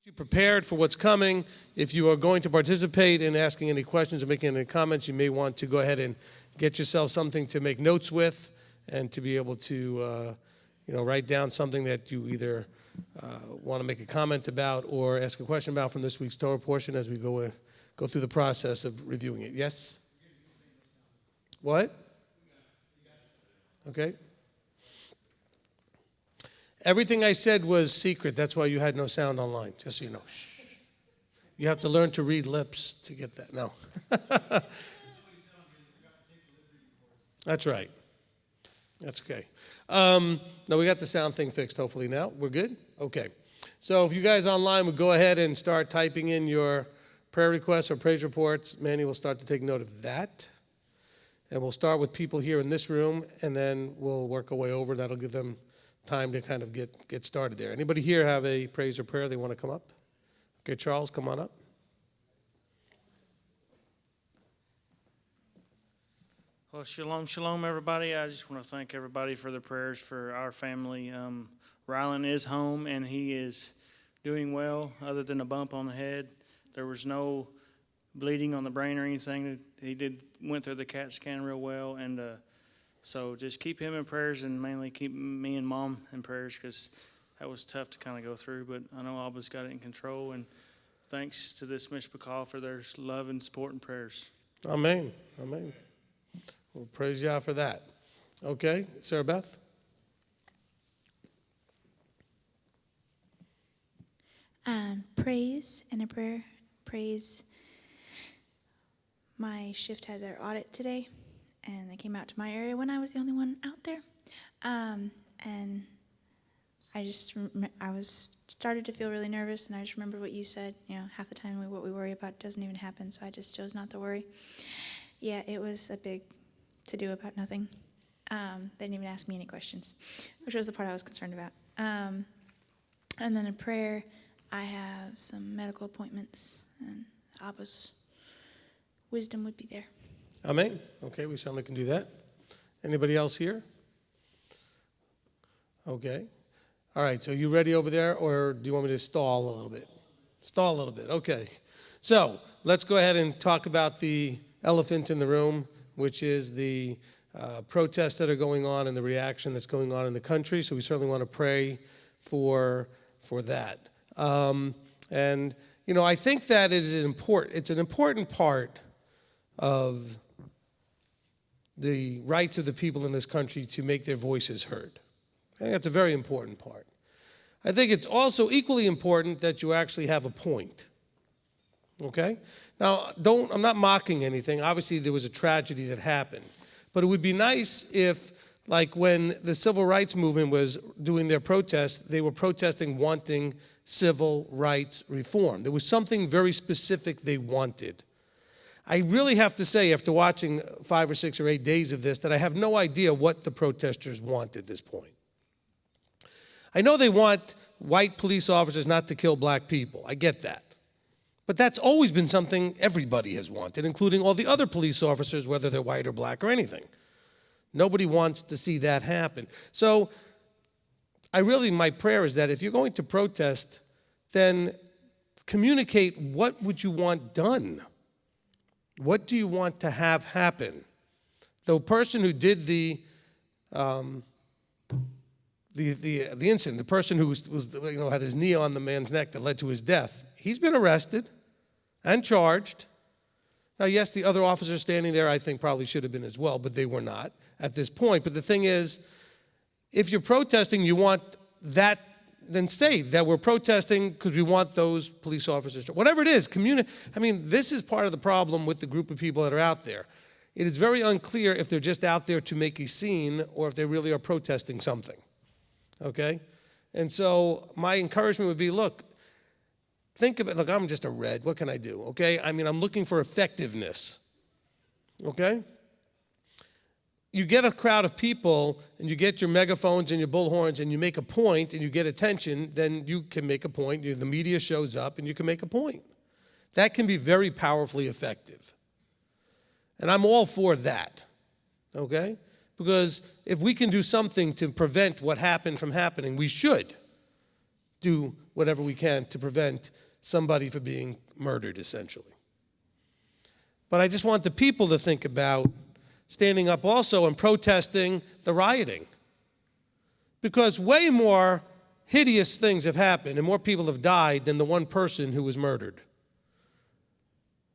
You prepared for what's coming. If you are going to participate in asking any questions or making any comments, you may want to go ahead and get yourself something to make notes with and to be able to write down something that you either want to make a comment about or ask a question about from this week's Torah portion as we go through the process of reviewing it. Yes? What? Okay. Everything I said was secret. That's why you had no sound online, just so you know. Shh. You have to learn to read lips to get that. No. That's right. That's okay. No, we got the sound thing fixed hopefully now. We're good? Okay. So if you guys online would go ahead and start typing in your prayer requests or praise reports, Manny will start to take note of that. And we'll start with people here in this room, and then we'll work our way over. That'll give them time to kind of get started there. Anybody here have a praise or prayer they want to come up? Okay, Charles, come on up. Well, shalom, everybody. I just want to thank everybody for their prayers for our family. Rylan is home, and he is doing well, other than a bump on the head. There was no bleeding on the brain or anything. He went through the CAT scan real well, and so just keep him in prayers, and mainly keep me and Mom in prayers, because that was tough to kind of go through, but I know Abba's got it in control, and thanks to this Mishpachah for their love and support and prayers. Amen. Amen. We'll praise Yah for that. Okay, Sarah Beth? Praise and a prayer. Praise. My shift had their audit today, and they came out to my area when I was the only one out there. And I started to feel really nervous, and I just remembered what you said. Half the time what we worry about doesn't even happen, so I just chose not to worry. Yeah, it was a big to-do about nothing. They didn't even ask me any questions, which was the part I was concerned about. And then a prayer, I have some medical appointments, and Abba's wisdom would be there. Amen. Okay, we certainly can do that. Anybody else here? Okay. All right, so you ready over there, or do you want me to stall a little bit? Stall a little bit, okay. So let's go ahead and talk about the elephant in the room, which is the protests that are going on and the reaction that's going on in the country. So we certainly want to pray for that. I think that it is important. It's an important part of the rights of the people in this country to make their voices heard. I think that's a very important part. I think it's also equally important that you actually have a point. Okay? Now, I'm not mocking anything. Obviously, there was a tragedy that happened. But it would be nice if, like when the civil rights movement was doing their protests, they were protesting wanting civil rights reform. There was something very specific they wanted. I really have to say, after watching 5 or 6 or 8 days of this, that I have no idea what the protesters want at this point. I know they want white police officers not to kill black people. I get that. But that's always been something everybody has wanted, including all the other police officers, whether they're white or black or anything. Nobody wants to see that happen. So my prayer is that if you're going to protest, then communicate what would you want done. What do you want to have happen? The person who did the incident, the person who had his knee on the man's neck that led to his death, he's been arrested and charged. Now, yes, the other officers standing there, I think, probably should have been as well, but they were not at this point. But the thing is, if you're protesting, you want that, then say that we're protesting because we want those police officers. Whatever it is, this is part of the problem with the group of people that are out there. It is very unclear if they're just out there to make a scene or if they really are protesting something. Okay? And so my encouragement would be, look, I'm just a red. What can I do? Okay? I'm looking for effectiveness. Okay? You get a crowd of people and you get your megaphones and your bullhorns and you make a point and you get attention, then you can make a point. The media shows up and you can make a point. That can be very powerfully effective. And I'm all for that. Okay? Because if we can do something to prevent what happened from happening, we should do whatever we can to prevent somebody from being murdered, essentially. But I just want the people to think about standing up also and protesting the rioting. Because way more hideous things have happened and more people have died than the one person who was murdered.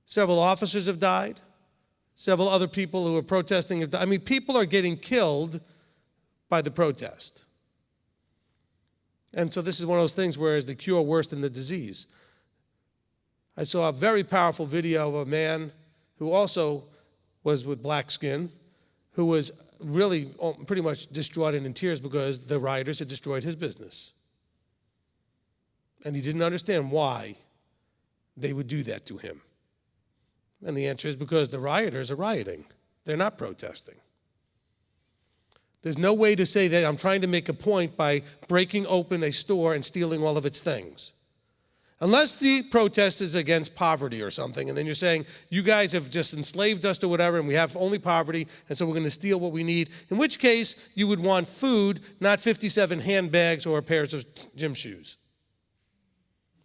Several officers have died. Several other people who were protesting have died. I mean, people are getting killed by the protest. And so this is one of those things where is the cure worse than the disease. I saw a very powerful video of a man who also was with black skin, who was really pretty much distraught and in tears because the rioters had destroyed his business. And he didn't understand why they would do that to him. And the answer is because the rioters are rioting. They're not protesting. There's no way to say that I'm trying to make a point by breaking open a store and stealing all of its things. Unless the protest is against poverty or something, and then you're saying, you guys have just enslaved us to whatever, and we have only poverty, and so we're going to steal what we need, in which case you would want food, not 57 handbags or pairs of gym shoes,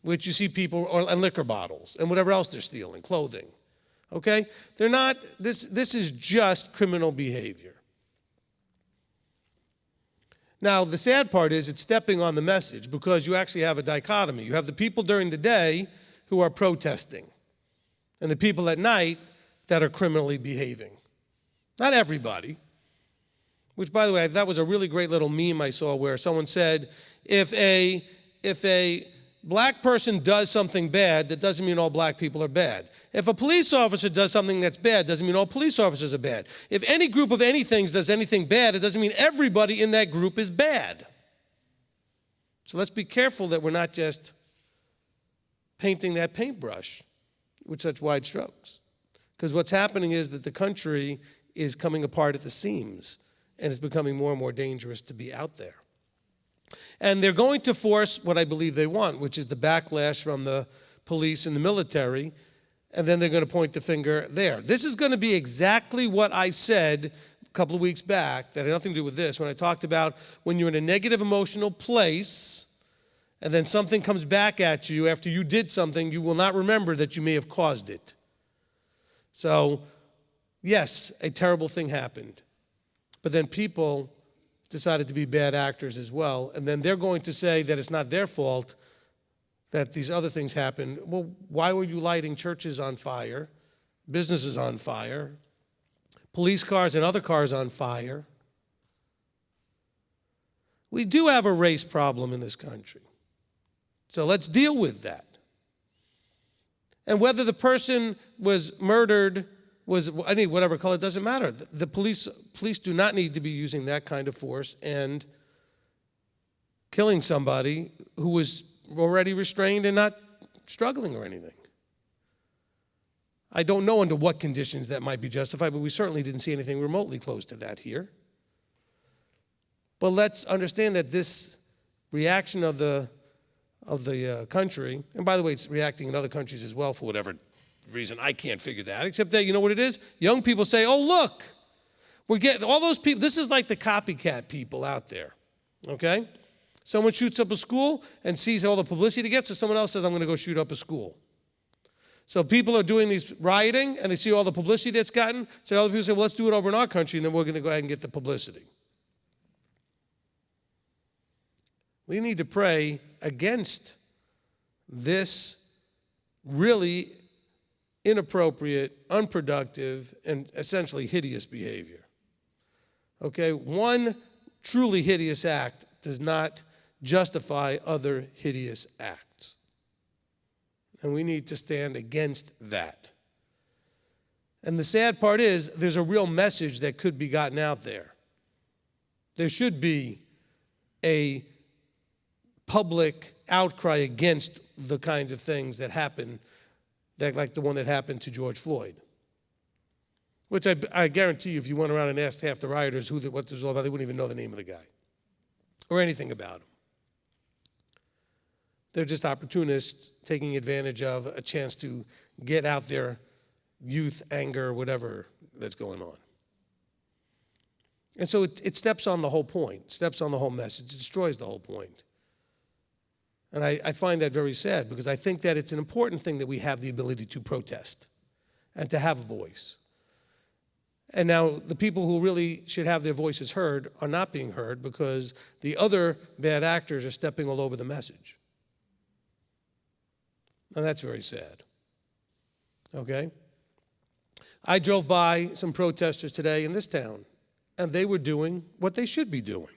which you see people, and liquor bottles, and whatever else they're stealing, clothing. Okay? They're not, this is just criminal behavior. Now, the sad part is it's stepping on the message because you actually have a dichotomy. You have the people during the day who are protesting and the people at night that are criminally behaving. Not everybody, which, by the way, that was a really great little meme I saw where someone said, if a black person does something bad, that doesn't mean all black people are bad. If a police officer does something that's bad, doesn't mean all police officers are bad. If any group of anything does anything bad, it doesn't mean everybody in that group is bad. So let's be careful that we're not just painting that paintbrush with such wide strokes. Because what's happening is that the country is coming apart at the seams, and it's becoming more and more dangerous to be out there. And they're going to force what I believe they want, which is the backlash from the police and the military, and then they're going to point the finger there. This is going to be exactly what I said a couple of weeks back, that had nothing to do with this, when I talked about when you're in a negative emotional place, and then something comes back at you after you did something, you will not remember that you may have caused it. So, yes, a terrible thing happened, but then people decided to be bad actors as well, and then they're going to say that it's not their fault that these other things happened. Well, why were you lighting churches on fire, businesses on fire, police cars and other cars on fire? We do have a race problem in this country, so let's deal with that. And whether the person was murdered, was any whatever color, it doesn't matter. The police do not need to be using that kind of force and killing somebody who was already restrained and not struggling or anything. I don't know under what conditions that might be justified, but we certainly didn't see anything remotely close to that here. But let's understand that this reaction of the country, and by the way, it's reacting in other countries as well for whatever reason. I can't figure that, except that, you know what it is? Young people say, oh, look, we're getting all those people. This is like the copycat people out there, okay? Someone shoots up a school and sees all the publicity it gets, so someone else says, I'm going to go shoot up a school. So people are doing these rioting, and they see all the publicity that's gotten, so other people say, well, let's do it over in our country, and then we're going to go ahead and get the publicity. We need to pray against this really inappropriate, unproductive, and essentially hideous behavior. Okay, one truly hideous act does not justify other hideous acts. And we need to stand against that. And the sad part is, there's a real message that could be gotten out there. There should be a public outcry against the kinds of things that happen, that, like the one that happened to George Floyd. Which I guarantee you, if you went around and asked half the rioters what this was all about, they wouldn't even know the name of the guy or anything about him. They're just opportunists taking advantage of a chance to get out their youth, anger, whatever that's going on. And so it steps on the whole point, steps on the whole message, it destroys the whole point. And I find that very sad because I think that it's an important thing that we have the ability to protest and to have a voice. And now the people who really should have their voices heard are not being heard because the other bad actors are stepping all over the message. And that's very sad. Okay? I drove by some protesters today in this town, and they were doing what they should be doing.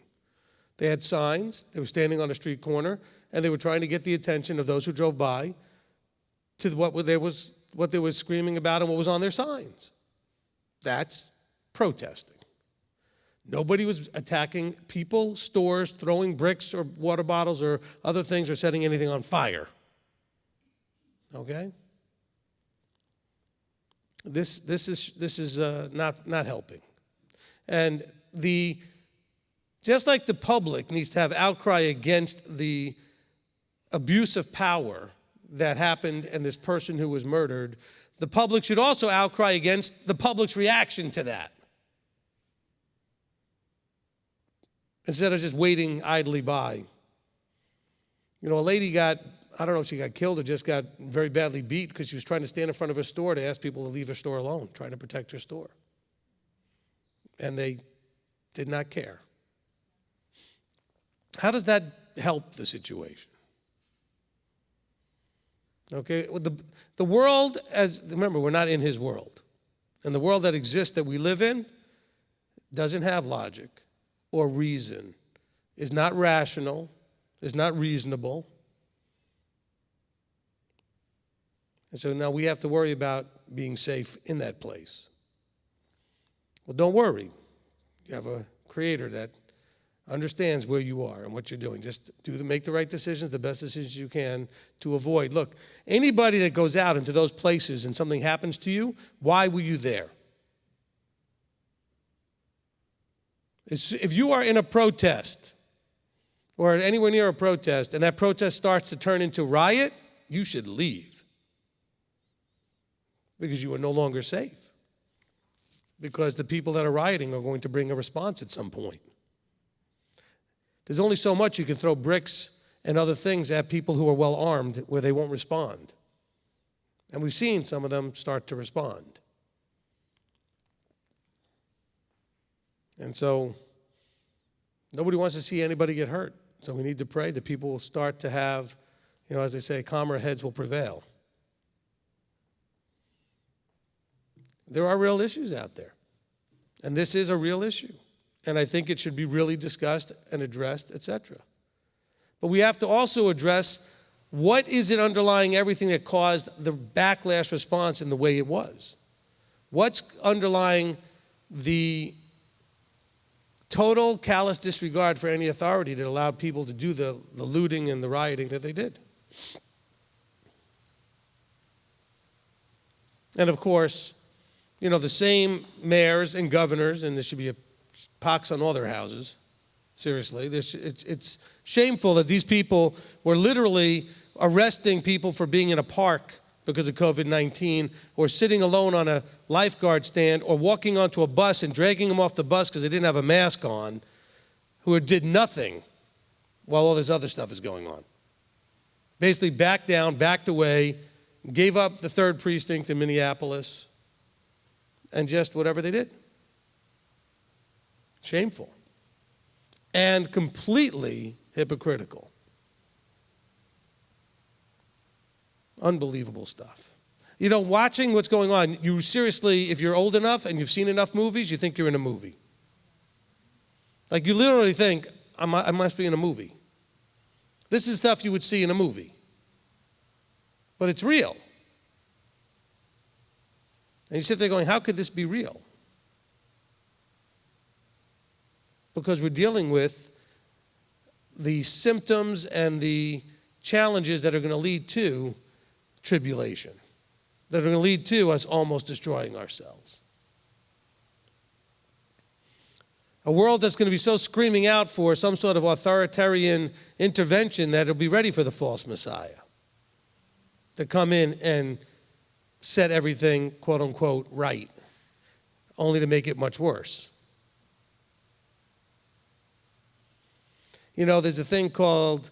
They had signs, they were standing on a street corner, and they were trying to get the attention of those who drove by to what they were screaming about and what was on their signs. That's protesting. Nobody was attacking people, stores, throwing bricks or water bottles or other things or setting anything on fire. Okay? This is not helping. And just like the public needs to have outcry against the abuse of power that happened and this person who was murdered, the public should also outcry against the public's reaction to that. Instead of just waiting idly by. You know, a lady I don't know if she got killed or just got very badly beat because she was trying to stand in front of her store to ask people to leave her store alone, trying to protect her store. And they did not care. How does that help the situation? Okay, the world, remember, we're not in his world. And the world that exists that we live in doesn't have logic or reason, is not rational, is not reasonable. And so now we have to worry about being safe in that place. Well, don't worry. You have a creator that understands where you are and what you're doing. Just make the right decisions, the best decisions you can to avoid. Look, anybody that goes out into those places and something happens to you, why were you there? If you are in a protest or anywhere near a protest and that protest starts to turn into riot, you should leave because you are no longer safe. Because the people that are rioting are going to bring a response at some point. There's only so much you can throw bricks and other things at people who are well armed where they won't respond. And we've seen some of them start to respond. And so nobody wants to see anybody get hurt. So we need to pray that people will start to have, as they say, calmer heads will prevail. There are real issues out there. And this is a real issue. And I think it should be really discussed and addressed, etc. But we have to also address what is it underlying everything that caused the backlash response in the way it was. What's underlying the total callous disregard for any authority that allowed people to do the looting and the rioting that they did? And of course, the same mayors and governors, and there should be a pox on all their houses, seriously. It's shameful that these people were literally arresting people for being in a park because of COVID-19, or sitting alone on a lifeguard stand, or walking onto a bus and dragging them off the bus because they didn't have a mask on, who did nothing while all this other stuff is going on. Basically backed down, backed away, gave up the 3rd precinct in Minneapolis, and just whatever they did. Shameful. And completely hypocritical. Unbelievable stuff. Watching what's going on, you seriously, if you're old enough and you've seen enough movies, you think you're in a movie. Like you literally think, I must be in a movie. This is stuff you would see in a movie. But it's real. And you sit there going, how could this be real? Because we're dealing with the symptoms and the challenges that are going to lead to tribulation, that are going to lead to us almost destroying ourselves. A world that's going to be so screaming out for some sort of authoritarian intervention that it'll be ready for the false Messiah to come in and set everything, quote unquote, right, only to make it much worse. There's a thing called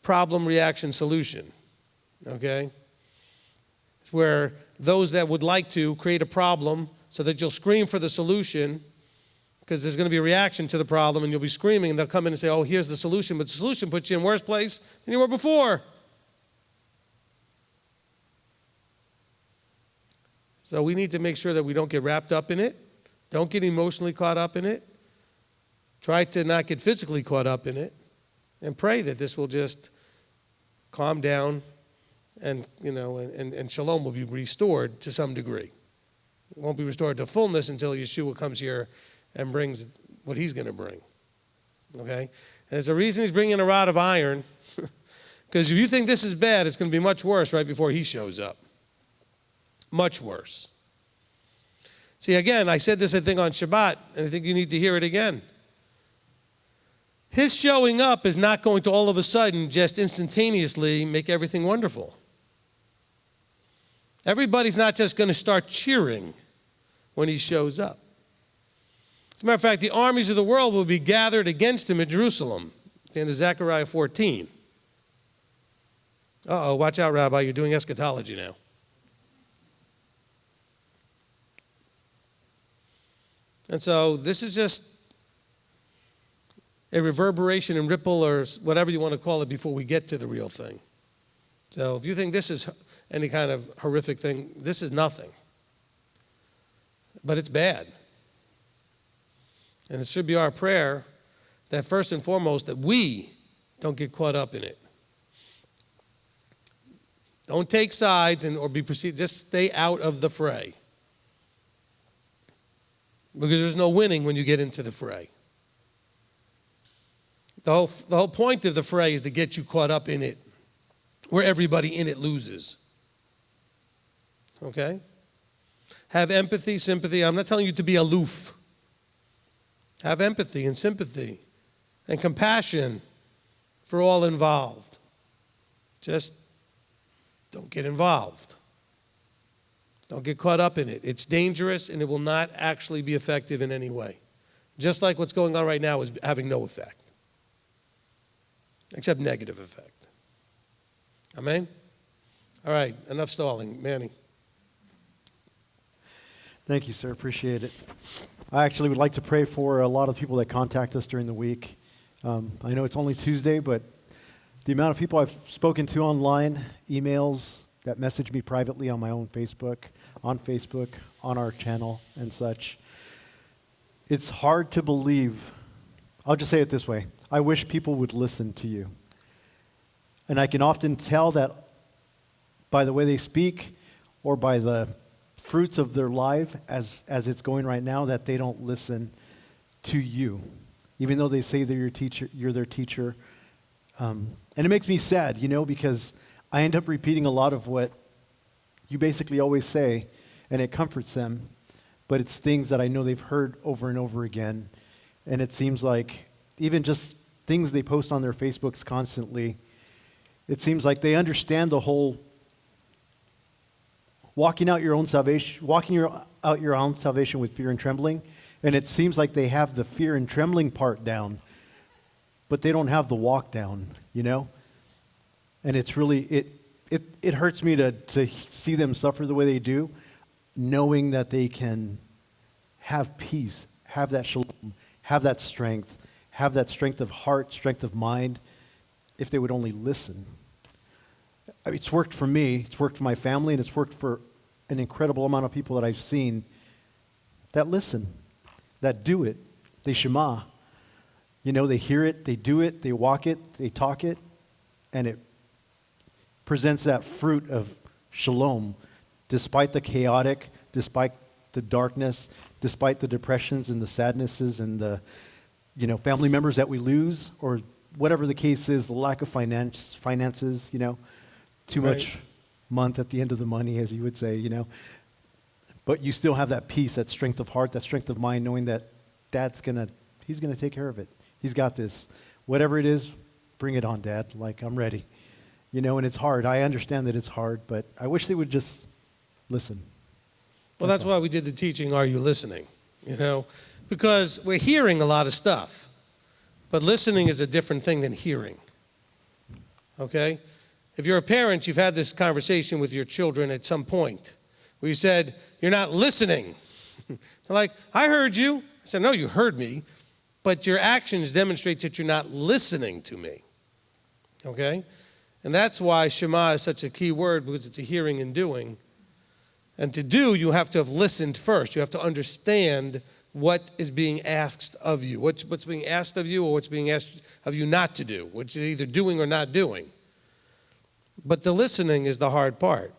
problem, reaction, solution. Okay? It's where those that would like to create a problem so that you'll scream for the solution because there's going to be a reaction to the problem and you'll be screaming and they'll come in and say, oh, here's the solution. But the solution puts you in worse place than you were before. So we need to make sure that we don't get wrapped up in it. Don't get emotionally caught up in it. Try to not get physically caught up in it. And pray that this will just calm down and, and shalom will be restored to some degree. It won't be restored to fullness until Yeshua comes here and brings what he's going to bring. Okay? And there's a reason he's bringing a rod of iron. Because if you think this is bad, it's going to be much worse right before he shows up. Much worse. See, again, I said this, I think, on Shabbat, and I think you need to hear it again. His showing up is not going to all of a sudden just instantaneously make everything wonderful. Everybody's not just going to start cheering when he shows up. As a matter of fact, the armies of the world will be gathered against him in Jerusalem. At the end of Zechariah 14. Uh-oh, watch out, Rabbi, you're doing eschatology now. And so this is just a reverberation and ripple or whatever you want to call it before we get to the real thing. So if you think this is any kind of horrific thing, this is nothing. But it's bad. And it should be our prayer that first and foremost that we don't get caught up in it. Don't take sides or be perceived. Just stay out of the fray. Because there's no winning when you get into the fray. The whole point of the fray is to get you caught up in it, where everybody in it loses. Okay? Have empathy, sympathy. I'm not telling you to be aloof. Have empathy and sympathy and compassion for all involved. Just don't get involved. Don't get caught up in it. It's dangerous and it will not actually be effective in any way. Just like what's going on right now is having no effect. Except negative effect. Amen? All right, enough stalling. Manny. Thank you, sir. Appreciate it. I actually would like to pray for a lot of people that contact us during the week. I know it's only Tuesday, but the amount of people I've spoken to online, emails, that message me privately on my own Facebook, on our channel and such. It's hard to believe. I'll just say it this way. I wish people would listen to you. And I can often tell that by the way they speak or by the fruits of their life as it's going right now that they don't listen to you. Even though they say they're your teacher, you're their teacher. And it makes me sad, because I end up repeating a lot of what you basically always say, and it comforts them, but it's things that I know they've heard over and over again, and it seems like even just things they post on their Facebooks constantly, it seems like they understand the whole walking out your own salvation with fear and trembling, and it seems like they have the fear and trembling part down, but they don't have the walk down, And it's really, it hurts me to see them suffer the way they do, knowing that they can have peace, have that shalom, have that strength of heart, strength of mind, if they would only listen. I mean, it's worked for me, it's worked for my family, and it's worked for an incredible amount of people that I've seen that listen, that do it, they shema. They hear it, they do it, they walk it, they talk it, and it presents that fruit of shalom, despite the chaotic, despite the darkness, despite the depressions and the sadnesses and the, family members that we lose, or whatever the case is, the lack of finances, too much month at the end of the money, as you would say, But you still have that peace, that strength of heart, that strength of mind, knowing that he's gonna take care of it. He's got this. Whatever it is, bring it on, Dad. Like, I'm ready. And it's hard. I understand that it's hard, but I wish they would just listen. Well, that's why we did the teaching, Are You Listening? Because we're hearing a lot of stuff, but listening is a different thing than hearing. okay? If you're a parent, you've had this conversation with your children at some point where you said, you're not listening. They're like, I heard you. I said, no, you heard me, but your actions demonstrate that you're not listening to me, okay? And that's why Shema is such a key word, because it's a hearing and doing. And to do, you have to have listened first. You have to understand what is being asked of you, what's being asked of you or what's being asked of you not to do, which is either doing or not doing. But the listening is the hard part.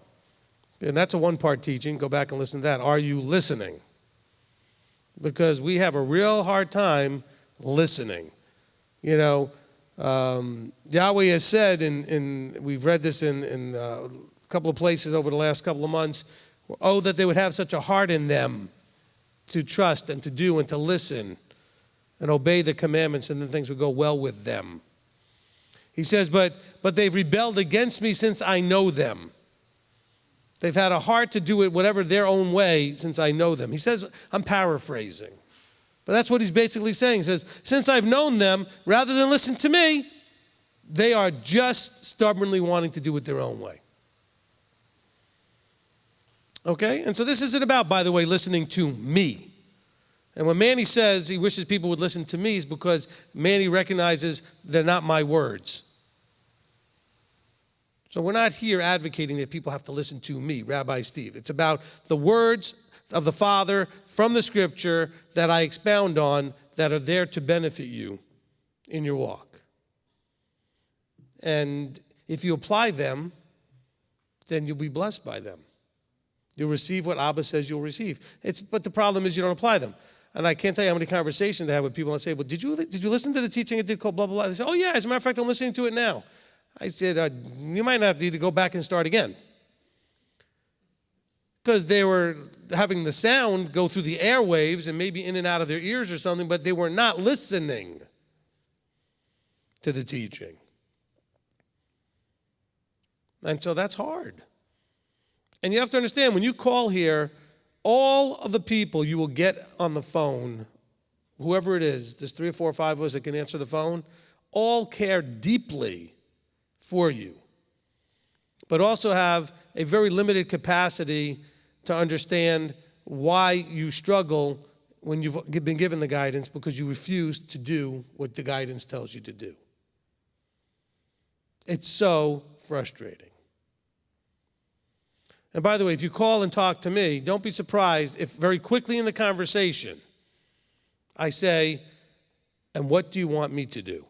And that's a one-part teaching. Go back and listen to that. Are you listening? Because we have a real hard time listening. You know, Yahweh has said, we've read this in a couple of places over the last couple of months, oh, that they would have such a heart in them to trust and to do and to listen and obey the commandments, and then things would go well with them. He says, but they've rebelled against me since I know them. They've had a heart to do it whatever their own way since I know them. He says, I'm paraphrasing, but that's what he's basically saying. He says, since I've known them, rather than listen to me, they are just stubbornly wanting to do it their own way. Okay? And so this isn't about, by the way, listening to me. And when Manny says he wishes people would listen to me, is because Manny recognizes they're not my words. So we're not here advocating that people have to listen to me, Rabbi Steve. It's about the words of the Father from the Scripture that I expound on that are there to benefit you in your walk. And if you apply them, then you'll be blessed by them. You'll receive what Abba says you'll receive. But the problem is you don't apply them. And I can't tell you how many conversations I have with people and say, well, did you listen to the teaching I did called blah, blah, blah? They say, oh, yeah, as a matter of fact, I'm listening to it now. I said, you might not need to go back and start again. Because they were having the sound go through the airwaves and maybe in and out of their ears or something, but they were not listening to the teaching. And so that's hard. And you have to understand, when you call here, all of the people you will get on the phone, whoever it is, there's 3 or 4 or 5 of us that can answer the phone, all care deeply for you, but also have a very limited capacity to understand why you struggle when you've been given the guidance, because you refuse to do what the guidance tells you to do. It's so frustrating. And by the way, if you call and talk to me, don't be surprised if very quickly in the conversation I say, and what do you want me to do?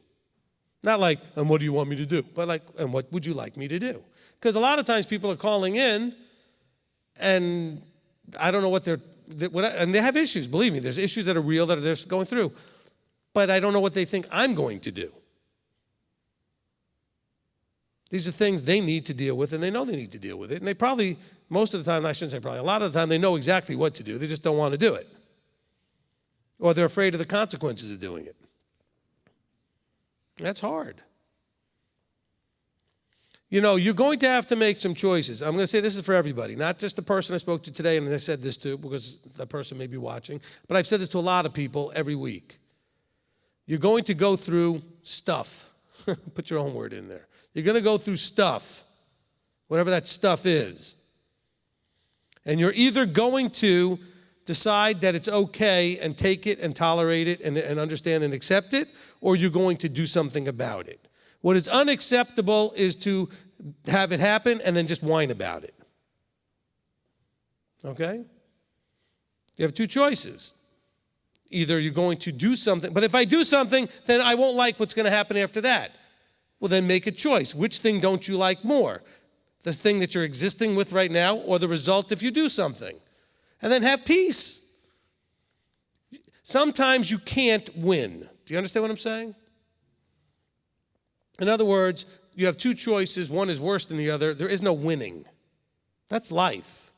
Not like, and what do you want me to do? But like, and what would you like me to do? Because a lot of times people are calling in, and I don't know and they have issues. Believe me, there's issues that are real that they're going through. But I don't know what they think I'm going to do. These are things they need to deal with, and they know they need to deal with it. And they probably, most of the time, I shouldn't say probably, a lot of the time they know exactly what to do. They just don't want to do it. Or they're afraid of the consequences of doing it. That's hard. You know, you're going to have to make some choices. I'm going to say this is for everybody, not just the person I spoke to today, and I said this to because that person may be watching, but I've said this to a lot of people every week. You're going to go through stuff. Put your own word in there. You're going to go through stuff, whatever that stuff is. And you're either going to decide that it's okay and take it and tolerate it and understand and accept it, or you're going to do something about it. What is unacceptable is to have it happen and then just whine about it. Okay? You have 2 choices. Either you're going to do something, but if I do something, then I won't like what's going to happen after that. Well, then make a choice. Which thing don't you like more? The thing that you're existing with right now, or the result if you do something? And then have peace. Sometimes you can't win. Do you understand what I'm saying? In other words, you have 2 choices. One is worse than the other. There is no winning. That's life.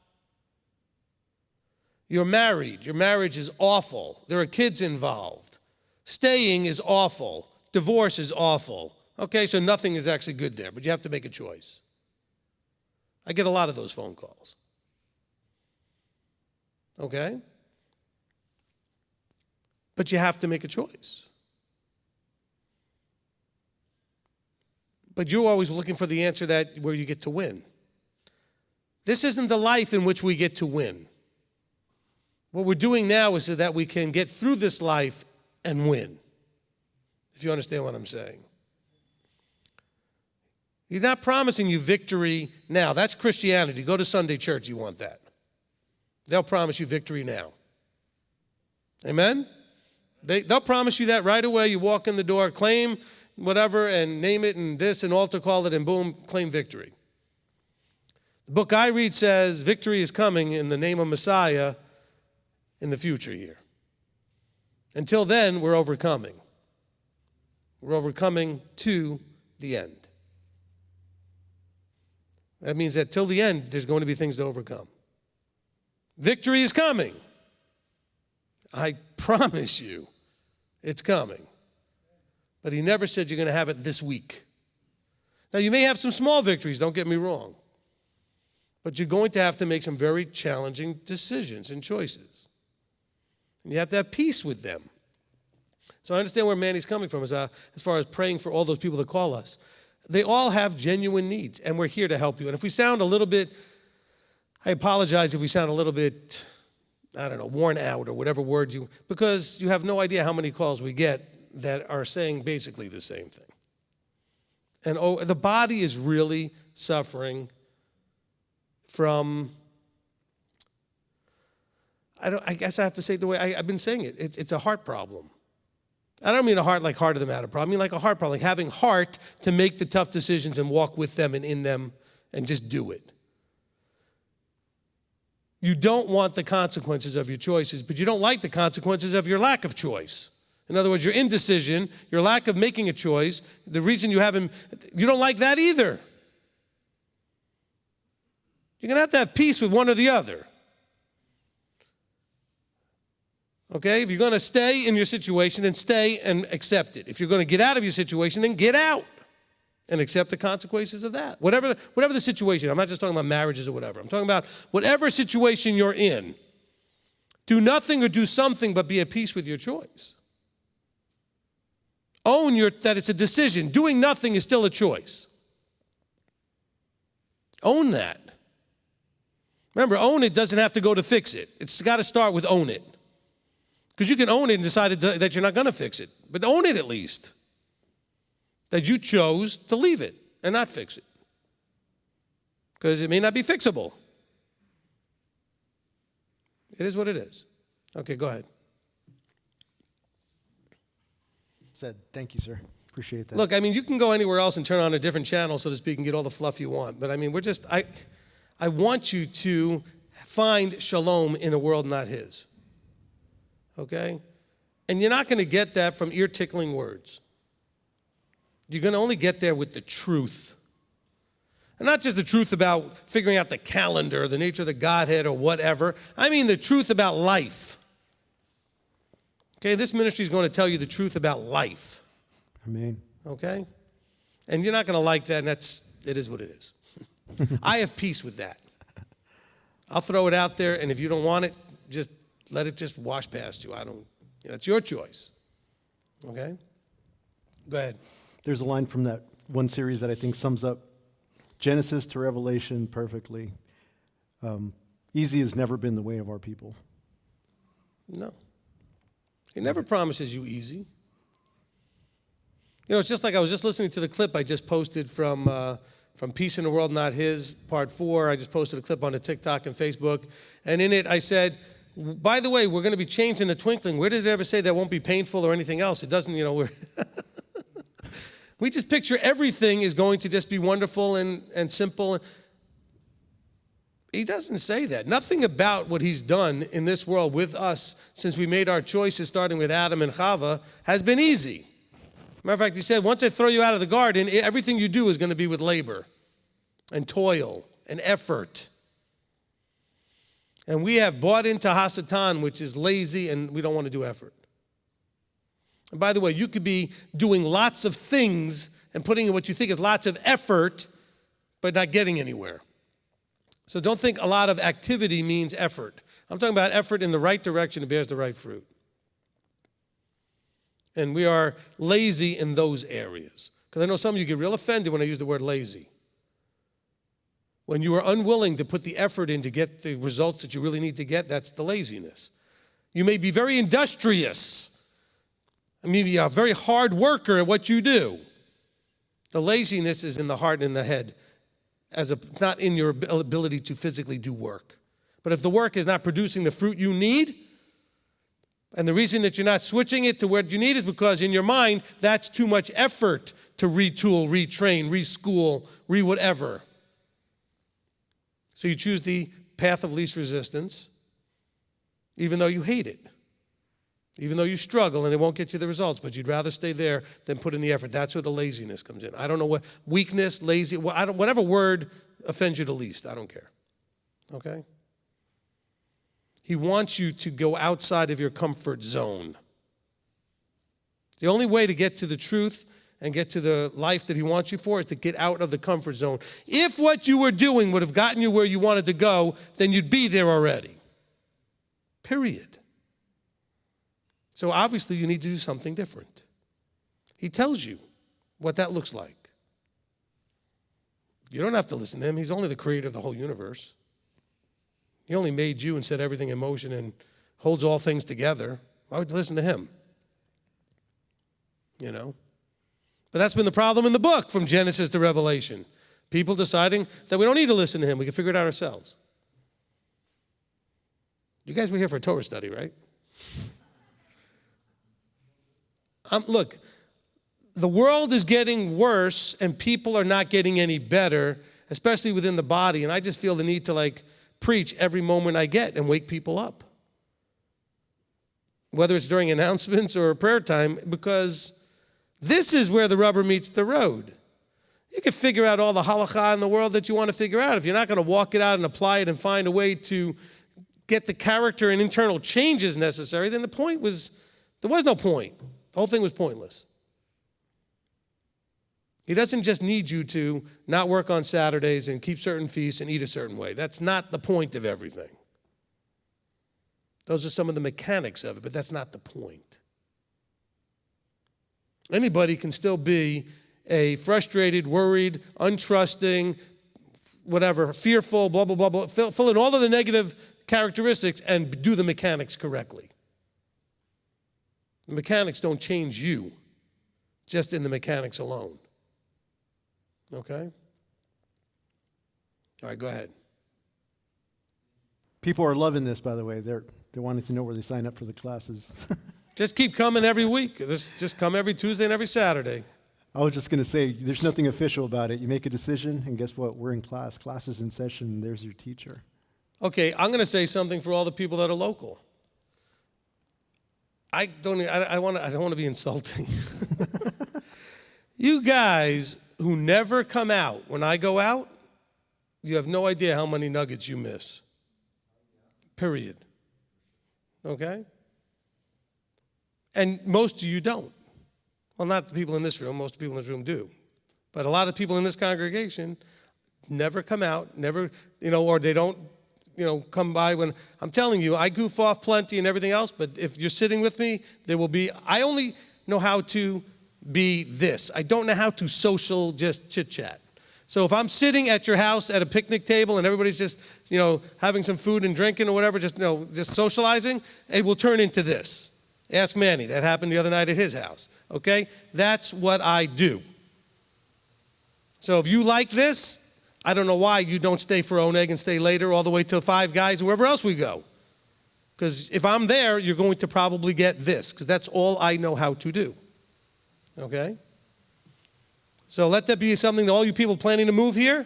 You're married. Your marriage is awful. There are kids involved. Staying is awful. Divorce is awful. Okay, so nothing is actually good there, but you have to make a choice. I get a lot of those phone calls. Okay? But you have to make a choice. But you're always looking for the answer where you get to win. This isn't the life in which we get to win. What we're doing now is so that we can get through this life and win, if you understand what I'm saying. He's not promising you victory now. That's Christianity. Go to Sunday church, you want that. They'll promise you victory now. Amen? They'll promise you that right away. You walk in the door, claim whatever, and name it, and this, and altar call it, and boom, claim victory. The book I read says victory is coming in the name of Messiah in the future here. Until then, we're overcoming. We're overcoming to the end. That means that till the end, there's going to be things to overcome. Victory is coming. I promise you, it's coming. But he never said you're going to have it this week. Now, you may have some small victories, don't get me wrong. But you're going to have to make some very challenging decisions and choices. And you have to have peace with them. So I understand where Manny's coming from as far as praying for all those people that call us. They all have genuine needs, and we're here to help you. And if we sound a little bit, I apologize if we sound a little bit, worn out or whatever word because you have no idea how many calls we get that are saying basically the same thing. And the body is really suffering from, I guess I have to say it the way I've been saying it. It's a heart problem. I don't mean a heart like heart of the matter problem. I mean like a heart problem, like having heart to make the tough decisions and walk with them and in them and just do it. You don't want the consequences of your choices, but you don't like the consequences of your lack of choice. In other words, your indecision, your lack of making a choice, the reason you don't like that either. You're going to have peace with one or the other. Okay? If you're going to stay in your situation, then stay and accept it. If you're going to get out of your situation, then get out and accept the consequences of that. Whatever the situation. I'm not just talking about marriages or whatever. I'm talking about whatever situation you're in. Do nothing or do something, but be at peace with your choice. Own that it's a decision. Doing nothing is still a choice. Own that. Remember, own it doesn't have to go to fix it. It's got to start with own it. Because you can own it and decide that you're not going to fix it. But own it at least. That you chose to leave it and not fix it. Because it may not be fixable. It is what it is. Okay, go ahead. Thank you, sir. Appreciate that. Look, you can go anywhere else and turn on a different channel, so to speak, and get all the fluff you want. But I want you to find shalom in a world not his. Okay? And you're not going to get that from ear-tickling words. You're going to only get there with the truth. And not just the truth about figuring out the calendar, the nature of the Godhead, or whatever. I mean the truth about life. Okay? This ministry is going to tell you the truth about life. Amen. Okay? And you're not going to like that, and it is what it is. I have peace with that. I'll throw it out there, and if you don't want it, just let it just wash past you. It's your choice. Okay? Go ahead. There's a line from that one series that I think sums up Genesis to Revelation perfectly. Easy has never been the way of our people. No. He never promises you easy. It's just like I was just listening to the clip I just posted from Peace in the World Not His, Part 4. I just posted a clip on the TikTok and Facebook. And in it I said, by the way, we're going to be changed in a twinkling. Where did it ever say that won't be painful or anything else? It doesn't, we're we just picture everything is going to just be wonderful and simple. He doesn't say that. Nothing about what he's done in this world with us since we made our choices, starting with Adam and Chava, has been easy. Matter of fact, he said, once I throw you out of the garden, everything you do is going to be with labor and toil and effort. And we have bought into Hasatan, which is lazy, and we don't want to do effort. And by the way, you could be doing lots of things and putting in what you think is lots of effort, but not getting anywhere. So don't think a lot of activity means effort. I'm talking about effort in the right direction that bears the right fruit. And we are lazy in those areas. Because I know some of you get real offended when I use the word lazy. When you are unwilling to put the effort in to get the results that you really need to get, that's the laziness. You may be very industrious. Maybe a very hard worker at what you do. The laziness is in the heart and in the head, not in your ability to physically do work. But if the work is not producing the fruit you need, and the reason that you're not switching it to what you need is because in your mind, that's too much effort to retool, retrain, reschool, whatever. So you choose the path of least resistance, even though you hate it, even though you struggle and it won't get you the results, but you'd rather stay there than put in the effort. That's where the laziness comes in. I don't know what weakness, lazy, whatever word offends you the least, I don't care. Okay? He wants you to go outside of your comfort zone. The only way to get to the truth and get to the life that he wants you for is to get out of the comfort zone. If what you were doing would have gotten you where you wanted to go, then you'd be there already. Period. So obviously you need to do something different. He tells you what that looks like. You don't have to listen to him. He's only the creator of the whole universe. He only made you and set everything in motion and holds all things together. Why would you listen to him? You know? But that's been the problem in the book from Genesis to Revelation. People deciding that we don't need to listen to him. We can figure it out ourselves. You guys were here for a Torah study, right? Look, the world is getting worse and people are not getting any better, especially within the body. And I just feel the need to preach every moment I get and wake people up. Whether it's during announcements or prayer time, because this is where the rubber meets the road. You can figure out all the halakha in the world that you want to figure out. If you're not going to walk it out and apply it and find a way to get the character and internal changes necessary, then there was no point. The whole thing was pointless. He doesn't just need you to not work on Saturdays and keep certain feasts and eat a certain way. That's not the point of everything. Those are some of the mechanics of it, but that's not the point. Anybody can still be a frustrated, worried, untrusting, whatever, fearful, blah, blah, blah, blah, fill in all of the negative characteristics and do the mechanics correctly. The mechanics don't change you, just in the mechanics alone. Okay? All right, go ahead. People are loving this, by the way. They're wanting to know where they sign up for the classes. Just keep coming every week. Just come every Tuesday and every Saturday. I was just going to say, there's nothing official about it. You make a decision, and guess what? We're in class. Class is in session. There's your teacher. Okay, I'm going to say something for all the people that are local. I don't want to be insulting. You guys who never come out, when I go out, you have no idea how many nuggets you miss. Period. Okay? And most of you don't. Well, not the people in this room. Most people in this room do. But a lot of people in this congregation never come out, never, or they don't, come by when, I'm telling you, I goof off plenty and everything else, but if you're sitting with me, I only know how to be this. I don't know how to social just chit-chat. So if I'm sitting at your house at a picnic table and everybody's just, having some food and drinking or whatever, just socializing, it will turn into this. Ask Manny. That happened the other night at his house. Okay? That's what I do. So if you like this, I don't know why you don't stay for Oneg and stay later all the way till Five Guys, wherever else we go. Because if I'm there, you're going to probably get this, because that's all I know how to do. Okay? So let that be something to all you people planning to move here.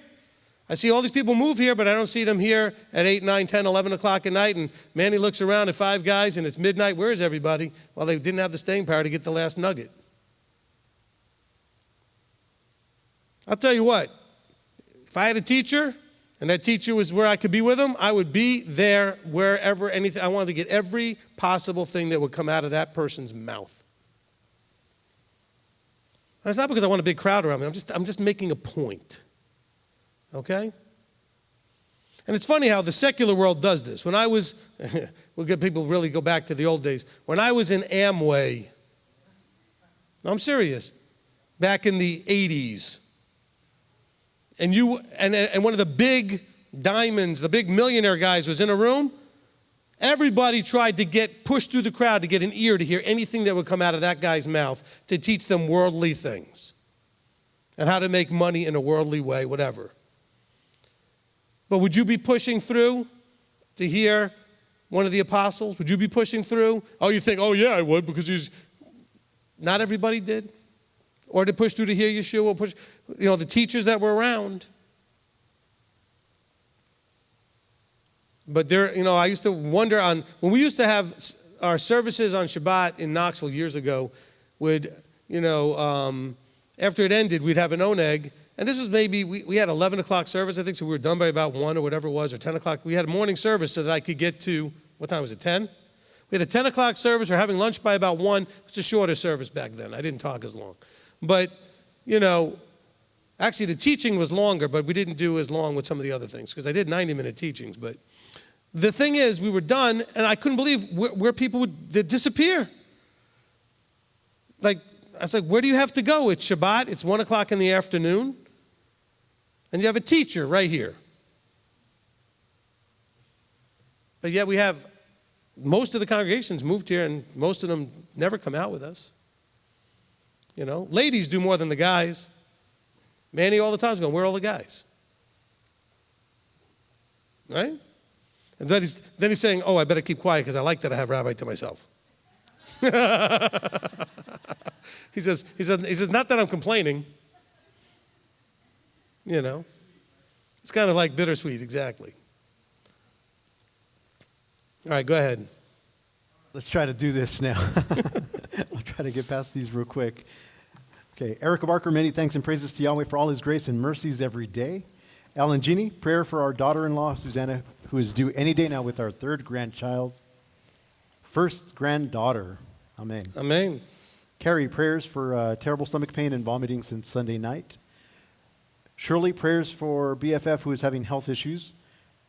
I see all these people move here, but I don't see them here at 8, 9, 10, 11 o'clock at night, and Manny looks around at Five Guys, and it's midnight. Where is everybody? Well, they didn't have the staying power to get the last nugget. I'll tell you what. If I had a teacher, and that teacher was where I could be with them, I would be there wherever anything. I wanted to get every possible thing that would come out of that person's mouth. And it's not because I want a big crowd around me. I'm just making a point. Okay? And it's funny how the secular world does this. When I was, we'll get people really go back to the old days. When I was in Amway, no, I'm serious. back in the 80s, and one of the big diamonds, the big millionaire guys was in a room, everybody tried to get pushed through the crowd to get an ear to hear anything that would come out of that guy's mouth to teach them worldly things and how to make money in a worldly way, whatever. But would you be pushing through to hear one of the apostles? Would you be pushing through? Oh, you think, oh yeah, I would, because he's... Not everybody did. Or to push through to hear Yeshua, or push, the teachers that were around. But there, I used to wonder when we used to have our services on Shabbat in Knoxville years ago, after it ended, we'd have an oneg, and this was maybe, we had 11 o'clock service, I think, so we were done by about 1 or whatever it was, or 10 o'clock. We had a morning service so that I could get to, what time was it, 10? We had a 10 o'clock service, we're having lunch by about 1. It was a shorter service back then. I didn't talk as long. But, actually the teaching was longer, but we didn't do as long with some of the other things, because I did 90-minute teachings. But the thing is, we were done, and I couldn't believe where people would disappear. I was like, where do you have to go? It's Shabbat, it's 1 o'clock in the afternoon, and you have a teacher right here. But yet we have, most of the congregations moved here, and most of them never come out with us. Ladies do more than the guys. Manny all the time is going, where are all the guys? Right? And then he's saying, oh, I better keep quiet because I like that I have Rabbi to myself. He says, not that I'm complaining. It's kind of like bittersweet, exactly. All right, go ahead. Let's try to do this now. I'll try to get past these real quick. Okay, Erica Barker, many thanks and praises to Yahweh for all his grace and mercies every day. Alan Genie, prayer for our daughter-in-law, Susanna, who is due any day now with our third grandchild. First granddaughter. Amen. Amen. Carrie, prayers for terrible stomach pain and vomiting since Sunday night. Shirley, prayers for BFF, who is having health issues.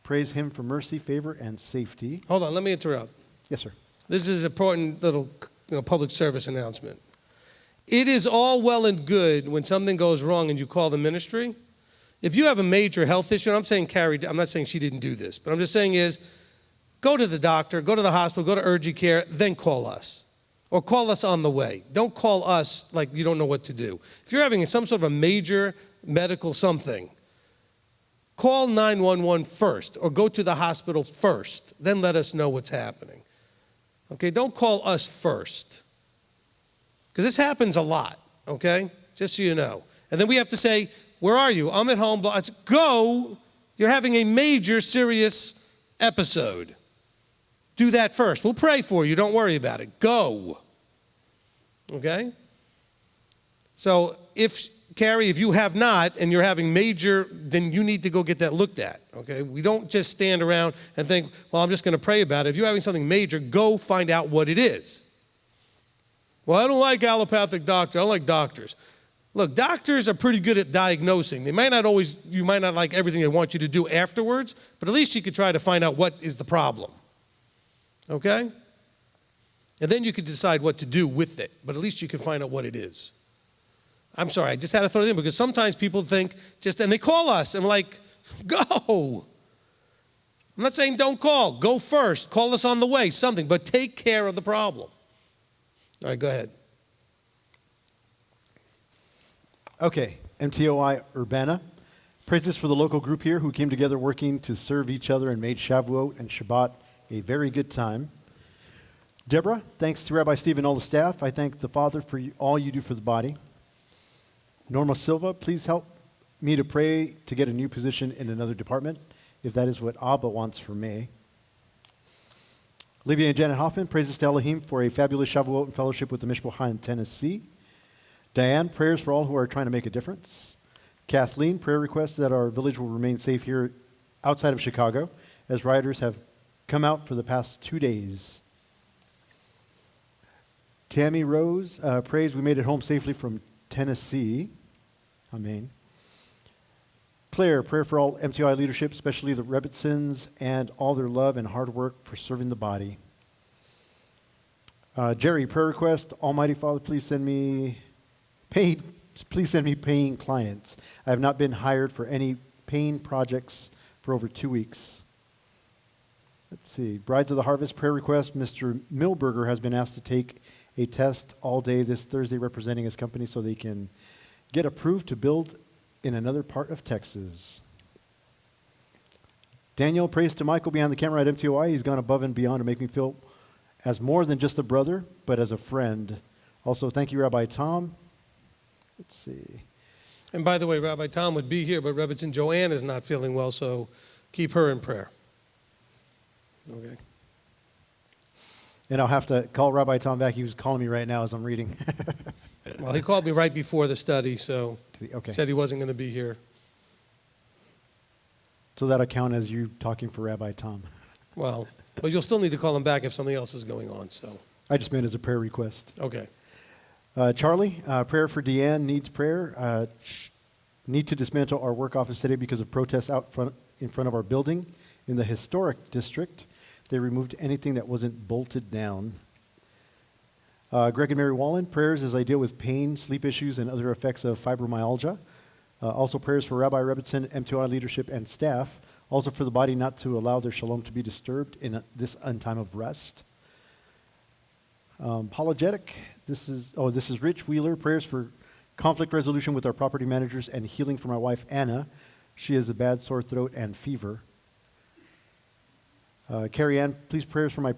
Praise him for mercy, favor, and safety. Hold on, let me interrupt. Yes, sir. This is an important little public service announcement. It is all well and good when something goes wrong and you call the ministry. If you have a major health issue, and I'm saying Carrie, I'm not saying she didn't do this, but I'm just saying is, go to the doctor, go to the hospital, go to urgent care, then call us. Or call us on the way. Don't call us like you don't know what to do. If you're having some sort of a major medical something, call 911 first, or go to the hospital first, then let us know what's happening. Okay, don't call us first. Because this happens a lot, okay? Just so you know. And then we have to say, where are you? I'm at home. Go. You're having a major, serious episode. Do that first. We'll pray for you. Don't worry about it. Go. Okay? So Carrie, if you have not and you're having major, then you need to go get that looked at. Okay? We don't just stand around and think, well, I'm just going to pray about it. If you're having something major, go find out what it is. Well, I don't like allopathic doctors. I don't like doctors. Look, doctors are pretty good at diagnosing. You might not like everything they want you to do afterwards, but at least you could try to find out what is the problem. Okay? And then you could decide what to do with it, but at least you can find out what it is. I'm sorry, I just had to throw it in because sometimes people think and they call us and we're like, go. I'm not saying don't call. Go first. Call us on the way, something, but take care of the problem. All right, go ahead. Okay, MTOI Urbana. Praises for the local group here who came together working to serve each other and made Shavuot and Shabbat a very good time. Deborah, thanks to Rabbi Steve and all the staff. I thank the Father for all you do for the body. Norma Silva, please help me to pray to get a new position in another department, if that is what Abba wants for me. Livia and Janet Hoffman, praises to Elohim for a fabulous Shavuot and fellowship with the Mishpocha in Tennessee. Diane, prayers for all who are trying to make a difference. Kathleen, prayer requests that our village will remain safe here outside of Chicago, as rioters have come out for the past 2 days. Tammy Rose, prays we made it home safely from Tennessee. Amen. Claire, prayer for all MTOI leadership, especially the Rebbitzins, and all their love and hard work for serving the body. Jerry, prayer request, Almighty Father, please send me paid please send me paying clients. I have not been hired for any paying projects for over 2 weeks. Let's see. Brides of the Harvest prayer request. Mr. Milberger has been asked to take a test all day this Thursday representing his company so they can get approved to build in another part of Texas. Daniel prays to Michael behind the camera at MTOI. He's gone above and beyond to make me feel as more than just a brother, but as a friend. Also, thank you, Rabbi Tom. Let's see. And by the way, Rabbi Tom would be here, but Rebbetzin Joanne is not feeling well, so keep her in prayer. Okay. And I'll have to call Rabbi Tom back. He was calling me right now as I'm reading. Well, he called me right before the study, so Okay. said he wasn't going to be here. So that'll count as you talking for Rabbi Tom. Well, but you'll still need to call him back if something else is going on, so. I just meant as a prayer request. Okay. Charlie, prayer for Deanne needs prayer. Need to dismantle our work office today because of protests in front of our building in the historic district. They removed anything that wasn't bolted down. Greg and Mary Wallen, prayers as I deal with pain, sleep issues, and other effects of fibromyalgia. Also prayers for Rabbi Rebbetzin, MTOI leadership, and staff. Also for the body not to allow their shalom to be disturbed in this untime of rest. Apologetic. This is Rich Wheeler. Prayers for conflict resolution with our property managers and healing for my wife, Anna. She has a bad sore throat and fever. Carrie Ann, please prayers for my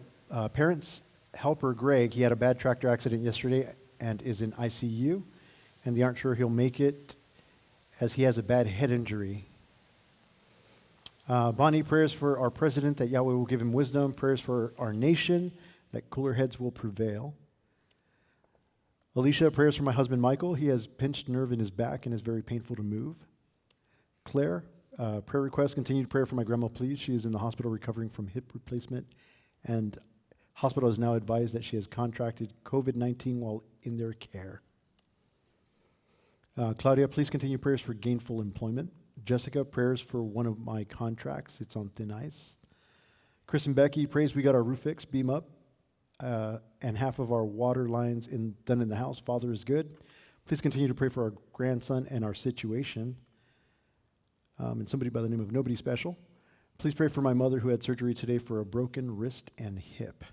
parents. Helper Greg, he had a bad tractor accident yesterday and is in ICU, and they aren't sure he'll make it as he has a bad head injury. Bonnie, prayers for our president that Yahweh will give him wisdom. Prayers for our nation that cooler heads will prevail. Alicia, prayers for my husband Michael. He has pinched nerve in his back and is very painful to move. Claire, prayer request, continued prayer for my grandma, please. She is in the hospital recovering from hip replacement, and hospital is now advised that she has contracted COVID-19 while in their care. Claudia, please continue prayers for gainful employment. Jessica, prayers for one of my contracts. It's on thin ice. Chris and Becky, praise we got our roof fixed, beam up, and half of our water lines done in the house. Father is good. Please continue to pray for our grandson and our situation. And somebody by the name of Nobody Special. Please pray for my mother who had surgery today for a broken wrist and hip.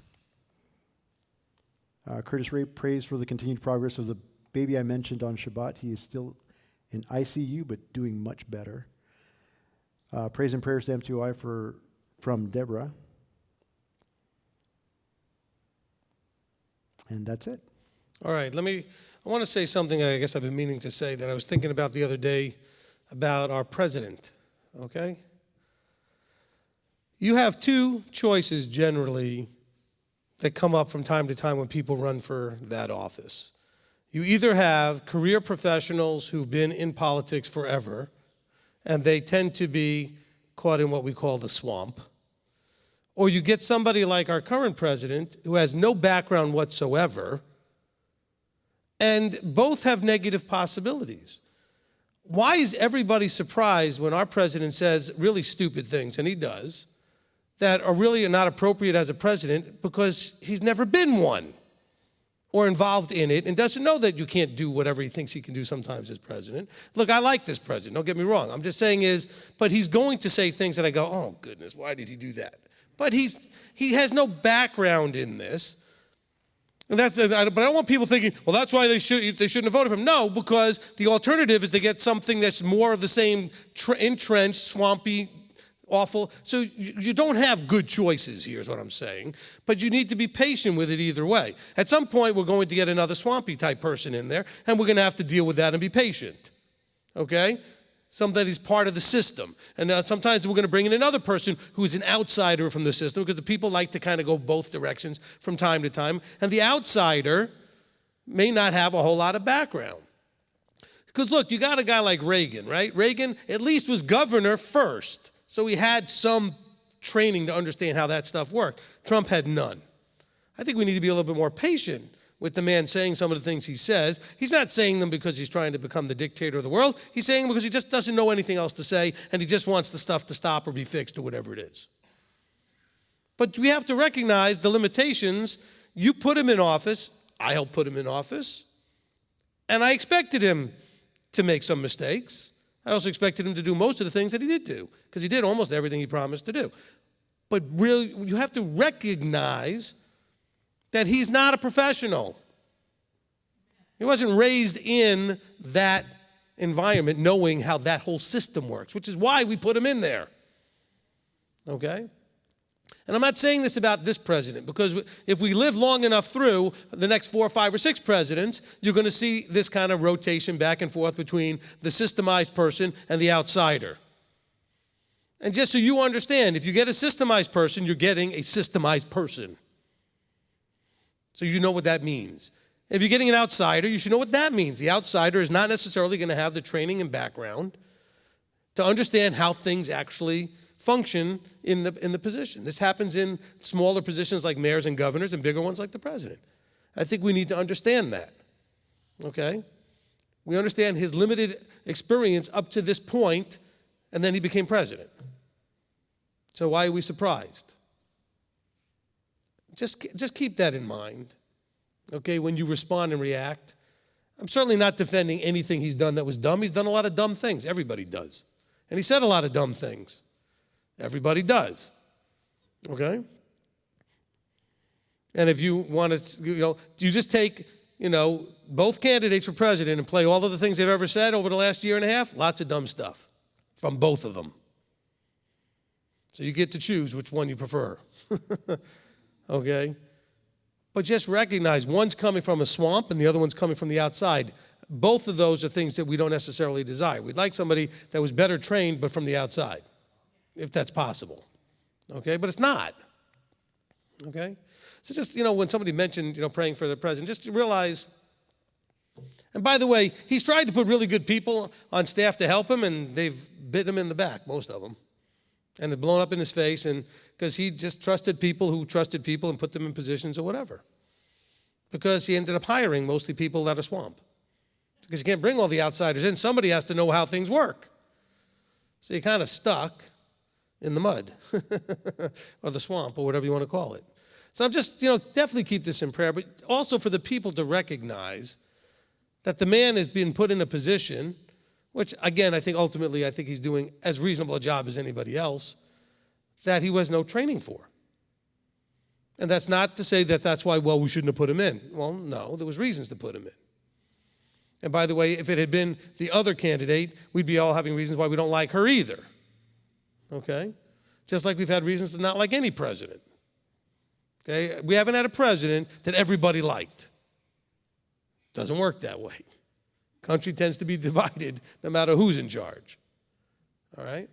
Curtis Ray prays for the continued progress of the baby I mentioned on Shabbat. He is still in ICU, but doing much better. Praise and prayers to MTOI from Deborah. And that's it. All right, I want to say something I guess I've been meaning to say that I was thinking about the other day about our president, okay? You have two choices generally that come up from time to time when people run for that office. You either have career professionals who've been in politics forever, and they tend to be caught in what we call the swamp, or you get somebody like our current president who has no background whatsoever, and both have negative possibilities. Why is everybody surprised when our president says really stupid things, and he does, that are really not appropriate as a president because he's never been one or involved in it and doesn't know that you can't do whatever he thinks he can do sometimes as president. Look, I like this president, don't get me wrong. I'm just saying but he's going to say things that I go, oh goodness, why did he do that? But he has no background in this. And but I don't want people thinking, well, that's why they shouldn't have voted for him. No, because the alternative is to get something that's more of the same entrenched, swampy, awful. So you don't have good choices here is what I'm saying. But you need to be patient with it either way. At some point, we're going to get another swampy type person in there, and we're going to have to deal with that and be patient. Okay? Somebody is part of the system. And sometimes we're going to bring in another person who is an outsider from the system because the people like to kind of go both directions from time to time. And the outsider may not have a whole lot of background. Because look, you got a guy like Reagan, right? Reagan at least was governor first. So he had some training to understand how that stuff worked. Trump had none. I think we need to be a little bit more patient with the man saying some of the things he says. He's not saying them because he's trying to become the dictator of the world. He's saying them because he just doesn't know anything else to say, and he just wants the stuff to stop or be fixed or whatever it is. But we have to recognize the limitations. You put him in office. I helped put him in office. And I expected him to make some mistakes. I also expected him to do most of the things that he did do, because he did almost everything he promised to do. But really, you have to recognize that he's not a professional. He wasn't raised in that environment knowing how that whole system works, which is why we put him in there. Okay? And I'm not saying this about this president, because if we live long enough through the next 4 or 5 or 6 presidents, you're going to see this kind of rotation back and forth between the systemized person and the outsider. And just so you understand, if you get a systemized person, you're getting a systemized person. So you know what that means. If you're getting an outsider, you should know what that means. The outsider is not necessarily going to have the training and background to understand how things actually function in the position. This happens in smaller positions like mayors and governors and bigger ones like the president. I think we need to understand that, okay? We understand his limited experience up to this point, and then he became president. So why are we surprised? Just keep that in mind, okay, when you respond and react. I'm certainly not defending anything he's done that was dumb. He's done a lot of dumb things. Everybody does. And he said a lot of dumb things. Everybody does, okay? And if you want to, you just take, both candidates for president and play all of the things they've ever said over the last year and a half, lots of dumb stuff from both of them. So you get to choose which one you prefer, okay? But just recognize one's coming from a swamp and the other one's coming from the outside. Both of those are things that we don't necessarily desire. We'd like somebody that was better trained but from the outside, if that's possible, okay? But it's not, okay? So just, when somebody mentioned, praying for the president, just realize, and by the way, he's tried to put really good people on staff to help him, and they've bit him in the back, most of them, and they've blown up in his face, and because he just trusted people who trusted people and put them in positions or whatever. Because he ended up hiring mostly people that are swamp. Because you can't bring all the outsiders in. Somebody has to know how things work. So you're kind of stuck in the mud or the swamp or whatever you want to call it. So I'm just, definitely keep this in prayer, but also for the people to recognize that the man has been put in a position, which again, I think he's doing as reasonable a job as anybody else, that he has no training for. And that's not to say that that's why, we shouldn't have put him in. Well, no, there was reasons to put him in. And by the way, if it had been the other candidate, we'd be all having reasons why we don't like her either. Okay? Just like we've had reasons to not like any president. Okay? We haven't had a president that everybody liked. Doesn't work that way. Country tends to be divided no matter who's in charge. All right?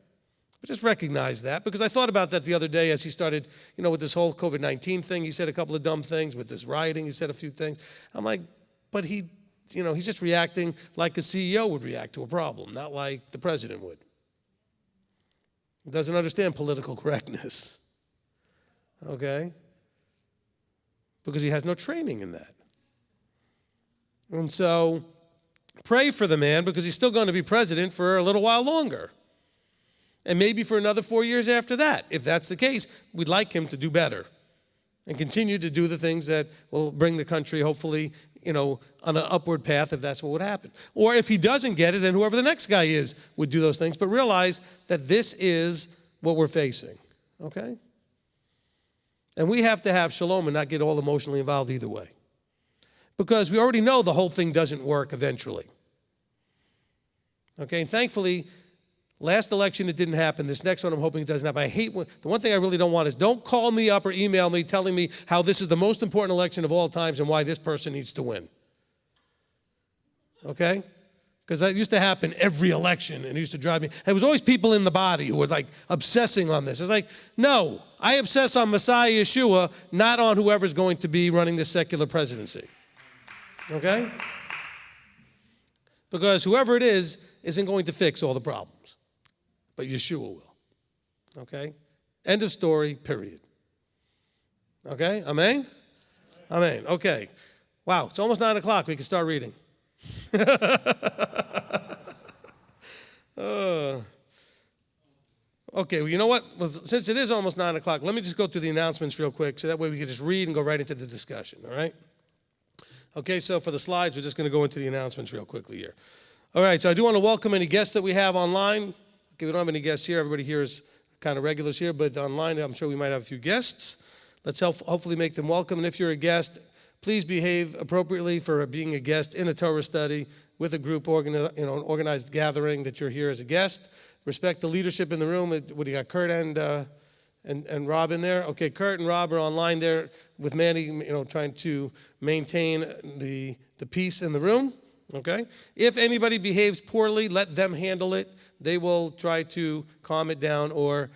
But just recognize that, because I thought about that the other day as he started, with this whole COVID-19 thing. He said a couple of dumb things. With this rioting, he said a few things. I'm like, but he's just reacting like a CEO would react to a problem, not like the president would. He doesn't understand political correctness, okay? Because he has no training in that. And so pray for the man, because he's still going to be president for a little while longer. And maybe for another 4 years after that. If that's the case, we'd like him to do better and continue to do the things that will bring the country, hopefully, on an upward path, if that's what would happen. Or if he doesn't get it, then whoever the next guy is would do those things. But realize that this is what we're facing, okay? And we have to have shalom and not get all emotionally involved either way. Because we already know the whole thing doesn't work eventually. Okay, and thankfully, last election it didn't happen. This next one I'm hoping it doesn't happen. The one thing I really don't want is don't call me up or email me telling me how this is the most important election of all times and why this person needs to win. Okay? Because that used to happen every election, and it used to drive me. There was always people in the body who were like obsessing on this. It's like, no, I obsess on Messiah Yeshua, not on whoever's going to be running this secular presidency. Okay? Because whoever it is isn't going to fix all the problems. But Yeshua will. Okay? End of story, period. Okay? Amen? Amen. Okay. Wow, it's almost 9 o'clock. We can start reading. Okay, well, you know what? Well, since it is almost 9 o'clock, let me just go through the announcements real quick so that way we can just read and go right into the discussion, all right? Okay, so for the slides, we're just going to go into the announcements real quickly here. All right, so I do want to welcome any guests that we have online. Okay, we don't have any guests here. Everybody here is kind of regulars here, but online I'm sure we might have a few guests. Let's hopefully make them welcome. And if you're a guest, please behave appropriately for being a guest in a Torah study with a group, an organized gathering that you're here as a guest. Respect the leadership in the room. What do you got, Kurt and Rob in there? Okay, Kurt and Rob are online there with Manny, trying to maintain the peace in the room. Okay? If anybody behaves poorly, let them handle it. They will try to calm it down or,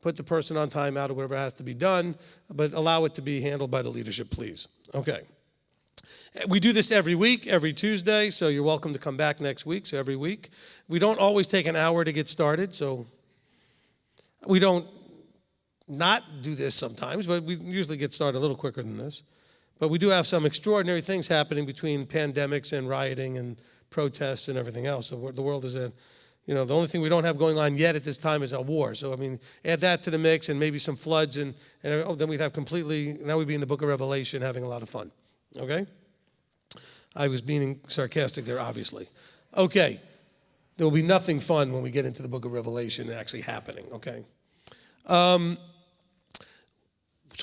put the person on timeout or whatever has to be done, but allow it to be handled by the leadership, please. Okay. We do this every week, every Tuesday, so you're welcome to come back next week, so every week. We don't always take an hour to get started, so we don't not do this sometimes, but we usually get started a little quicker than this. But we do have some extraordinary things happening between pandemics and rioting and protests and everything else. So the world is the only thing we don't have going on yet at this time is a war. So, add that to the mix and maybe some floods and then we'd have now we'd be in the book of Revelation having a lot of fun. Okay? I was being sarcastic there, obviously. Okay. There will be nothing fun when we get into the book of Revelation actually happening, okay? So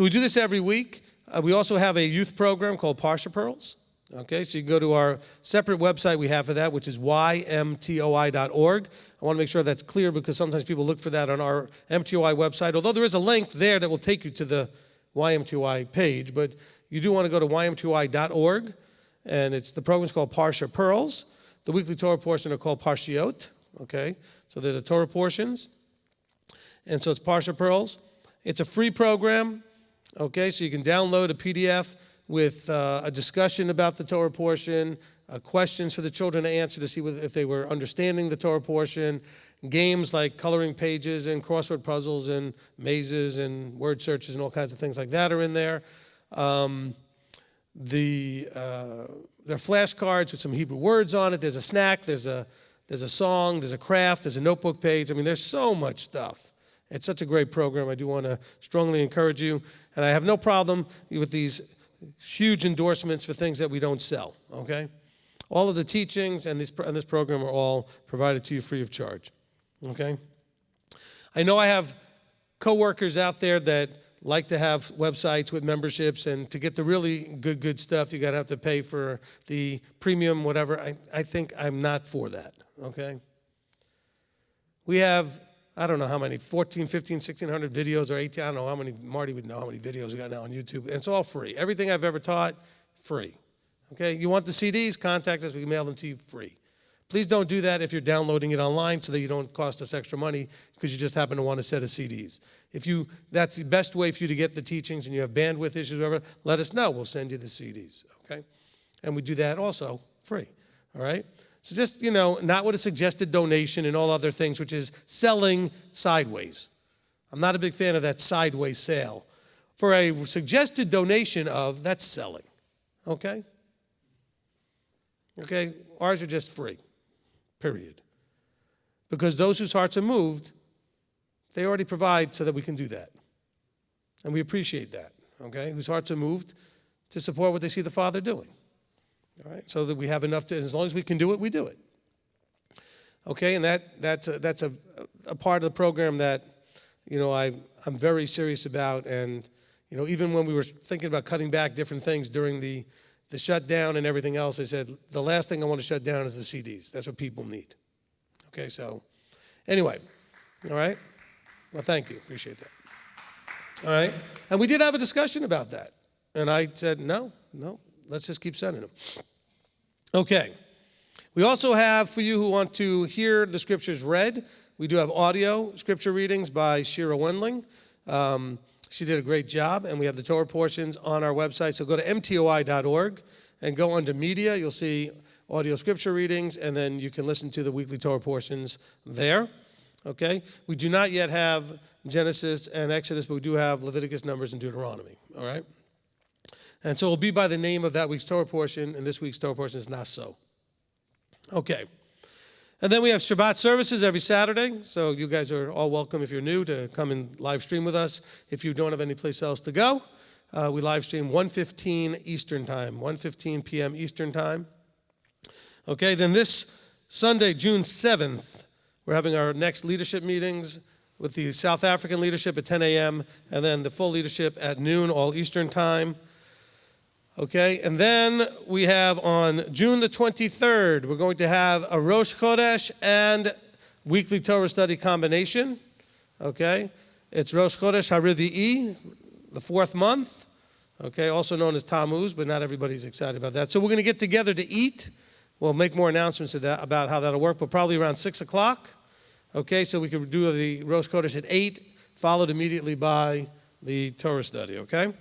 we do this every week. We also have a youth program called Parsha Pearls. Okay, so you can go to our separate website we have for that, which is ymtoi.org. I want to make sure that's clear because sometimes people look for that on our MTOI website, although there is a link there that will take you to the YMTOI page, but you do want to go to ymtoi.org, and the program's called Parsha Pearls. The weekly Torah portion are called Parshiot, okay? So they're the Torah portions, and so it's Parsha Pearls. It's a free program. Okay, so you can download a PDF with a discussion about the Torah portion, questions for the children to answer to see if they were understanding the Torah portion, games like coloring pages and crossword puzzles and mazes and word searches and all kinds of things like that are in there. There are flashcards with some Hebrew words on it. There's a snack, there's a song, there's a craft, there's a notebook page. There's so much stuff. It's such a great program. I do want to strongly encourage you. And I have no problem with these huge endorsements for things that we don't sell, okay? All of the teachings and this program are all provided to you free of charge, okay? I know I have coworkers out there that like to have websites with memberships, and to get the really good stuff, you got to have to pay for the premium, whatever. I think I'm not for that, okay? We have, I don't know how many, 15, 1,600 videos or 18, I don't know how many, Marty would know how many videos we got now on YouTube. And it's all free. Everything I've ever taught, free. Okay, you want the CDs, contact us, we can mail them to you free. Please don't do that if you're downloading it online so that you don't cost us extra money because you just happen to want a set of CDs. That's the best way for you to get the teachings and you have bandwidth issues, whatever, let us know. We'll send you the CDs, okay? And we do that also free, all right? So just, not with a suggested donation and all other things, which is selling sideways. I'm not a big fan of that sideways sale. For a suggested donation that's selling, okay? Okay, ours are just free, period. Because those whose hearts are moved, they already provide so that we can do that. And we appreciate that, okay? Whose hearts are moved to support what they see the Father doing. All right, so that we have enough to, as long as we can do it, we do it. Okay, and that's a part of the program that, I'm very serious about. And, even when we were thinking about cutting back different things during the shutdown and everything else, I said, the last thing I want to shut down is the CDs. That's what people need. Okay, so anyway, all right. Well, thank you. Appreciate that. All right, and we did have a discussion about that. And I said, no, let's just keep sending them. Okay. We also have, for you who want to hear the scriptures read, we do have audio scripture readings by Shira Wendling. She did a great job, and we have the Torah portions on our website. So go to mtoi.org and go under media. You'll see audio scripture readings, and then you can listen to the weekly Torah portions there. Okay? We do not yet have Genesis and Exodus, but we do have Leviticus, Numbers, and Deuteronomy. All right? And so it will be by the name of that week's Torah portion, and this week's Torah portion is Naso. Okay. And then we have Shabbat services every Saturday, so you guys are all welcome if you're new to come and live stream with us. If you don't have any place else to go, we live stream 1:15 Eastern Time, 1:15 p.m. Eastern Time. Okay, then this Sunday, June 7th, we're having our next leadership meetings with the South African leadership at 10 a.m., and then the full leadership at noon, all Eastern time. Okay, and then we have on June the 23rd, we're going to have a Rosh Chodesh and weekly Torah study combination. Okay, it's Rosh Chodesh HaRevi'i, the 4th month. Okay, also known as Tammuz, but not everybody's excited about that. So we're going to get together to eat. We'll make more announcements of that, about how that'll work, but probably around 6 o'clock. Okay, so we can do the Rosh Chodesh at 8, followed immediately by the Torah study, okay?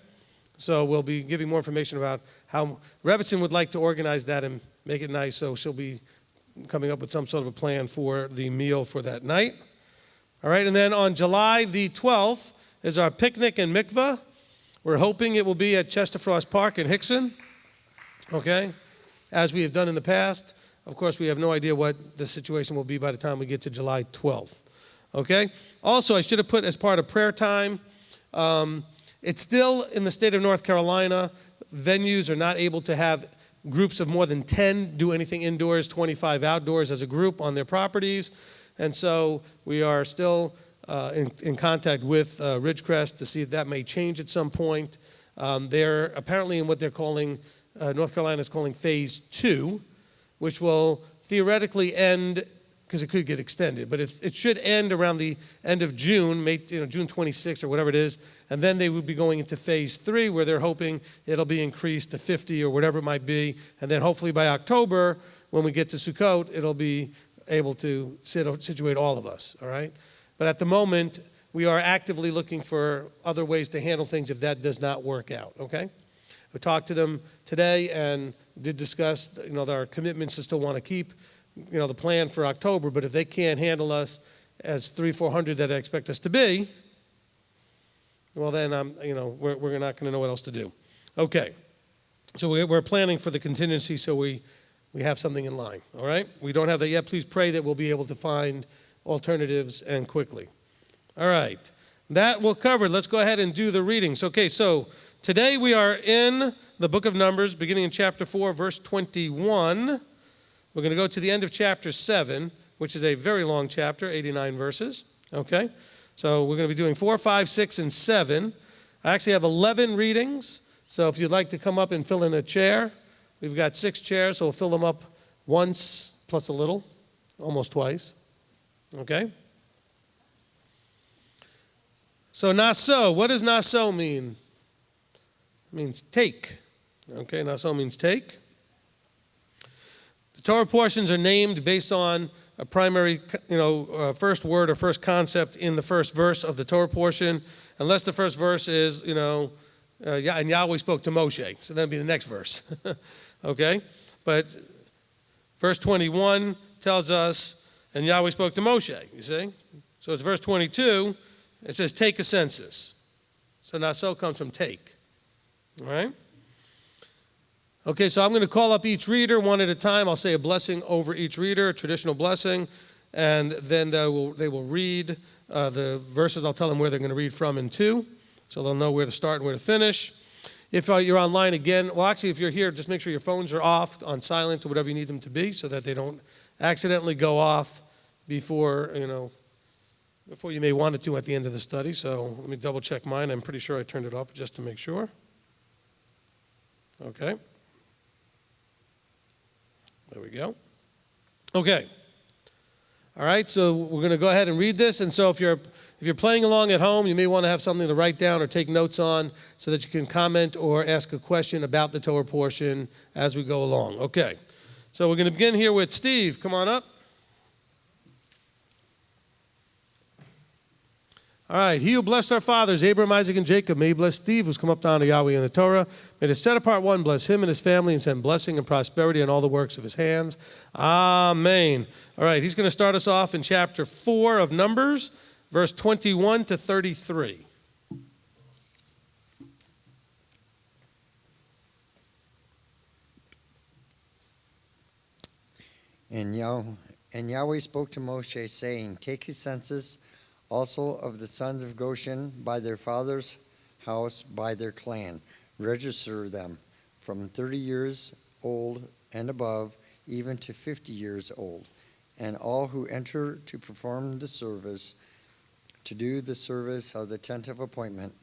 So we'll be giving more information about how Rebbetzin would like to organize that and make it nice, so she'll be coming up with some sort of a plan for the meal for that night. All right, and then on July the 12th is our picnic and mikvah. We're hoping it will be at Chester Frost Park in Hickson, okay, as we have done in the past. Of course, we have no idea what the situation will be by the time we get to July 12th, okay? Also, I should have put as part of prayer time, it's still in the state of North Carolina, venues are not able to have groups of more than 10 do anything indoors, 25 outdoors as a group on their properties. And so we are still in contact with Ridgecrest to see if that may change at some point. They're apparently in what they're calling, North Carolina is calling phase 2, which will theoretically end, because it could get extended, but it should end around the end of June, June 26th or whatever it is, and then they would be going into phase 3, where they're hoping it'll be increased to 50 or whatever it might be, and then hopefully by October, when we get to Sukkot, it'll be able to situate all of us, all right? But at the moment, we are actively looking for other ways to handle things if that does not work out, okay? We talked to them today and did discuss, our commitments to still want to keep, the plan for October, but if they can't handle us as 300-400 that I expect us to be, well then, we're not going to know what else to do. Okay, so we're planning for the contingency so we have something in line, all right? We don't have that yet. Please pray that we'll be able to find alternatives and quickly. All right, that will cover it. Let's go ahead and do the readings. Okay, so today we are in the book of Numbers, beginning in chapter 4, verse 21. We're going to go to the end of chapter 7, which is a very long chapter, 89 verses, okay? So we're going to be doing 4, 5, 6, and 7. I actually have 11 readings, so if you'd like to come up and fill in a chair, we've got 6 chairs, so we'll fill them up once plus a little, almost twice, okay? So Naso, what does Naso mean? It means take, okay? Naso means take. The Torah portions are named based on a primary, first word or first concept in the first verse of the Torah portion, unless the first verse is, and Yahweh spoke to Moshe, so that'll be the next verse, okay? But verse 21 tells us, and Yahweh spoke to Moshe, you see? So it's verse 22, it says, take a census. So Naso comes from take, all right? Okay, so I'm going to call up each reader one at a time. I'll say a blessing over each reader, a traditional blessing, and then they will read the verses. I'll tell them where they're going to read from and to, so they'll know where to start and where to finish. If you're online again, well, actually, if you're here, just make sure your phones are off, on silent, or whatever you need them to be, so that they don't accidentally go off before you may want it to at the end of the study. So let me double check mine. I'm pretty sure I turned it off just to make sure. Okay. There we go. Okay. All right, so we're going to go ahead and read this. And so if you're playing along at home, you may want to have something to write down or take notes on so that you can comment or ask a question about the Torah portion as we go along. Okay. So we're going to begin here with Steve. Come on up. All right, he who blessed our fathers, Abraham, Isaac, and Jacob, may he bless Steve, who's come up to honor Yahweh in the Torah. May the set-apart one bless him and his family and send blessing and prosperity on all the works of his hands. Amen. All right, he's going to start us off in chapter 4 of Numbers, verse 21 to 33. And Yahweh spoke to Moshe, saying, take a census also of the sons of Goshen by their father's house, by their clan. Register them from 30 years old and above, even to 50 years old, and all who enter to perform the service, to do the service of the tent of appointment.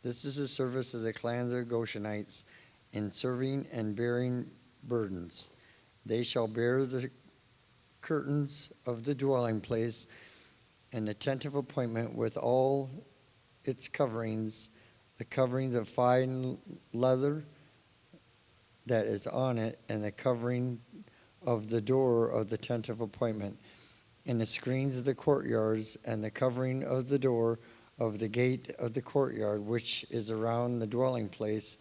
This is the service of the clans of Goshenites in serving and bearing burdens. They shall bear the curtains of the dwelling place and the tent of appointment with all its coverings, the coverings of fine leather that is on it, and the covering of the door of the tent of appointment, and the screens of the courtyards, and the covering of the door of the gate of the courtyard, which is around the dwelling place,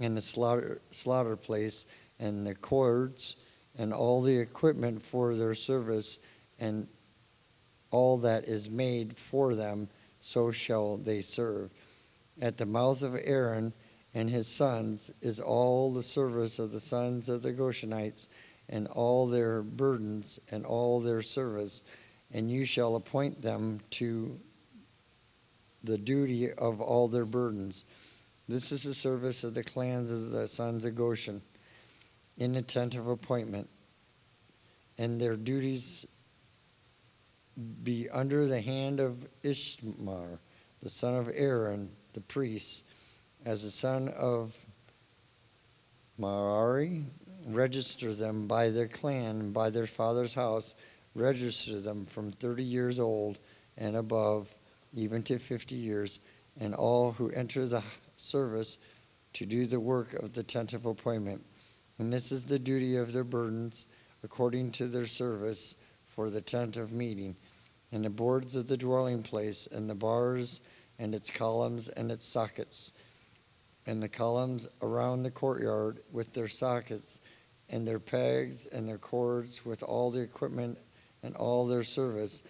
and the slaughter place, and the cords, and all the equipment for their service, and all that is made for them, so shall they serve. At the mouth of Aaron and his sons is all the service of the sons of the Goshenites, and all their burdens, and all their service, and you shall appoint them to the duty of all their burdens. This is the service of the clans of the sons of Goshen in the tent of appointment, and their duties be under the hand of Ishmar, the son of Aaron, the priest, as the son of Merari. Register them by their clan and by their father's house. Register them from 30 years old and above, even to 50 years, and all who enter the service to do the work of the tent of appointment. And this is the duty of their burdens, according to their service for the tent of meeting, and the boards of the dwelling place, and the bars, and its columns, and its sockets, and the columns around the courtyard with their sockets, and their pegs, and their cords, with all the equipment, and all their service,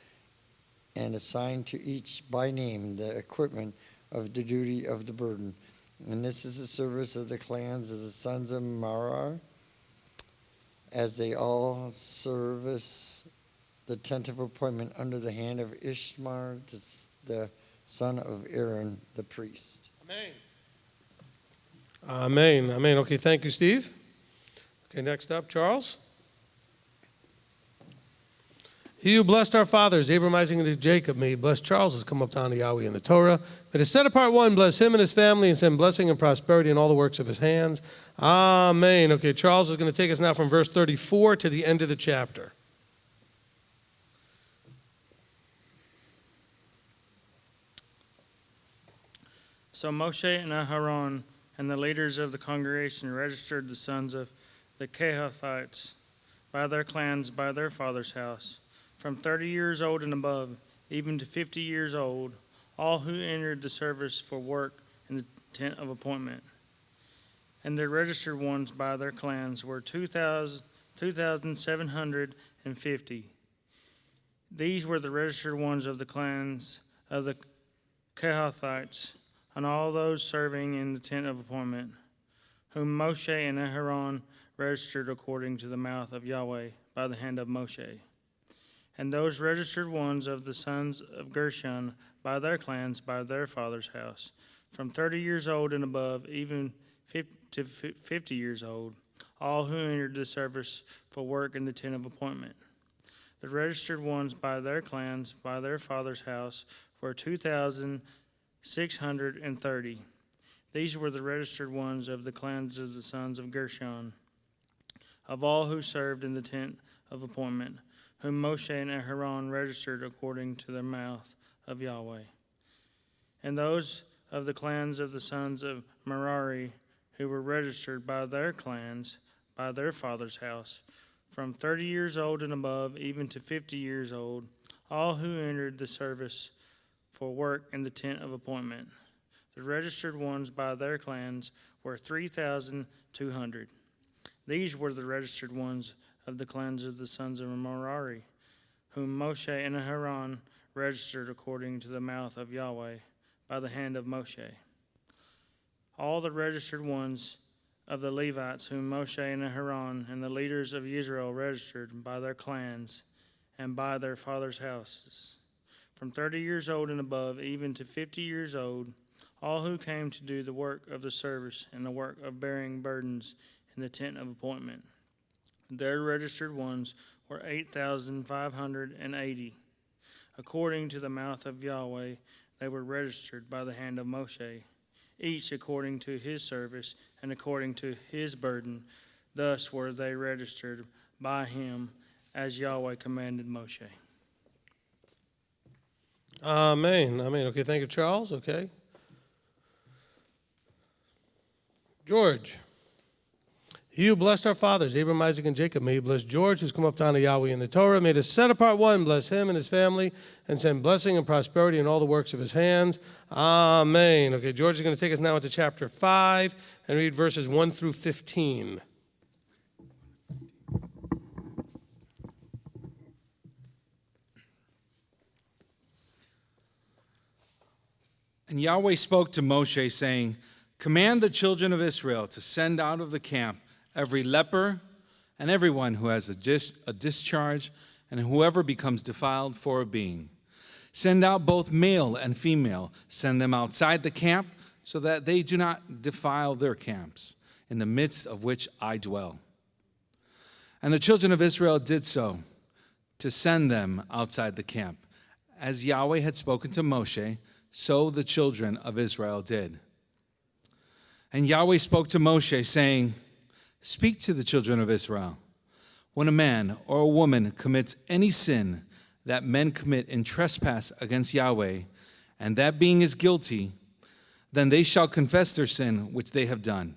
and assign to each by name the equipment of the duty of the burden. And this is the service of the clans of the sons of Merari, as they all service the tent of appointment under the hand of Ishmar, the son of Aaron, the priest. Amen. Amen. Amen. Okay, thank you, Steve. Okay, next up, Charles. He who blessed our fathers, Abraham, Isaac, and Jacob, may he bless Charles, has come up to honor Yahweh in the Torah. May the set apart one bless him and his family and send blessing and prosperity in all the works of his hands. Amen. Okay, Charles is going to take us now from verse 34 to the end of the chapter. So Moshe and Aharon and the leaders of the congregation registered the sons of the Kehathites by their clans, by their father's house, from 30 years old and above, even to 50 years old, all who entered the service for work in the tent of appointment. And the registered ones by their clans were 2,750. These were the registered ones of the clans of the Kehathites, and all those serving in the tent of appointment, whom Moshe and Aharon registered according to the mouth of Yahweh by the hand of Moshe. And those registered ones of the sons of Gershon by their clans, by their father's house, from 30 years old and above, even to 50 years old, all who entered the service for work in the tent of appointment. The registered ones by their clans, by their father's house, were 2,630. These were the registered ones of the clans of the sons of Gershon, of all who served in the tent of appointment, whom Moshe and Aharon registered according to the mouth of Yahweh. And those of the clans of the sons of Merari, who were registered by their clans, by their father's house, from 30 years old and above, even to 50 years old, all who entered the service for work in the tent of appointment. The registered ones by their clans were 3,200. These were the registered ones of the clans of the sons of Merari, whom Moshe and Aharon registered according to the mouth of Yahweh by the hand of Moshe. All the registered ones of the Levites, whom Moshe and Aharon and the leaders of Israel registered by their clans and by their fathers' houses, from 30 years old and above, even to 50 years old, all who came to do the work of the service and the work of bearing burdens in the tent of appointment. Their registered ones were 8,580. According to the mouth of Yahweh, they were registered by the hand of Moshe, each according to his service and according to his burden. Thus were they registered by him as Yahweh commanded Moshe. Amen. Amen. Okay, thank you, Charles. Okay. George. He who blessed our fathers, Abraham, Isaac, and Jacob, may he bless George, who's come up to honor Yahweh in the Torah. May the set apart one bless him and his family and send blessing and prosperity in all the works of his hands. Amen. Okay, George is going to take us now into chapter 5 and read verses 1 through 15. And Yahweh spoke to Moshe, saying, Command the children of Israel to send out of the camp every leper and everyone who has a discharge and whoever becomes defiled for a being. Send out both male and female. Send them outside the camp so that they do not defile their camps, in the midst of which I dwell. And the children of Israel did so, to send them outside the camp. As Yahweh had spoken to Moshe, so the children of Israel did. And Yahweh spoke to Moshe, saying, Speak to the children of Israel. When a man or a woman commits any sin that men commit in trespass against Yahweh, and that being is guilty, then they shall confess their sin which they have done.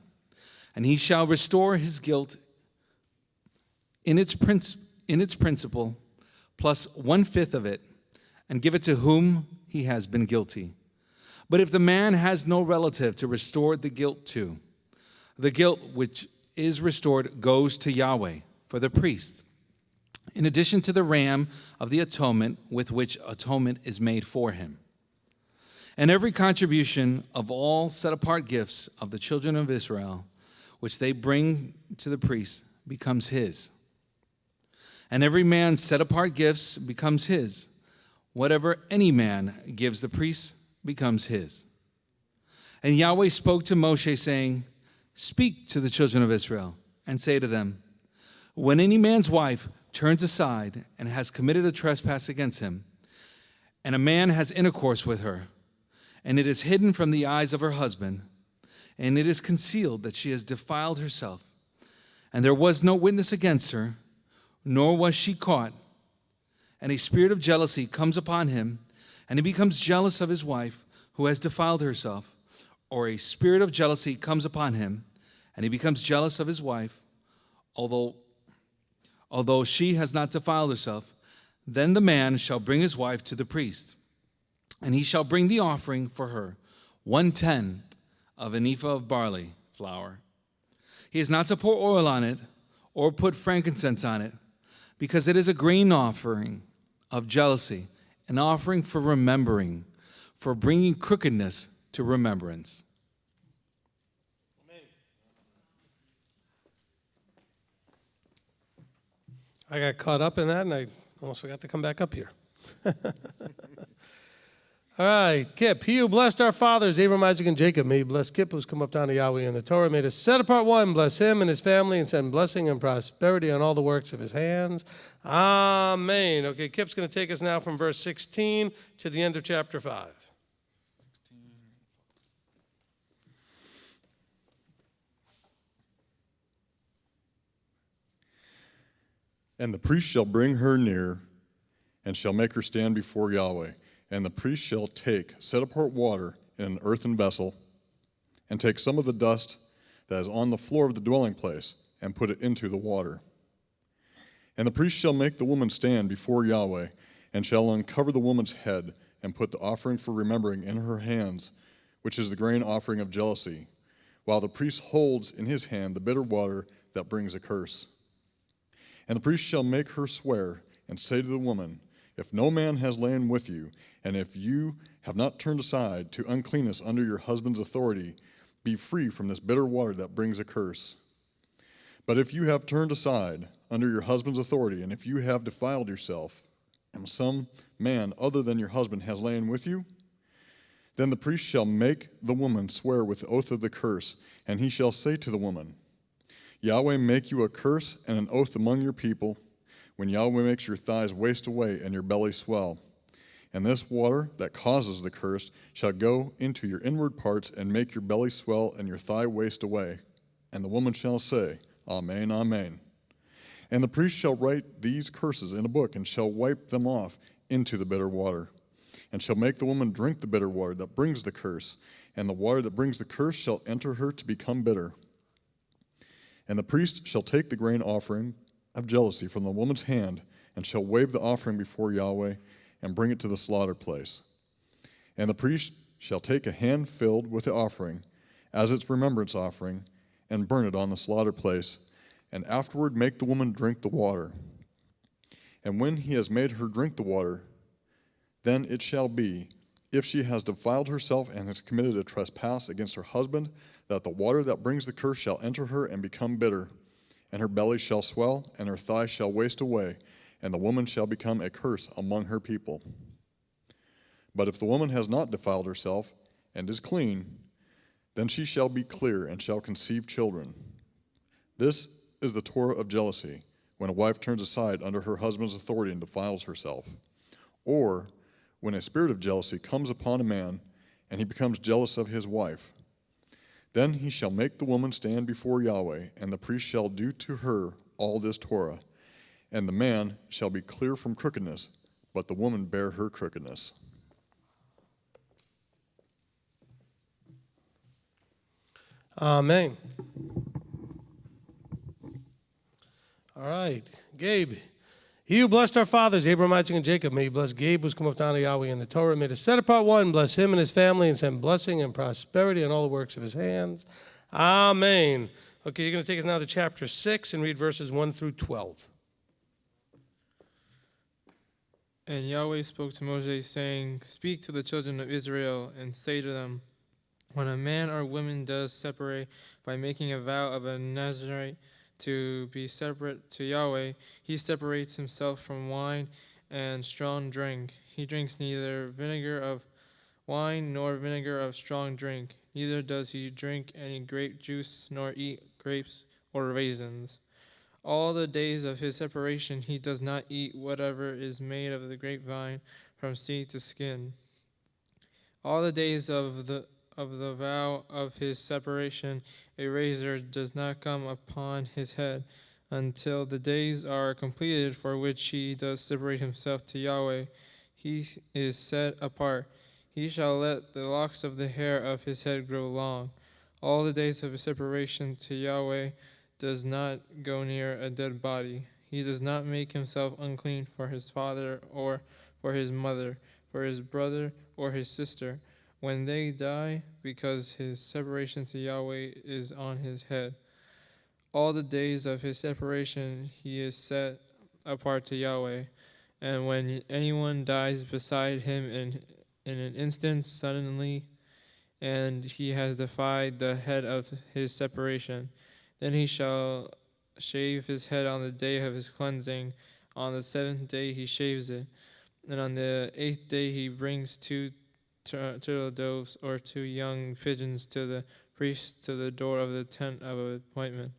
And he shall restore his guilt in its principal, plus 1/5 of it, and give it to whom he has been guilty. But if the man has no relative to restore the guilt to, the guilt which is restored goes to Yahweh for the priest, in addition to the ram of the atonement with which atonement is made for him. And every contribution of all set-apart gifts of the children of Israel, which they bring to the priest, becomes his. And every man's set-apart gifts becomes his. Whatever any man gives the priest becomes his. And Yahweh spoke to Moshe, saying, Speak to the children of Israel, and say to them, When any man's wife turns aside and has committed a trespass against him, and a man has intercourse with her, and it is hidden from the eyes of her husband, and it is concealed that she has defiled herself, and there was no witness against her, nor was she caught, and a spirit of jealousy comes upon him, and he becomes jealous of his wife who has defiled herself, or a spirit of jealousy comes upon him, and he becomes jealous of his wife, although she has not defiled herself, then the man shall bring his wife to the priest, and he shall bring the offering for her, 1/10 of an ephah of barley flour. He is not to pour oil on it or put frankincense on it, because it is a grain offering of jealousy, an offering for remembering, for bringing crookedness to remembrance. I got caught up in that, and I almost forgot to come back up here. All right, Kip. He who blessed our fathers, Abraham, Isaac, and Jacob, may he bless Kip, who's come up down to Yahweh in the Torah. May the set apart one bless him and his family and send blessing and prosperity on all the works of his hands. Amen. Okay, Kip's going to take us now from verse 16 to the end of chapter 5. And the priest shall bring her near, and shall make her stand before Yahweh. And the priest shall take set-apart water in an earthen vessel, and take some of the dust that is on the floor of the dwelling place, and put it into the water. And the priest shall make the woman stand before Yahweh, and shall uncover the woman's head, and put the offering for remembering in her hands, which is the grain offering of jealousy, while the priest holds in his hand the bitter water that brings a curse. And the priest shall make her swear, and say to the woman, If no man has lain with you, and if you have not turned aside to uncleanness under your husband's authority, be free from this bitter water that brings a curse. But if you have turned aside under your husband's authority, and if you have defiled yourself, and some man other than your husband has lain with you, then the priest shall make the woman swear with the oath of the curse, and he shall say to the woman, Yahweh make you a curse and an oath among your people, when Yahweh makes your thighs waste away and your belly swell. And this water that causes the curse shall go into your inward parts and make your belly swell and your thigh waste away. And the woman shall say, Amen, Amen. And the priest shall write these curses in a book and shall wipe them off into the bitter water, and shall make the woman drink the bitter water that brings the curse, and the water that brings the curse shall enter her to become bitter. And the priest shall take the grain offering of jealousy from the woman's hand, and shall wave the offering before Yahweh, and bring it to the slaughter place. And the priest shall take a hand filled with the offering, as its remembrance offering, and burn it on the slaughter place, and afterward make the woman drink the water. And when he has made her drink the water, then it shall be, if she has defiled herself and has committed a trespass against her husband, that the water that brings the curse shall enter her and become bitter, and her belly shall swell, and her thighs shall waste away, and the woman shall become a curse among her people. But if the woman has not defiled herself and is clean, then she shall be clear and shall conceive children. This is the Torah of jealousy, when a wife turns aside under her husband's authority and defiles herself. Or when a spirit of jealousy comes upon a man, and he becomes jealous of his wife. Then he shall make the woman stand before Yahweh, and the priest shall do to her all this Torah. And the man shall be clear from crookedness, but the woman bear her crookedness. Amen. All right, Gabe. He who blessed our fathers, Abraham, Isaac, and Jacob, may he bless Gabe, who's come up down to Yahweh in the Torah. May the set apart one bless him and his family and send blessing and prosperity on all the works of his hands. Amen. Okay, you're going to take us now to chapter 6 and read verses 1 through 12. And Yahweh spoke to Moses, saying, Speak to the children of Israel, and say to them, When a man or woman does separate by making a vow of a Nazarite to be separate to Yahweh, he separates himself from wine and strong drink. He drinks neither vinegar of wine nor vinegar of strong drink. Neither does he drink any grape juice nor eat grapes or raisins. All the days of his separation he does not eat whatever is made of the grapevine from seed to skin. All the days of the vow of his separation, a razor does not come upon his head until the days are completed for which he does separate himself to Yahweh. He is set apart. He shall let the locks of the hair of his head grow long. All the days of his separation to Yahweh does not go near a dead body. He does not make himself unclean for his father or for his mother, for his brother or his sister, when they die, because his separation to Yahweh is on his head. All the days of his separation he is set apart to Yahweh. And when anyone dies beside him in an instant, suddenly, and he has defied the head of his separation, then he shall shave his head on the day of his cleansing. On the seventh day he shaves it. And on the 8th day he brings 2 turtle doves or 2 young pigeons to the priest to the door of the tent of appointment.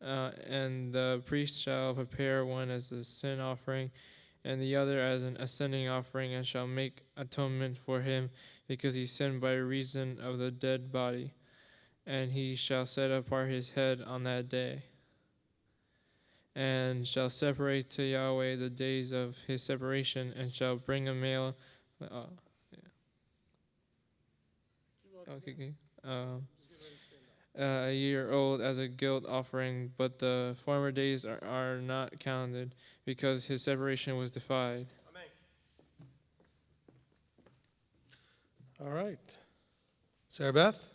And the priest shall prepare one as a sin offering and the other as an ascending offering, and shall make atonement for him, because he sinned by reason of the dead body. And he shall set apart his head on that day, and shall separate to Yahweh the days of his separation, and shall bring a male a year old as a guilt offering, but the former days are not counted, because his separation was defied. Amen. All right. Sarah Beth?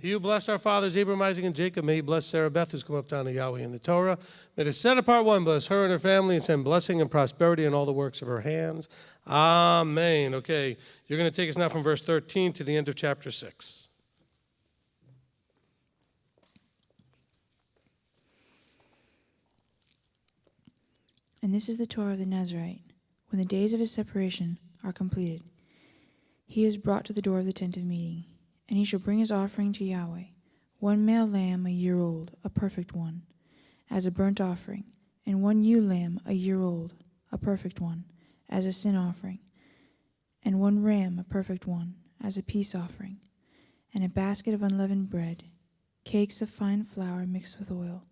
He who blessed our fathers, Abraham, Isaac, and Jacob, may he bless Sarah Beth, who's come up down to Yahweh in the Torah. May the set apart one bless her and her family and send blessing and prosperity in all the works of her hands. Amen. Okay, you're going to take us now from verse 13 to the end of chapter 6. And this is the Torah of the Nazarite. When the days of his separation are completed, he is brought to the door of the tent of meeting, and he shall bring his offering to Yahweh, 1 male lamb a year old, a perfect one. as a burnt offering, and 1 ewe lamb a year old, a perfect one, as a sin offering, and 1 ram a perfect one, as a peace offering, and a basket of unleavened bread, cakes of fine flour mixed with oil,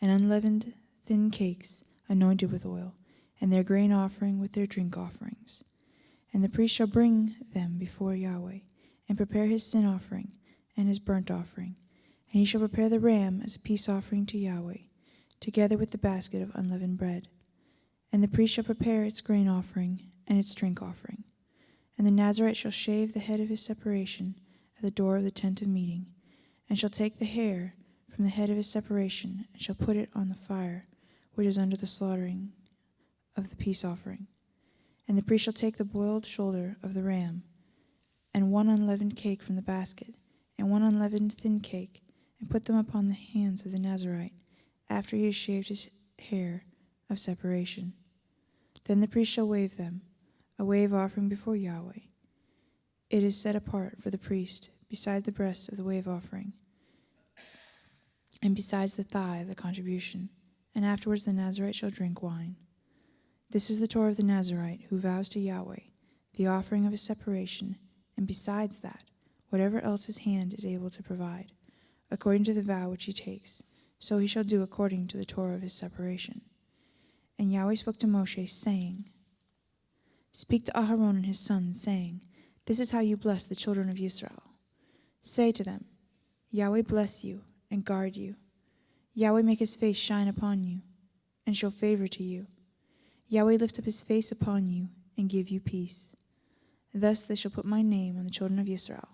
and unleavened thin cakes anointed with oil, and their grain offering with their drink offerings. And the priest shall bring them before Yahweh, and prepare his sin offering and his burnt offering. And he shall prepare the ram as a peace offering to Yahweh, together with the basket of unleavened bread. And the priest shall prepare its grain offering and its drink offering. And the Nazarite shall shave the head of his separation at the door of the tent of meeting, and shall take the hair from the head of his separation, and shall put it on the fire which is under the slaughtering of the peace offering. And the priest shall take the boiled shoulder of the ram, and 1 unleavened cake from the basket, and 1 unleavened thin cake, and put them upon the hands of the Nazarite, after he has shaved his hair of separation. Then the priest shall wave them, a wave offering before Yahweh. It is set apart for the priest, beside the breast of the wave offering, and besides the thigh of the contribution. And afterwards the Nazarite shall drink wine. This is the Torah of the Nazarite, who vows to Yahweh the offering of his separation, and besides that, whatever else his hand is able to provide, according to the vow which he takes, so he shall do according to the Torah of his separation. And Yahweh spoke to Moshe, saying, Speak to Aharon and his sons, saying, This is how you bless the children of Israel. Say to them, Yahweh bless you and guard you. Yahweh make his face shine upon you and show favor to you. Yahweh lift up his face upon you and give you peace. Thus they shall put my name on the children of Israel,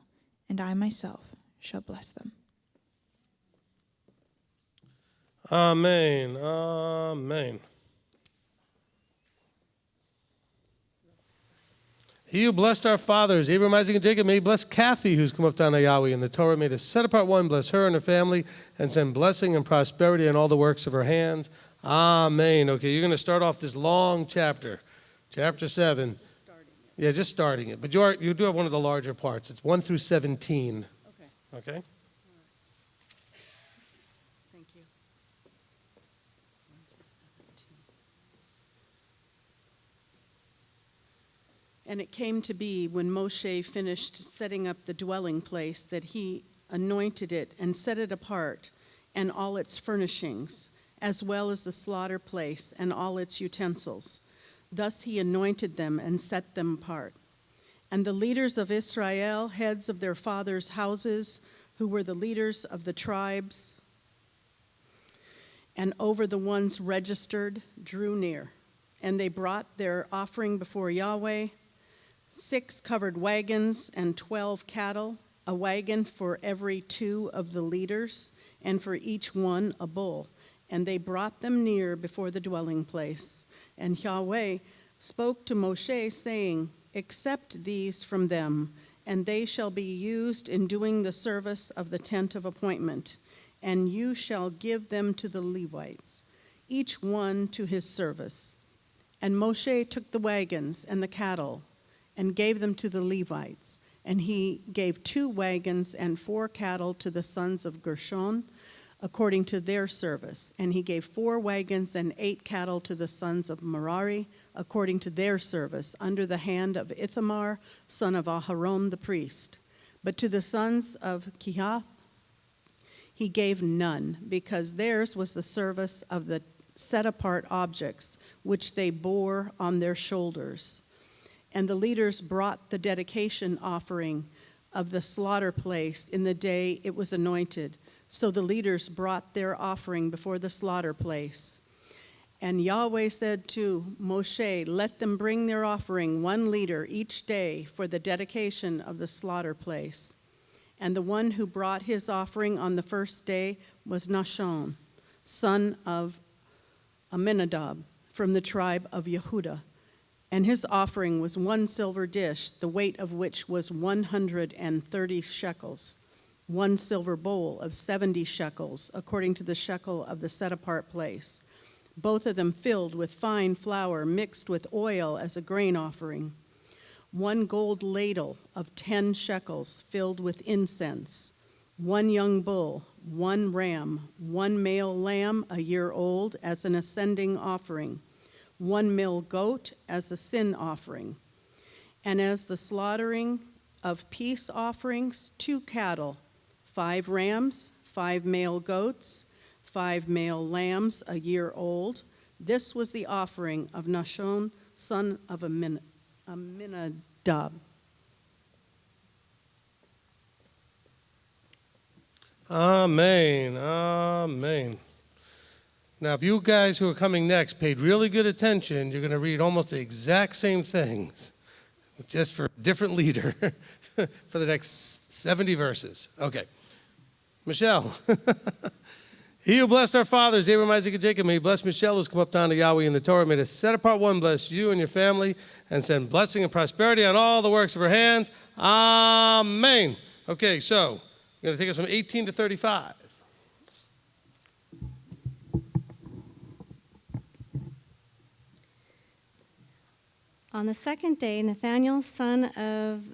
and I myself shall bless them. Amen. Amen. He who blessed our fathers, Abraham, Isaac, and Jacob, may he bless Kathy, who's come up down to Yahweh in the Torah, made a set-apart one, bless her and her family, and send blessing and prosperity in all the works of her hands. Amen. Okay, you're going to start off this long chapter, chapter 7. Yeah, just starting it. But you do have one of the larger parts. It's 1 through 17. Okay. Okay? Thank you. And it came to be when Moshe finished setting up the dwelling place that he anointed it and set it apart and all its furnishings, as well as the slaughter place and all its utensils. Thus he anointed them and set them apart. And the leaders of Israel, heads of their fathers' houses, who were the leaders of the tribes, and over the ones registered, drew near. And they brought their offering before Yahweh, 6 covered wagons and 12 cattle, a wagon for every 2 of the leaders, and for each one a bull. And they brought them near before the dwelling place. And Yahweh spoke to Moshe, saying, Accept these from them, and they shall be used in doing the service of the tent of appointment, and you shall give them to the Levites, each one to his service. And Moshe took the wagons and the cattle, and gave them to the Levites. And he gave 2 wagons and 4 cattle to the sons of Gershon, according to their service. And he gave 4 wagons and 8 cattle to the sons of Merari, according to their service, under the hand of Ithamar, son of Aharon the priest. But to the sons of Kehath he gave none, because theirs was the service of the set-apart objects, which they bore on their shoulders. And the leaders brought the dedication offering of the slaughter place in the day it was anointed. So the leaders brought their offering before the slaughter place. And Yahweh said to Moshe, Let them bring their offering 1 leader each day for the dedication of the slaughter place. And the one who brought his offering on the first day was Naso, son of Amminadab, from the tribe of Yehudah. And his offering was 1 silver dish, the weight of which was 130 shekels, 1 silver bowl of 70 shekels, according to the shekel of the set-apart place, both of them filled with fine flour mixed with oil as a grain offering, 1 gold ladle of 10 shekels filled with incense, 1 young bull, one ram, one male lamb a year old as an ascending offering, one male goat as a sin offering, and as the slaughtering of peace offerings, 2 cattle, 5 rams, 5 male goats, 5 male lambs a year old. This was the offering of Naso, son of Aminadab. Amen. Amen. Now, if you guys who are coming next paid really good attention, you're going to read almost the exact same things, just for a different leader for the next 70 verses. Okay. Michelle. He who blessed our fathers, Abraham, Isaac, and Jacob, may he bless Michelle, who's come up down to Yahweh in the Torah. May the set apart one bless you and your family and send blessing and prosperity on all the works of her hands. Amen. Okay, so I'm going to take us from 18 to 35. On the second day, Nathanael, son of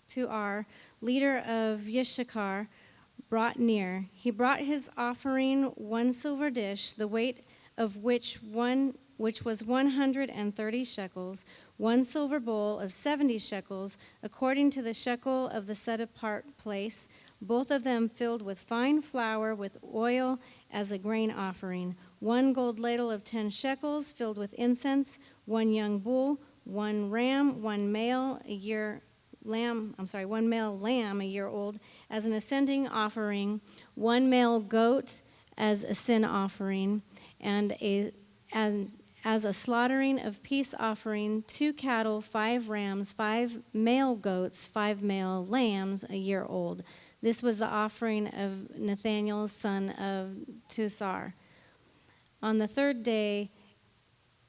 Tuar, leader of Yishakar, brought near. He brought his offering 1 silver dish, the weight of which was 130 shekels, 1 silver bowl of 70 shekels, according to the shekel of the set-apart place, both of them filled with fine flour with oil as a grain offering, 1 gold ladle of 10 shekels filled with incense, 1 young bull, 1 ram, 1 male lamb a year old as an ascending offering, 1 male goat as a sin offering, and as a slaughtering of peace offering, 2 cattle, 5 rams, 5 male goats, 5 male lambs a year old. This was the offering of Nathanael, son of Tusar. On the third day,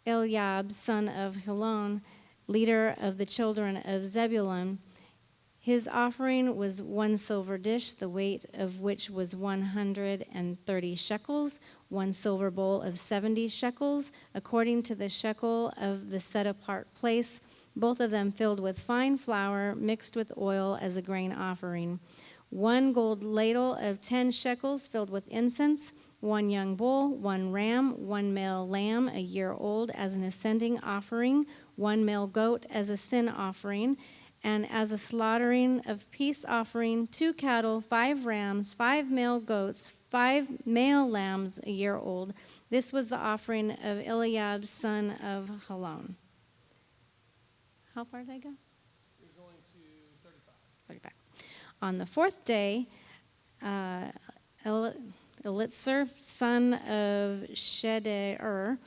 Eliab, son of Helon, leader of the children of Zebulun, his offering was 1 silver dish, the weight of which was 130 shekels, 1 silver bowl of 70 shekels, according to the shekel of the set-apart place, both of them filled with fine flour mixed with oil as a grain offering, 1 gold ladle of 10 shekels filled with incense, 1 young bull, 1 ram, 1 male lamb a year old as an ascending offering, 1 male goat as a sin offering, and as a slaughtering of peace offering, 2 cattle, 5 rams, 5 male goats, 5 male lambs a year old. This was the offering of Eliab, son of Helon. How far did I go? You're going to 35. 35. On the fourth day, Elitzer, son of Shedeur,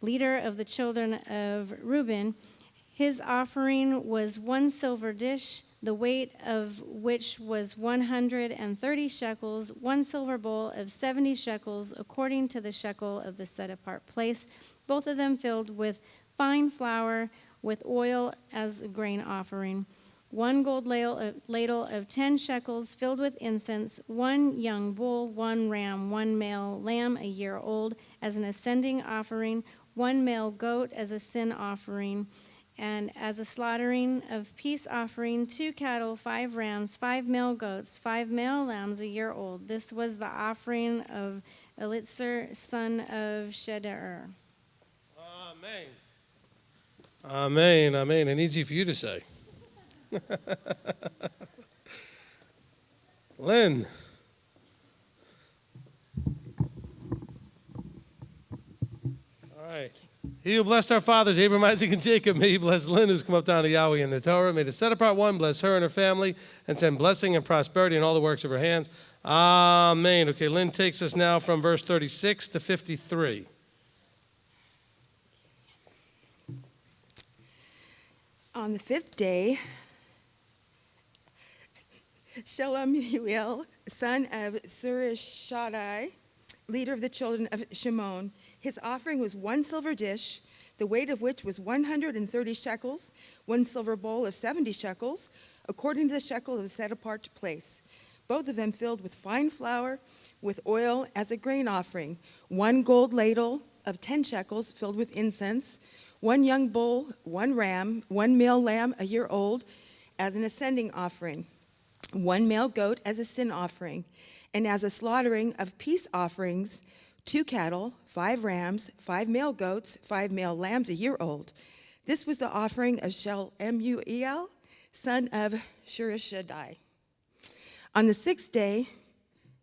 leader of the children of Reuben, his offering was 1 silver dish, the weight of which was 130 shekels, 1 silver bowl of 70 shekels, according to the shekel of the set-apart place, both of them filled with fine flour with oil as a grain offering, 1 gold ladle of 10 shekels filled with incense, 1 young bull, 1 ram, 1 male lamb a year old as an ascending offering, 1 male goat as a sin offering, and as a slaughtering of peace offering, 2 cattle, 5 rams, 5 male goats, 5 male lambs a year old. This was the offering of Elitzer, son of Shedeur. Amen. Amen. Amen. And easy for you to say. Lynn. All right. He who blessed our fathers, Abraham, Isaac, and Jacob, may he bless Lynn, who's come up down to Yahweh in the Torah. May the set-apart one bless her and her family and send blessing and prosperity in all the works of her hands. Amen. Okay, Lynn takes us now from verse 36 to 53. On the 5th day, Shelumiel, son of Surishadai, leader of the children of Shimon, his offering was 1 silver dish, the weight of which was 130 shekels, 1 silver bowl of 70 shekels, according to the shekel of the set-apart place, both of them filled with fine flour with oil as a grain offering, 1 gold ladle of 10 shekels filled with incense, 1 young bull, 1 ram, 1 male lamb a year old as an ascending offering, 1 male goat as a sin offering, And as a slaughtering of peace offerings, 2 cattle, 5 rams, 5 male goats, 5 male lambs a year old. This was the offering of Shemuel, son of Shurishadai. On the 6th day,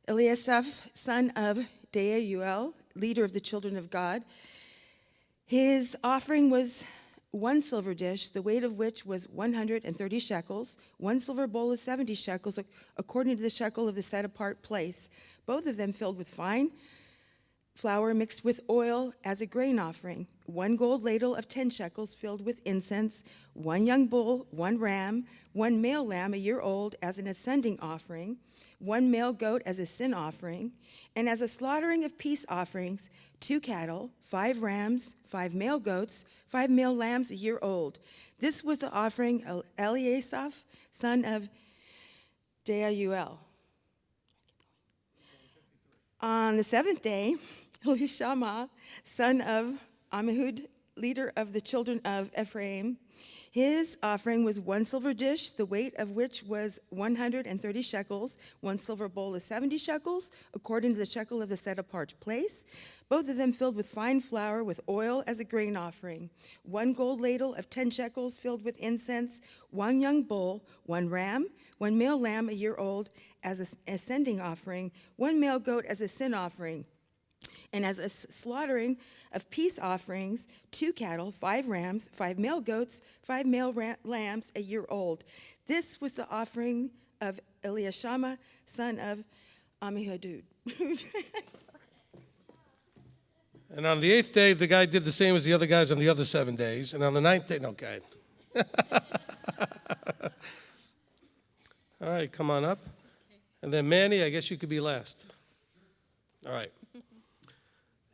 Eliasaph, son of Deuel, leader of the children of God, his offering was 1 silver dish, the weight of which was 130 shekels, 1 silver bowl of 70 shekels, according to the shekel of the set-apart place, both of them filled with fine flour mixed with oil as a grain offering, 1 gold ladle of 10 shekels filled with incense, 1 young bull, 1 ram, 1 male lamb a year old as an ascending offering, 1 male goat as a sin offering, and as a slaughtering of peace offerings, 2 cattle, 5 rams, 5 male goats, 5 male lambs a year old. This was the offering of Eliasaph, son of Deuel. On the 7th day, Elishama, son of Ammihud, leader of the children of Ephraim, his offering was 1 silver dish, the weight of which was 130 shekels, 1 silver bowl of 70 shekels, according to the shekel of the set-apart place, both of them filled with fine flour with oil as a grain offering, 1 gold ladle of 10 shekels filled with incense, 1 young bull, 1 ram, 1 male lamb a year old as an ascending offering, 1 male goat as a sin offering, and as a slaughtering of peace offerings, 2 cattle, 5 rams, 5 male goats, 5 male lambs a year old. This was the offering of Eliashama, son of Ammihud. And on the 8th day, the guy did the same as the other guys on the other 7 days. And on the 9th day, no, guy. All right, come on up. And then Manny, I guess you could be last. All right.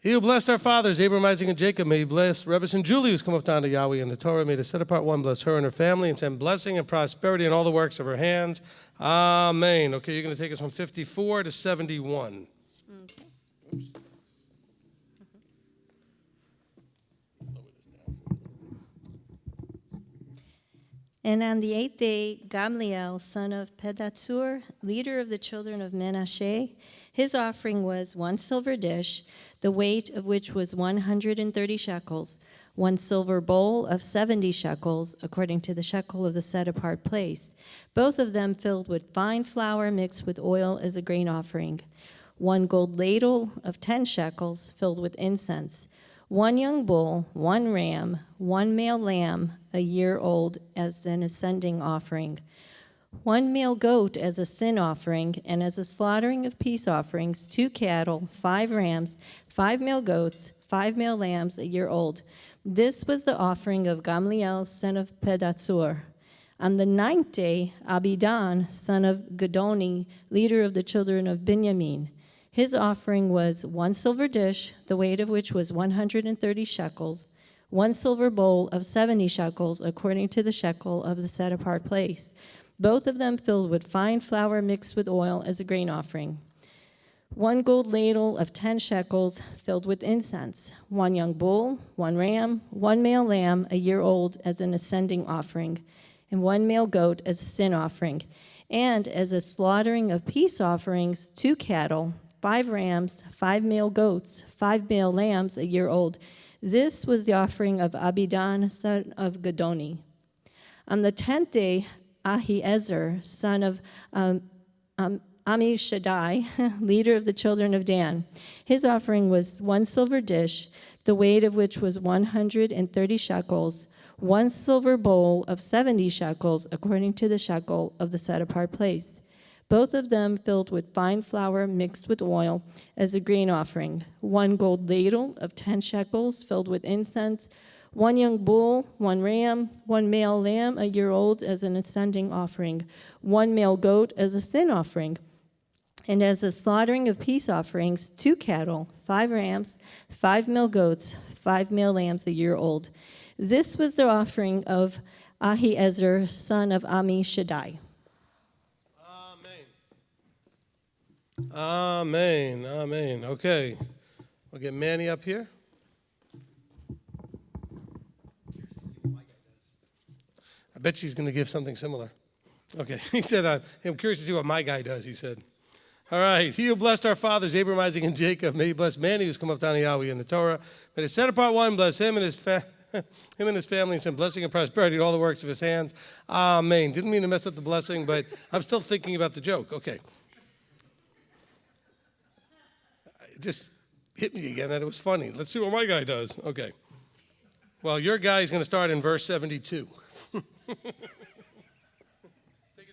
He who blessed our fathers, Abraham, Isaac, and Jacob, may he bless Rebus and Julie, who's come up down to Yahweh in the Torah. May the set-apart one bless her and her family and send blessing and prosperity in all the works of her hands. Amen. Okay, you're going to take us from 54 to 71. Okay. Oops. And on the 8th day, Gamliel, son of Pedatsur, leader of the children of Menashe, his offering was 1 silver dish, the weight of which was 130 shekels, 1 silver bowl of 70 shekels, according to the shekel of the set-apart place, both of them filled with fine flour mixed with oil as a grain offering, 1 gold ladle of 10 shekels filled with incense, 1 young bull, 1 ram, 1 male lamb a year old as an ascending offering, 1 male goat as a sin offering, and as a slaughtering of peace offerings, 2 cattle, 5 rams, 5 male goats, 5 male lambs a year old. This was the offering of Gamliel, son of Pedatsur. On the 9th day, Abidan, son of Gedoni, leader of the children of Benjamin, his offering was 1 silver dish, the weight of which was 130 shekels, 1 silver bowl of 70 shekels, according to the shekel of the set-apart place, both of them filled with fine flour mixed with oil as a grain offering, 1 gold ladle of 10 shekels filled with incense, 1 young bull, 1 ram, 1 male lamb a year old as an ascending offering, and 1 male goat as a sin offering, and as a slaughtering of peace offerings, 2 cattle, 5 rams, 5 male goats, 5 male lambs a year old. This was the offering of Abidan, son of Gedoni. On the 10th day, Ahiezer, son of Ammishaddai, leader of the children of Dan. His offering was 1 silver dish, the weight of which was 130 shekels, 1 silver bowl of 70 shekels, according to the shekel of the set-apart place, both of them filled with fine flour mixed with oil as a grain offering, 1 gold ladle of 10 shekels filled with incense, 1 young bull, 1 ram, 1 male lamb a year old as an ascending offering, 1 male goat as a sin offering, and as a slaughtering of peace offerings, 2 cattle, 5 rams, 5 male goats, 5 male lambs a year old. This was the offering of Ahiezer, son of Ammishaddai. Amen. Amen. Okay. We'll get Manny up here. I bet she's going to give something similar. Okay. He said, I'm curious to see what my guy does, he said. All right. He who blessed our fathers, Abraham, Isaac, and Jacob, may he bless Manny who's come up down to Yahweh in the Torah. May the set apart one bless him and his family and send blessing and prosperity in all the works of his hands. Amen. Didn't mean to mess up the blessing, but I'm still thinking about the joke. Okay. It just hit me again that it was funny. Let's see what my guy does. Okay. Well, your guy is going to start in verse 72. Take us to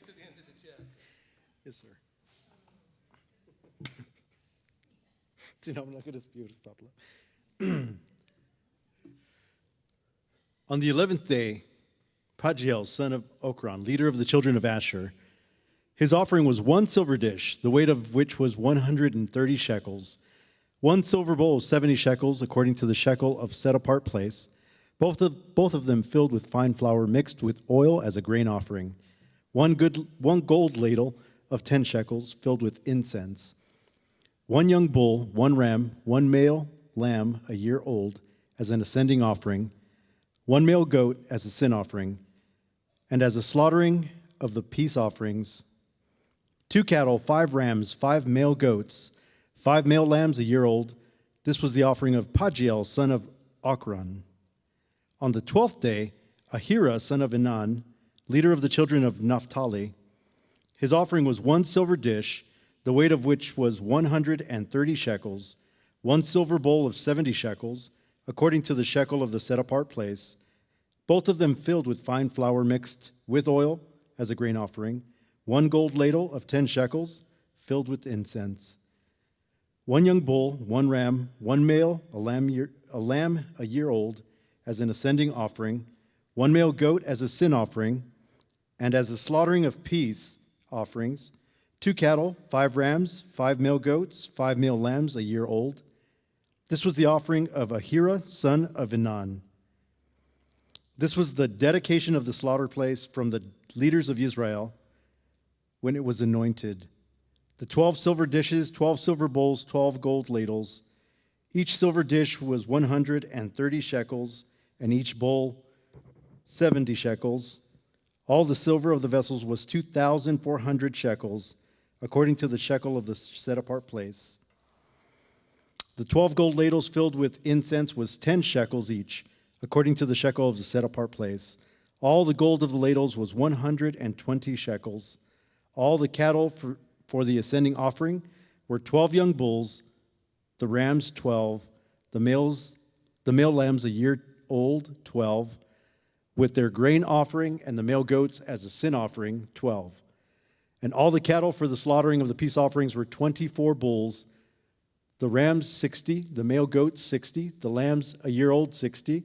the end of the chapter. Yes, sir. I'm not going to be able to stop. On the 11th day, Pagiel, son of Okran, leader of the children of Asher, his offering was 1 silver dish, the weight of which was 130 shekels, 1 silver bowl, 70 shekels, according to the shekel of set-apart place, both of them filled with fine flour mixed with oil as a grain offering, one gold ladle of 10 shekels filled with incense, 1 young bull, 1 ram, 1 male lamb a year old as an ascending offering, 1 male goat as a sin offering, and as a slaughtering of the peace offerings, 2 cattle, 5 rams, 5 male goats, 5 male lambs a year old. This was the offering of Pagiel, son of Okran. On the 12th day, Ahira, son of Enan, leader of the children of Naphtali, his offering was 1 silver dish, the weight of which was 130 shekels, 1 silver bowl of 70 shekels, according to the shekel of the set-apart place, both of them filled with fine flour mixed with oil as a grain offering, 1 gold ladle of 10 shekels, filled with incense, 1 young bull, 1 ram, 1 male, a lamb a year old, as an ascending offering, 1 male goat as a sin offering, and as a slaughtering of peace offerings, 2 cattle, 5 rams, 5 male goats, 5 male lambs a year old. This was the offering of Ahira, son of Enan. This was the dedication of the slaughter place from the leaders of Israel when it was anointed. The 12 silver dishes, 12 silver bowls, 12 gold ladles. Each silver dish was 130 shekels, and each bowl 70 shekels. All the silver of the vessels was 2,400 shekels, according to the shekel of the set-apart place. The 12 gold ladles filled with incense was 10 shekels each, according to the shekel of the set-apart place. All the gold of the ladles was 120 shekels. All the cattle for the ascending offering were 12 young bulls, the rams 12, the male lambs a year old 12, with their grain offering, and the male goats as a sin offering 12. And all the cattle for the slaughtering of the peace offerings were 24 bulls, the rams 60, the male goats 60, the lambs a year old 60.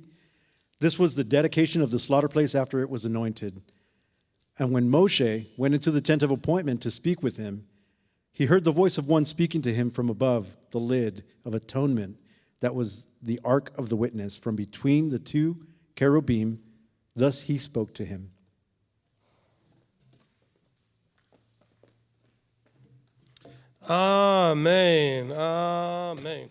This was the dedication of the slaughter place after it was anointed. And when Moshe went into the tent of appointment to speak with him, he heard the voice of one speaking to him from above the lid of atonement that was the ark of the witness from between the 2 cherubim. Thus he spoke to him. Amen. Amen.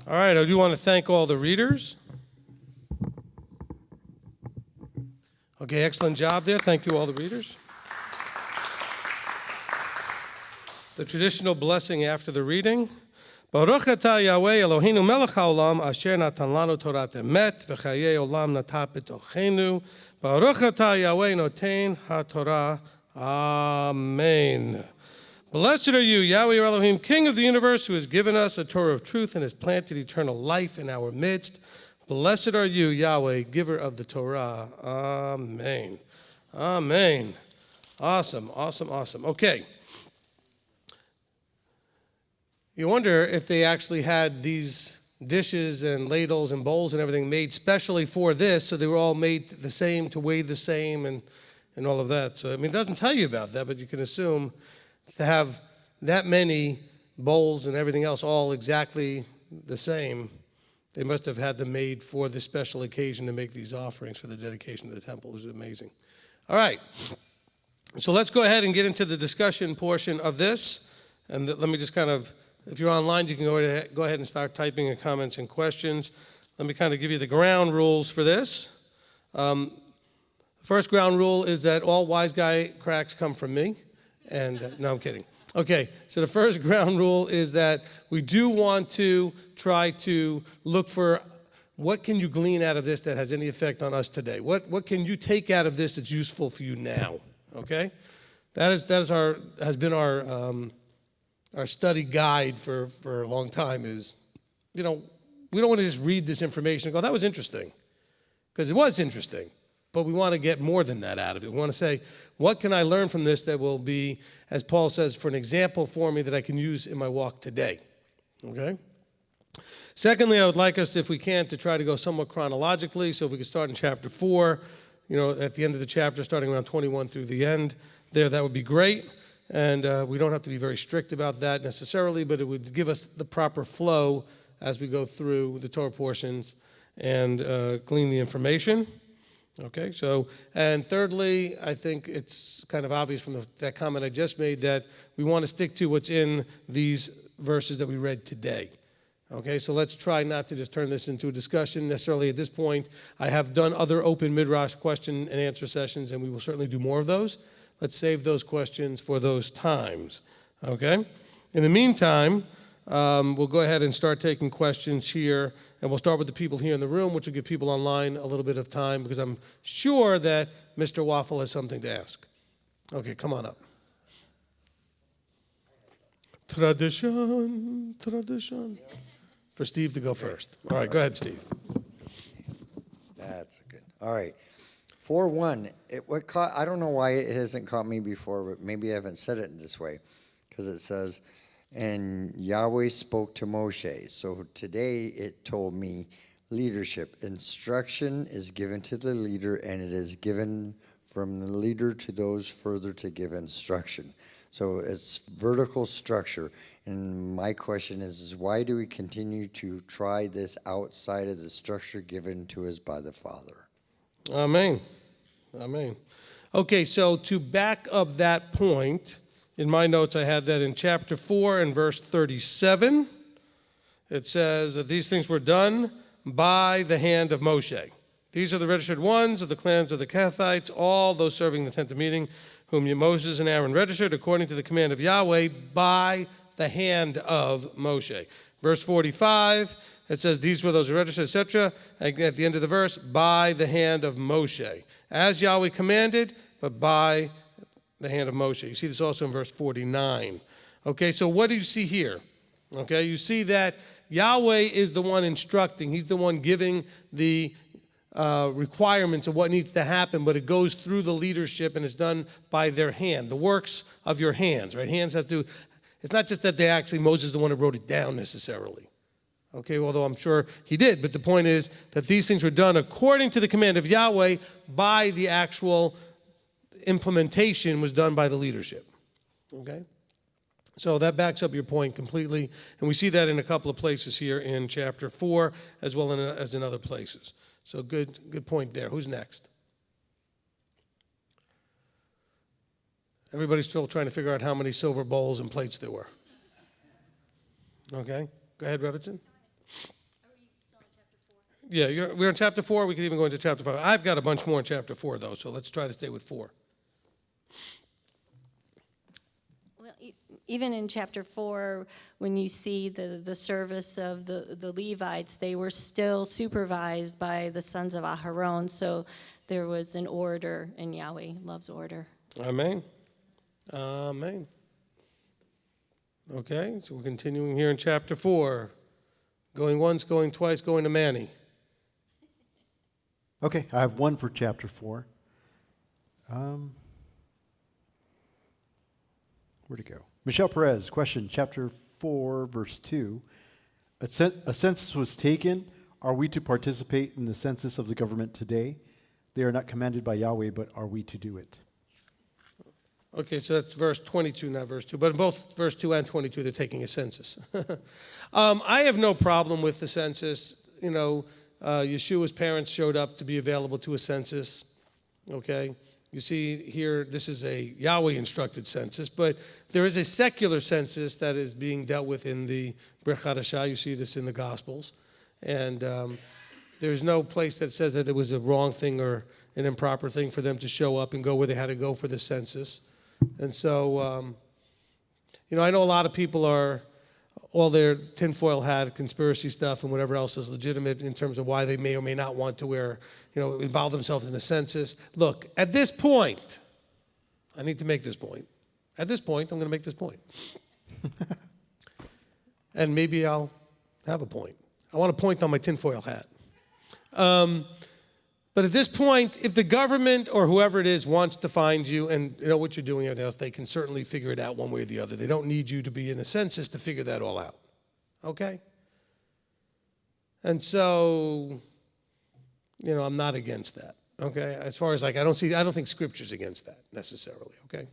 All right, I do want to thank all the readers. Okay, excellent job there. Thank you, all the readers. The traditional blessing after the reading. Baruch atah Yahweh Eloheinu melech haolam asher natan lanu torat emet v'chayei olam natah b'tochenu. Baruch atah Yahweh noten haTorah. Amen. Blessed are you, Yahweh Elohim, King of the universe, who has given us a Torah of truth and has planted eternal life in our midst. Blessed are you, Yahweh, giver of the Torah. Amen. Amen. Awesome, awesome, awesome. Okay. You wonder if they actually had these dishes and ladles and bowls and everything made specially for this, so they were all made the same, to weigh the same, and all of that. So, I mean, it doesn't tell you about that, but you can assume to have that many bowls and everything else all exactly the same, they must have had them made for this special occasion to make these offerings for the dedication of the temple. It was amazing. All right. So let's go ahead and get into the discussion portion of this. And let me just kind of, if you're online, you can go ahead and start typing in comments and questions. Let me kind of give you the ground rules for this. First ground rule is that all wise guy cracks come from me. And no, I'm kidding. Okay, so the first ground rule is that we do want to try to look for what can you glean out of this that has any effect on us today? What can you take out of this that's useful for you now? Okay, has been our study guide for a long time. Is we don't want to just read this information and go, that was interesting, because it was interesting. But we want to get more than that out of it. We want to say, what can I learn from this that will be, as Paul says, for an example for me that I can use in my walk today? Okay? Secondly, I would like us, if we can, to try to go somewhat chronologically. So if we could start in chapter 4, at the end of the chapter, starting around 21 through the end there, that would be great. And we don't have to be very strict about that necessarily, but it would give us the proper flow as we go through the Torah portions and glean the information. Okay, so, and thirdly, I think it's kind of obvious from that comment I just made that we want to stick to what's in these verses that we read today. Okay, so let's try not to just turn this into a discussion necessarily at this point. I have done other open Midrash question and answer sessions, and we will certainly do more of those. Let's save those questions for those times. Okay, in the meantime, we'll go ahead and start taking questions here. And we'll start with the people here in the room, which will give people online a little bit of time, because I'm sure that Mr. Waffle has something to ask. Okay, come on up. Tradition. For Steve to go first. All right, go ahead, Steve. That's good. All right. 4:1. I don't know why it hasn't caught me before, but maybe I haven't said it this way, because it says, and Yahweh spoke to Moshe. So today it told me leadership. Instruction is given to the leader, and it is given from the leader to those further to give instruction. So it's vertical structure. And my question is why do we continue to try this outside of the structure given to us by the Father? Amen. Amen. Okay, so to back up that point, in my notes, I had that in chapter 4 and verse 37. It says that these things were done by the hand of Moshe. These are the registered ones of the clans of the Kehathites, all those serving the tent of meeting, whom Moses and Aaron registered according to the command of Yahweh by the hand of Moshe. Verse 45, it says these were those registered, etc. At the end of the verse, by the hand of Moshe. As Yahweh commanded, but by the hand of Moshe. You see this also in verse 49. Okay, so what do you see here? Okay, you see that Yahweh is the one instructing. He's the one giving the requirements of what needs to happen, but it goes through the leadership and it's done by their hand, the works of your hands, right? Hands have to, it's not just that Moses is the one who wrote it down necessarily. Okay, although I'm sure he did, but the point is that these things were done according to the command of Yahweh by the actual implementation was done by the leadership. Okay? So that backs up your point completely. And we see that in a couple of places here in chapter 4 as well as in other places. So good point there. Who's next? Everybody's still trying to figure out how many silver bowls and plates there were. Okay? Go ahead, Rebbitzin. Yeah, we're in chapter 4. We could even go into chapter 5. I've got a bunch more in chapter 4, though, so let's try to stay with 4. Well, even in chapter 4, when you see the service of the Levites, they were still supervised by the sons of Aharon, so there was an order, and Yahweh loves order. Amen. Amen. Okay, so we're continuing here in chapter 4. Going once, going twice, going to Manny. Okay, I have one for chapter 4. Where'd it go? Michelle Perez, question, chapter 4, verse 2. A census was taken. Are we to participate in the census of the government today? They are not commanded by Yahweh, but are we to do it? Okay, so that's verse 22, not verse 2. But in both verse 2 and 22, they're taking a census. I have no problem with the census. Yeshua's parents showed up to be available to a census. Okay? You see here, this is a Yahweh-instructed census, but there is a secular census that is being dealt with in the Brit Hadashah. You see this in the Gospels. And There's no place that says that it was a wrong thing or an improper thing for them to show up and go where they had to go for the census. And so, I know a lot of people are, all their tinfoil hat, conspiracy stuff, and whatever else is legitimate in terms of why they may or may not want to involve themselves in a census. Look, at this point, I need to make this point. At this point, I'm going to make this point. And maybe I'll have a point. I want to point on my tinfoil hat. But at this point, if the government or whoever it is wants to find you and know what you're doing and everything else, they can certainly figure it out one way or the other. They don't need you to be in a census to figure that all out. Okay? And so, I'm not against that. Okay? As far as I don't think Scripture's against that necessarily. Okay?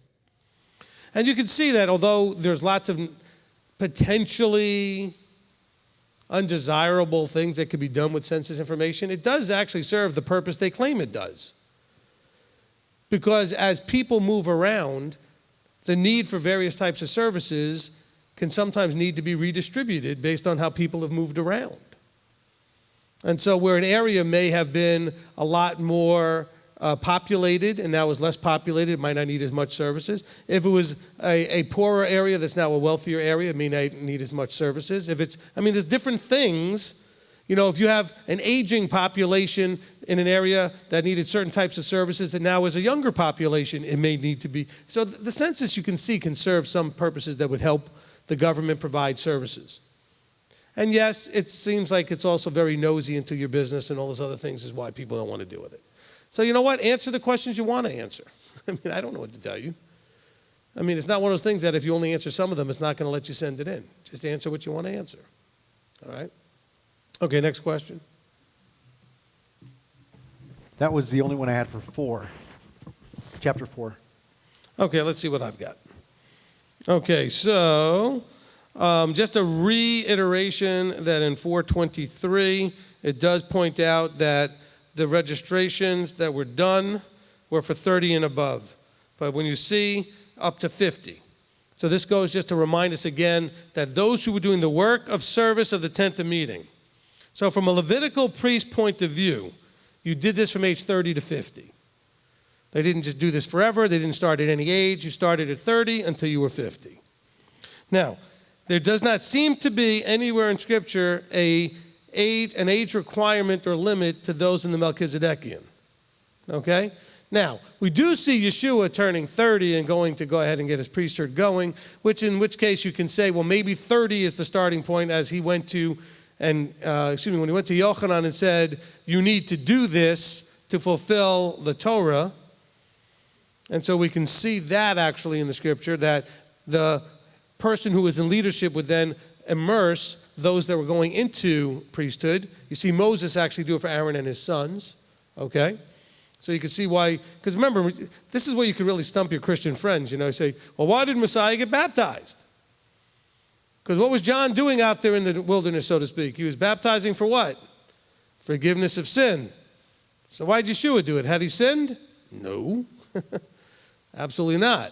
And you can see that although there's lots of potentially undesirable things that could be done with census information, it does actually serve the purpose they claim it does. Because as people move around, the need for various types of services can sometimes need to be redistributed based on how people have moved around. And so where an area may have been a lot more populated and now is less populated, it might not need as much services. If it was a poorer area that's now a wealthier area, it may not need as much services. There's different things. If you have an aging population in an area that needed certain types of services and now is a younger population, it may need to be. So the census, you can see, can serve some purposes that would help the government provide services. And yes, it seems like it's also very nosy into your business and all those other things is why people don't want to deal with it. So you know what? Answer the questions you want to answer. I don't know what to tell you. It's not one of those things that if you only answer some of them, it's not going to let you send it in. Just answer what you want to answer. All right? Okay, next question. That was the only one I had for 4. Chapter 4. Okay, let's see what I've got. Okay, so just a reiteration that in 423, it does point out that the registrations that were done were for 30 and above. But when you see up to 50. So this goes just to remind us again that those who were doing the work of service of the tent of meeting. So from a Levitical priest point of view, you did this from age 30 to 50. They didn't just do this forever. They didn't start at any age. You started at 30 until you were 50. Now, there does not seem to be anywhere in Scripture an age requirement or limit to those in the Melchizedekian. Okay? Now, we do see Yeshua turning 30 and going to go ahead and get his priesthood going, in which case you can say, well, maybe 30 is the starting point as he went to, when he went to Yochanan and said, you need to do this to fulfill the Torah. And so we can see that actually in the Scripture, that the person who was in leadership would then immerse those that were going into priesthood. You see Moses actually do it for Aaron and his sons, okay? So you can see why, because remember, this is where you can really stump your Christian friends, say, well, why did Messiah get baptized? Because what was John doing out there in the wilderness, so to speak? He was baptizing for what? Forgiveness of sin. So why did Yeshua do it? Had he sinned? No, absolutely not.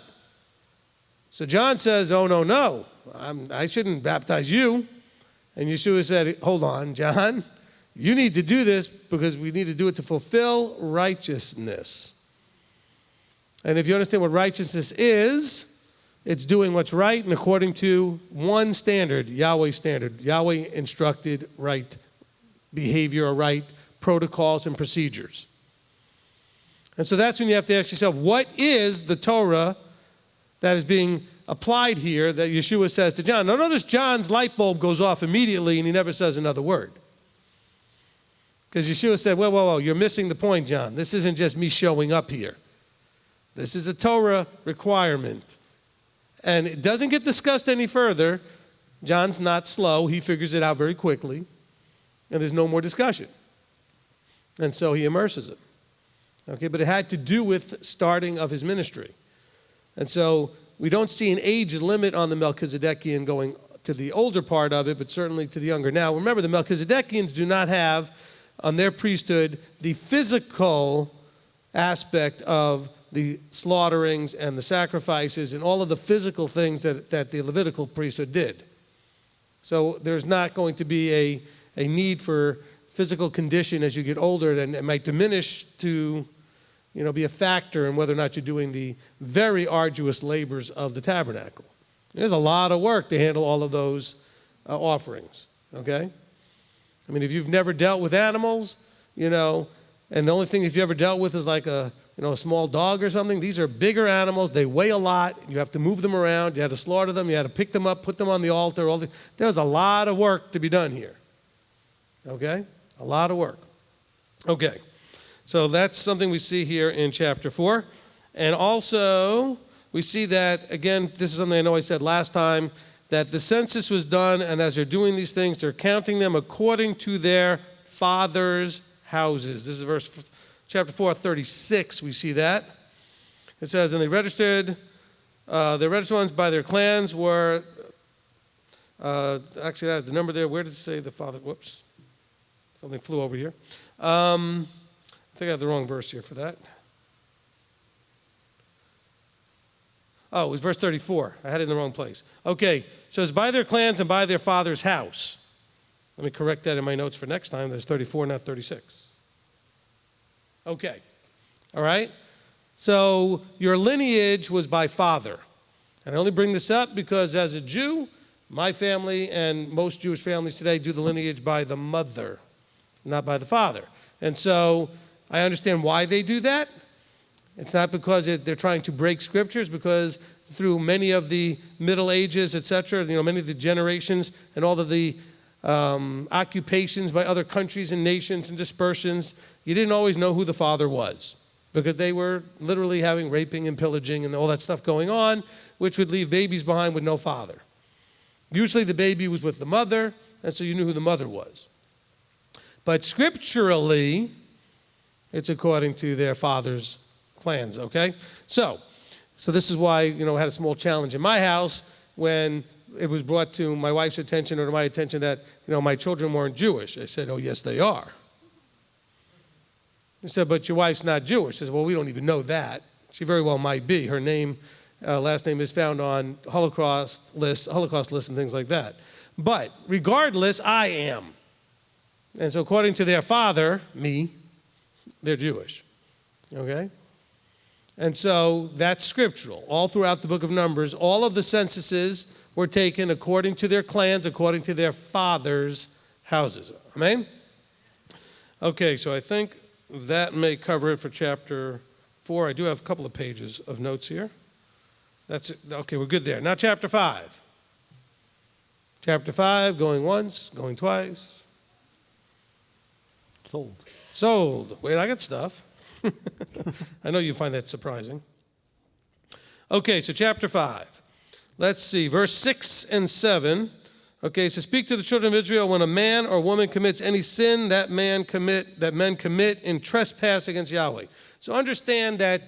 So John says, oh, no, I shouldn't baptize you. And Yeshua said, hold on, John, you need to do this because we need to do it to fulfill righteousness. And if you understand what righteousness is, it's doing what's right and according to one standard, Yahweh's standard. Yahweh instructed right behavior or right protocols and procedures. And so that's when you have to ask yourself, what is the Torah that is being applied here that Yeshua says to John? Now notice John's light bulb goes off immediately and he never says another word. Because Yeshua said, whoa, you're missing the point, John. This isn't just me showing up here. This is a Torah requirement. And it doesn't get discussed any further. John's not slow. He figures it out very quickly. And there's no more discussion. And so he immerses him. Okay, but it had to do with starting of his ministry. And so we don't see an age limit on the Melchizedekian going to the older part of it, but certainly to the younger. Now, remember, the Melchizedekians do not have on their priesthood the physical aspect of the slaughterings and the sacrifices and all of the physical things that the Levitical priesthood did. So there's not going to be a need for physical condition as you get older, and it might diminish to, be a factor in whether or not you're doing the very arduous labors of the tabernacle. There's a lot of work to handle all of those offerings, okay? I mean, if you've never dealt with animals, and the only thing that you ever dealt with is like a small dog or something, these are bigger animals. They weigh a lot. You have to move them around. You have to slaughter them. You have to pick them up, put them on the altar. There's a lot of work to be done here, okay? A lot of work. Okay, so that's something we see here in chapter 4. And also, we see that, again, this is something I know I said last time, that the census was done, and as they're doing these things, they're counting them according to their fathers' houses. This is chapter 4, 36, we see that. It says, and they registered, the registered ones by their clans were, actually that's the number there. Where did it say the father? Whoops. Something flew over here. I think I have the wrong verse here for that. Oh, it was verse 34. I had it in the wrong place. Okay, so it's by their clans and by their father's house. Let me correct that in my notes for next time. There's 34, not 36. Okay, all right? So your lineage was by father. And I only bring this up because as a Jew, my family and most Jewish families today do the lineage by the mother, not by the father. And so I understand why they do that. It's not because they're trying to break scriptures, because through many of the Middle Ages, etc., many of the generations and all of the occupations by other countries and nations and dispersions, you didn't always know who the father was, because they were literally having raping and pillaging and all that stuff going on, which would leave babies behind with no father. Usually the baby was with the mother, and so you knew who the mother was. But scripturally, it's according to their father's clans, okay? So this is why, I had a small challenge in my house when it was brought to my wife's attention or to my attention that, my children weren't Jewish. I said, oh, yes, they are. He said, but your wife's not Jewish. I said, well, we don't even know that. She very well might be. Her name, last name is found on Holocaust lists and things like that. But regardless, I am. And so according to their father, me, they're Jewish, okay? And so that's scriptural. All throughout the book of Numbers, all of the censuses were taken according to their clans, according to their fathers' houses. Amen? Okay, so I think that may cover it for chapter 4. I do have a couple of pages of notes here. That's it. Okay, we're good there. Now chapter 5. Chapter 5, going once, going twice. Sold. Wait, I got stuff. I know you find that surprising. Okay, so chapter 5. Let's see, verse 6 and 7. Okay, so speak to the children of Israel when a man or woman commits any sin that men commit in trespass against Yahweh. So understand that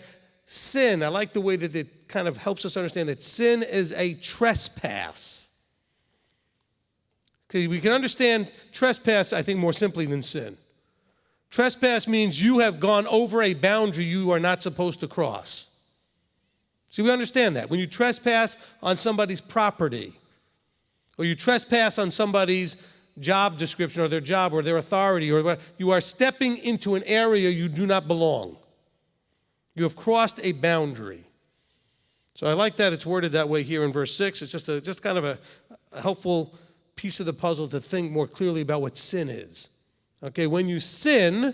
sin, I like the way that it kind of helps us understand that sin is a trespass. Okay, we can understand trespass, I think, more simply than sin. Trespass means you have gone over a boundary you are not supposed to cross. See, we understand that. When you trespass on somebody's property, or you trespass on somebody's job description or their job or their authority, or whatever, you are stepping into an area you do not belong. You have crossed a boundary. So I like that it's worded that way here in verse 6. It's just kind of a helpful piece of the puzzle to think more clearly about what sin is. Okay, when you sin,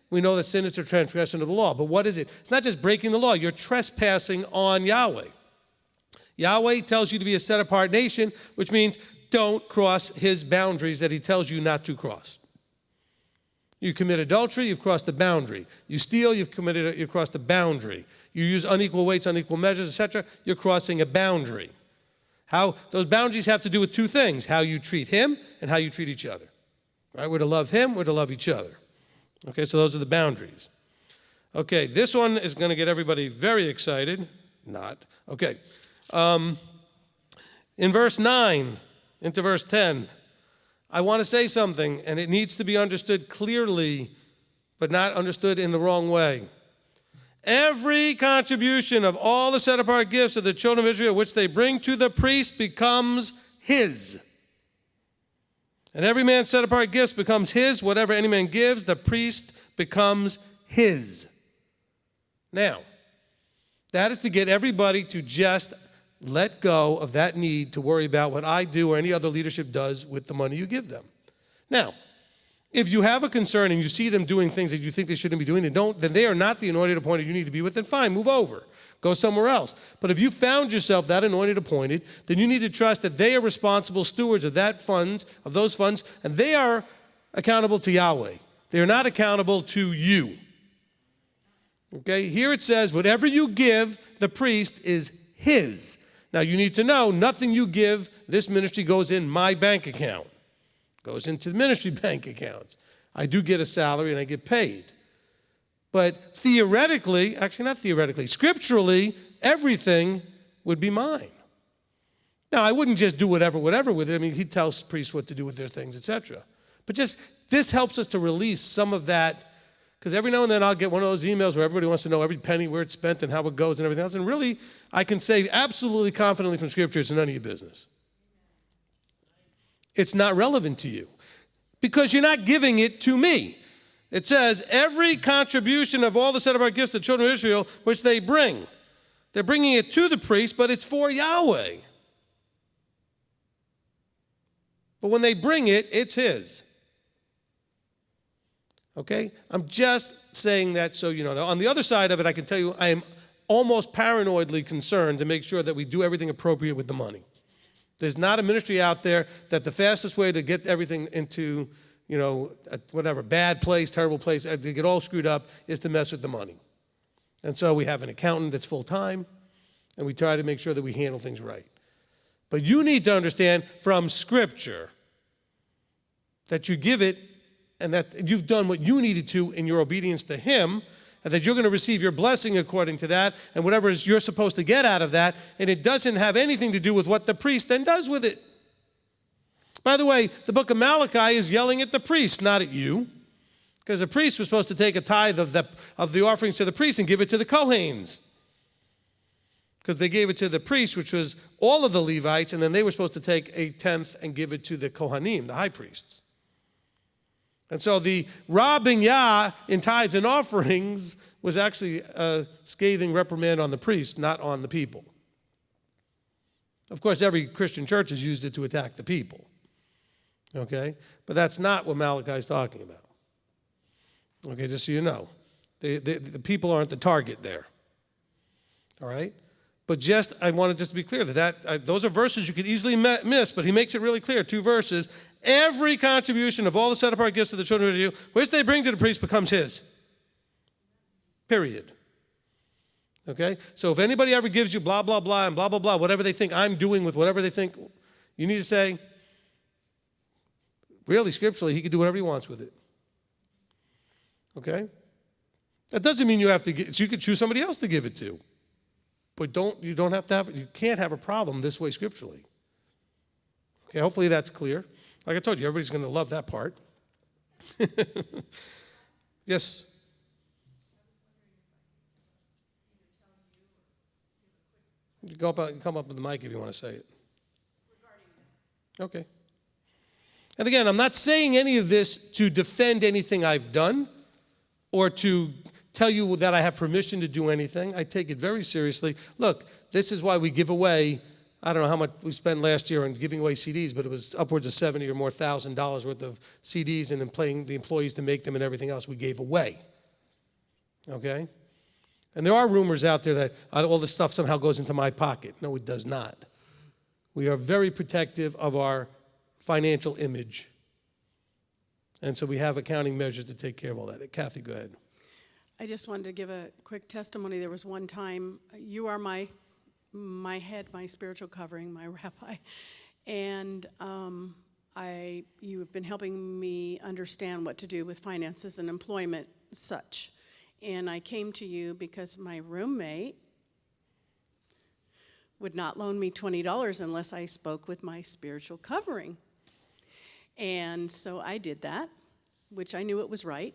we know that sin is a transgression of the law. But what is it? It's not just breaking the law. You're trespassing on Yahweh. Yahweh tells you to be a set-apart nation, which means don't cross his boundaries that he tells you not to cross. You commit adultery, you've crossed the boundary. You steal, you've crossed the boundary. You use unequal weights, unequal measures, etc., you're crossing a boundary. How those boundaries have to do with two things: how you treat him and how you treat each other. Right? We're to love him, we're to love each other. Okay, so those are the boundaries. Okay, this one is going to get everybody very excited. Not. Okay. In verse 9 into verse 10, I want to say something, and it needs to be understood clearly, but not understood in the wrong way. Every contribution of all the set-apart gifts of the children of Israel, which they bring to the priest, becomes his. And every man's set apart gift becomes his. Whatever any man gives, the priest becomes his. Now, that is to get everybody to just let go of that need to worry about what I do or any other leadership does with the money you give them. Now, if you have a concern and you see them doing things that you think they shouldn't be doing, then they are not the anointed appointed you need to be with, then fine, move over. Go somewhere else. But if you found yourself that anointed appointed, then you need to trust that they are responsible stewards of those funds, and they are accountable to Yahweh. They are not accountable to you. Okay? Here it says, whatever you give the priest is his. Now you need to know, nothing you give this ministry goes in my bank account. Goes into the ministry bank accounts. I do get a salary and I get paid. But theoretically, actually not theoretically, scripturally, everything would be mine. Now, I wouldn't just do whatever with it. I mean, he tells priests what to do with their things, etc. But just, this helps us to release some of that, because every now and then I'll get one of those emails where everybody wants to know every penny, where it's spent and how it goes and everything else. And really, I can say absolutely confidently from Scripture, it's none of your business. It's not relevant to you because you're not giving it to me. It says, every contribution of all the set apart gifts to the children of Israel, which they bring, they're bringing it to the priest, but it's for Yahweh. But when they bring it, it's his. Okay? I'm just saying that so you know. Now, on the other side of it, I can tell you I am almost paranoidly concerned to make sure that we do everything appropriate with the money. There's not a ministry out there that the fastest way to get everything into, whatever, bad place, terrible place, to get all screwed up is to mess with the money. And so we have an accountant that's full-time, and we try to make sure that we handle things right. But you need to understand from Scripture that you give it and that you've done what you needed to in your obedience to him, and that you're going to receive your blessing according to that, and whatever you're supposed to get out of that, and it doesn't have anything to do with what the priest then does with it. By the way, the book of Malachi is yelling at the priest, not at you, because the priest was supposed to take a tithe of the offerings to the priest and give it to the Kohanes, because they gave it to the priest, which was all of the Levites, and then they were supposed to take a tenth and give it to the Kohanim, the high priests. And so the robbing Yah in tithes and offerings was actually a scathing reprimand on the priest, not on the people. Of course, every Christian church has used it to attack the people. Okay? But that's not what Malachi is talking about. Okay, just so you know. The people aren't the target there. All right? But I wanted just to be clear that those are verses you could easily miss, but he makes it really clear, 2 verses. Every contribution of all the set-apart gifts to the children of Israel, which they bring to the priest, becomes his. Period. Okay? So if anybody ever gives you blah, blah, blah, and blah, blah, blah, whatever they think I'm doing with whatever they think, you need to say, really, scripturally, he can do whatever he wants with it. Okay? That doesn't mean you have to so you could choose somebody else to give it to. But you can't have a problem this way scripturally. Okay, hopefully that's clear. Like I told you, everybody's going to love that part. Yes? You come up with the mic if you want to say it. Okay. And again, I'm not saying any of this to defend anything I've done or to tell you that I have permission to do anything. I take it very seriously. Look, this is why we give away, I don't know how much we spent last year on giving away CDs, but it was upwards of $70,000 or more worth of CDs and then paying the employees to make them and everything else we gave away. Okay? And there are rumors out there that all this stuff somehow goes into my pocket. No, it does not. We are very protective of our financial image. And so we have accounting measures to take care of all that. Kathy, go ahead. I just wanted to give a quick testimony. There was one time, you are my head, my spiritual covering, my rabbi, and you have been helping me understand what to do with finances and employment, such. And I came to you because my roommate would not loan me $20 unless I spoke with my spiritual covering. And so I did that, which I knew it was right.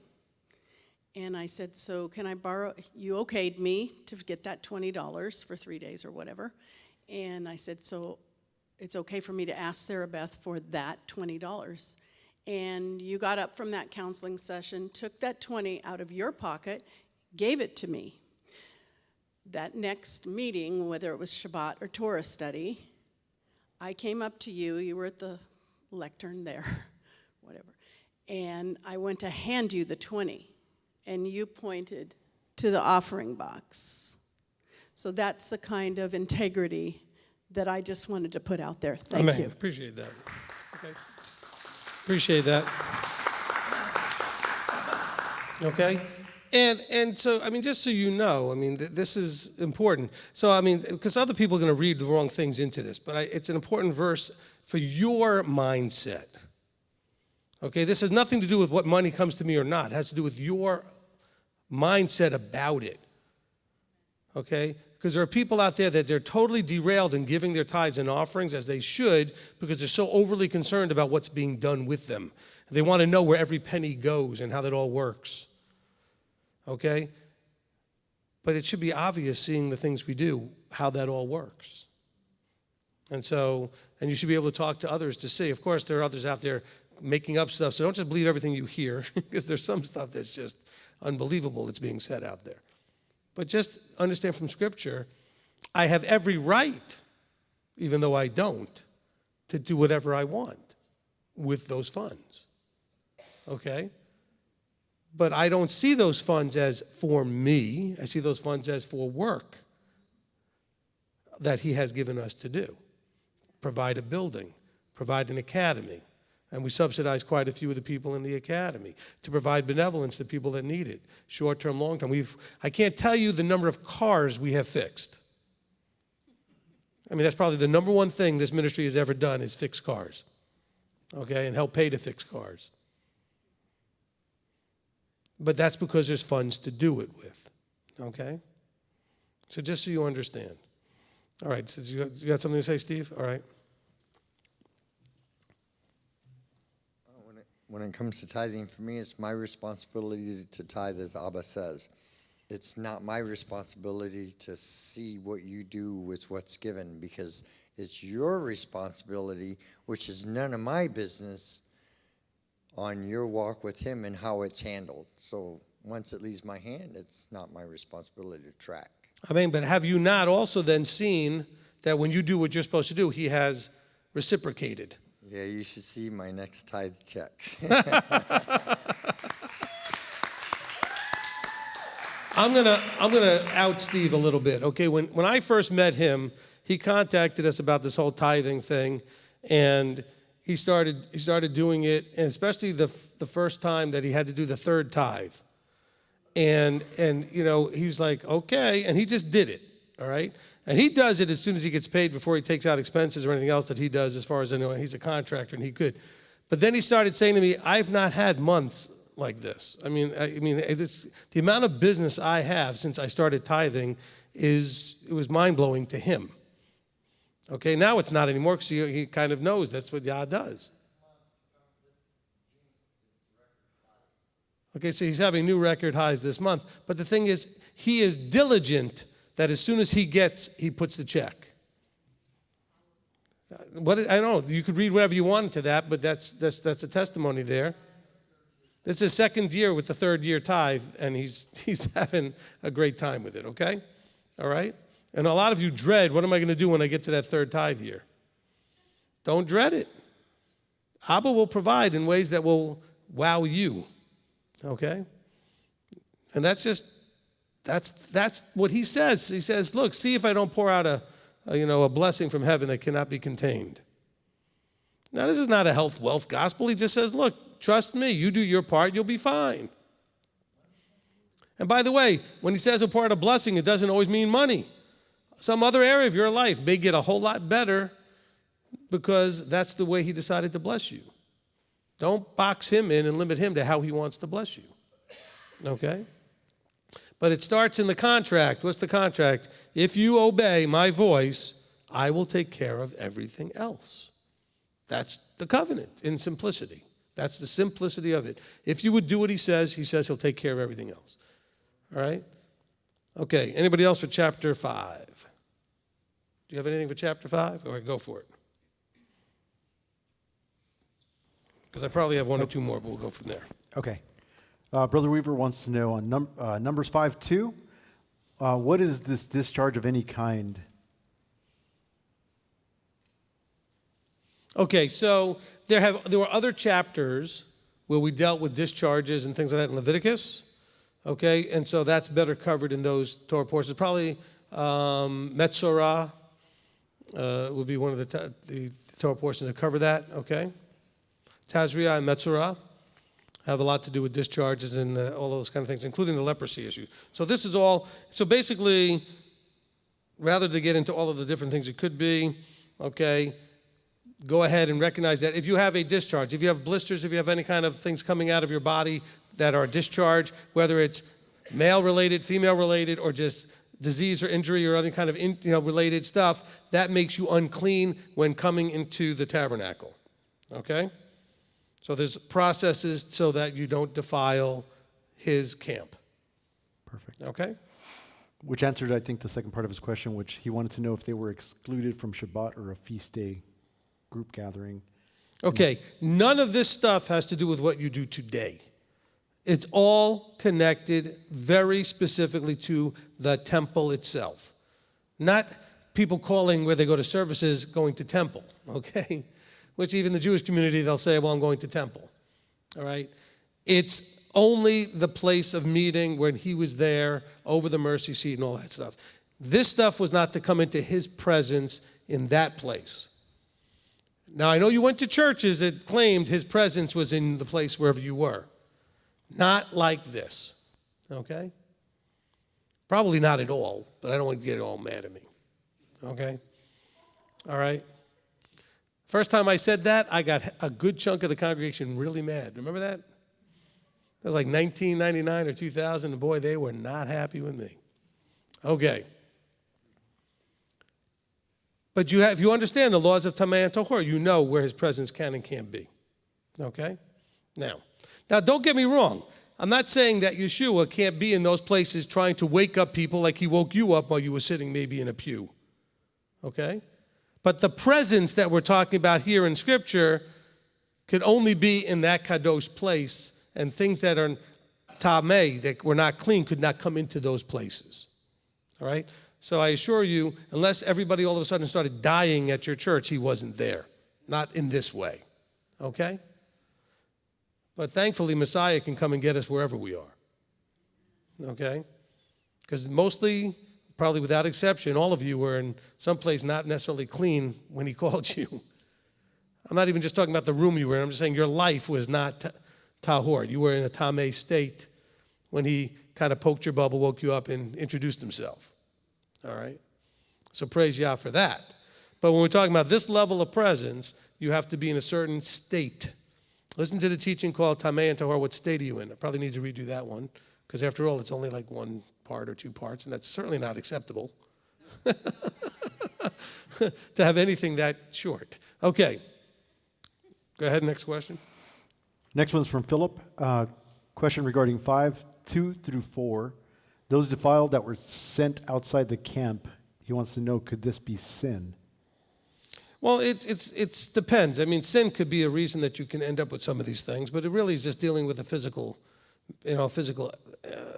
And I said, so can I borrow? You okayed me to get that $20 for 3 days or whatever. And I said, so it's okay for me to ask Sarah Beth for that $20. And you got up from that counseling session, took that 20 out of your pocket, gave it to me. That next meeting, whether it was Shabbat or Torah study, I came up to you. You were at the lectern there, whatever. And I went to hand you the 20, and you pointed to the offering box. So that's the kind of integrity that I just wanted to put out there. Thank you. Appreciate that. Okay. Appreciate that. Okay. And so, I mean, just so you know, I mean, this is important. So, I mean, because other people are going to read the wrong things into this, but it's an important verse for your mindset. Okay, this has nothing to do with what money comes to me or not. It has to do with your mindset about it. Okay? Because there are people out there that they're totally derailed in giving their tithes and offerings as they should because they're so overly concerned about what's being done with them. They want to know where every penny goes and how that all works. Okay? But it should be obvious, seeing the things we do, how that all works. And so, and you should be able to talk to others to see. Of course, there are others out there making up stuff, so don't just believe everything you hear, because there's some stuff that's just unbelievable that's being said out there. But just understand from Scripture, I have every right, even though I don't, to do whatever I want with those funds. Okay? But I don't see those funds as for me. I see those funds as for work that He has given us to do. Provide a building, provide an academy. And we subsidize quite a few of the people in the academy to provide benevolence to people that need it, short-term, long-term. I can't tell you the number of cars we have fixed. I mean, that's probably the number one thing this ministry has ever done is fix cars, okay, and help pay to fix cars. But that's because there's funds to do it with, okay? So just so you understand. All right, so you got something to say, Steve? All right. When it comes to tithing, for me, it's my responsibility to tithe, as Abba says. It's not my responsibility to see what you do with what's given, because it's your responsibility, which is none of my business, on your walk with Him and how it's handled. So once it leaves my hand, it's not my responsibility to track. I mean, but have you not also then seen that when you do what you're supposed to do, He has reciprocated? Yeah, you should see my next tithe check. I'm gonna out Steve a little bit. Okay, when I first met him, he contacted us about this whole tithing thing, and he started doing it, and especially the first time that he had to do the third tithe, and you know, he was like, okay, and he just did it. All right. And he does it as soon as he gets paid, before he takes out expenses or anything else that he does, as far as I know. He's a contractor and he could. But then he started saying to me, I've not had months like this. I mean, it's, the amount of business I have since I started tithing it was mind-blowing to him. Okay, now it's not anymore, because he kind of knows that's what Yah does. Okay, so he's having new record highs this month. But the thing is, he is diligent that as soon as he puts the check. I don't know, you could read whatever you want to that, but that's a testimony there. This is his second year with the third year tithe, and he's having a great time with it, okay? All right? And a lot of you dread, what am I going to do when I get to that third tithe year? Don't dread it. Abba will provide in ways that will wow you, okay? And that's what he says. He says, look, see if I don't pour out a blessing from heaven that cannot be contained. Now, this is not a health, wealth gospel. He just says, look, trust me, you do your part, you'll be fine. And by the way, when he says he'll pour out a blessing, it doesn't always mean money. Some other area of your life may get a whole lot better because that's the way he decided to bless you. Don't box him in and limit him to how he wants to bless you. Okay? But it starts in the contract. What's the contract? If you obey my voice, I will take care of everything else. That's the covenant in simplicity. That's the simplicity of it. If you would do what he says he'll take care of everything else. All right? Okay, anybody else for chapter 5? Do you have anything for chapter 5? All right, go for it. Because I probably have one or two more, but we'll go from there. Okay. Brother Weaver wants to know on Numbers 5:2, what is this discharge of any kind? Okay, so there were other chapters where we dealt with discharges and things like that in Leviticus. Okay, and so that's better covered in those Torah portions. Probably Metzorah would be one of the Torah portions that cover that. Okay, Tazria and Metzorah have a lot to do with discharges and all those kind of things, including the leprosy issue. So this is all. So basically, rather than get into all of the different things it could be, okay, go ahead and recognize that if you have a discharge, if you have blisters, if you have any kind of things coming out of your body that are discharged, whether it's male-related, female-related, or just disease or injury or any kind of related stuff, that makes you unclean when coming into the tabernacle. Okay? So there's processes so that you don't defile his camp. Perfect. Okay? Which answered, I think, the second part of his question, which he wanted to know if they were excluded from Shabbat or a feast day group gathering. Okay, none of this stuff has to do with what you do today. It's all connected very specifically to the temple itself. Not people calling where they go to services going to temple, okay? Which even the Jewish community, they'll say, well, I'm going to temple, all right? It's only the place of meeting when he was there, over the mercy seat and all that stuff. This stuff was not to come into his presence in that place. Now, I know you went to churches that claimed his presence was in the place wherever you were. Not like this, okay? Probably not at all, but I don't want you to get all mad at me, okay? All right? First time I said that, I got a good chunk of the congregation really mad. Remember that? That was like 1999 or 2000, and boy, they were not happy with me. Okay. But if you understand the laws of Tamei and Tahor, you know where his presence can and can't be. Okay? Now, don't get me wrong. I'm not saying that Yeshua can't be in those places trying to wake up people like he woke you up while you were sitting maybe in a pew. Okay? But the presence that we're talking about here in Scripture could only be in that kadosh place, and things that are tamei, that were not clean, could not come into those places. All right? So I assure you, unless everybody all of a sudden started dying at your church, he wasn't there. Not in this way. Okay? But thankfully, Messiah can come and get us wherever we are. Okay? Because mostly, probably without exception, all of you were in some place not necessarily clean when he called you. I'm not even just talking about the room you were in. I'm just saying your life was not tahor. You were in a tamei state when he kind of poked your bubble, woke you up, and introduced himself. All right? So praise Yah for that. But when we're talking about this level of presence, you have to be in a certain state. Listen to the teaching called Tamei and Tahor. What state are you in? I probably need to redo that one, because after all, it's only like one part or two parts, and that's certainly not acceptable to have anything that short. Okay. Go ahead, next question. Next one's from Philip. Question regarding 5:2-4. Those defiled that were sent outside the camp, he wants to know, could this be sin? Well, it depends. I mean, sin could be a reason that you can end up with some of these things, but it really is just dealing with a physical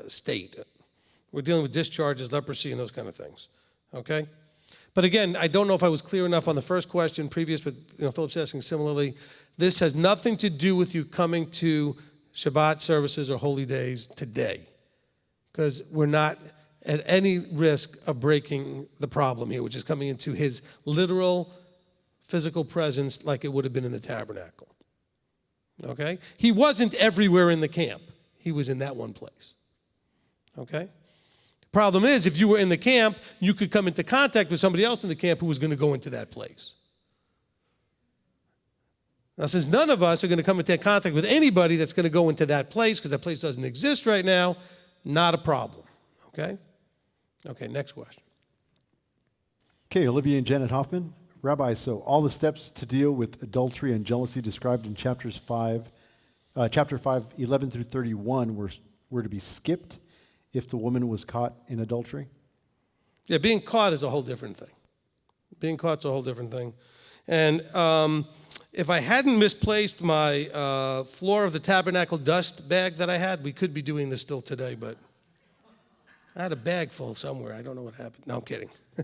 state. We're dealing with discharges, leprosy, and those kind of things. Okay? But again, I don't know if I was clear enough on the first question previous, but Philip's asking similarly. This has nothing to do with you coming to Shabbat services or holy days today, because we're not at any risk of breaking the problem here, which is coming into his literal physical presence like it would have been in the tabernacle. Okay? He wasn't everywhere in the camp. He was in that one place. Okay? The problem is, if you were in the camp, you could come into contact with somebody else in the camp who was going to go into that place. Now, since none of us are going to come into contact with anybody that's going to go into that place, because that place doesn't exist right now, not a problem. Okay? Okay, next question. Okay, Olivia and Janet Hoffman. Rabbi, so all the steps to deal with adultery and jealousy described in chapter 5, 11-31 were to be skipped if the woman was caught in adultery? Yeah, being caught is a whole different thing. Being caught's a whole different thing. And If I hadn't misplaced my floor of the tabernacle dust bag that I had, we could be doing this still today, but I had a bag full somewhere. I don't know what happened. No, I'm kidding. I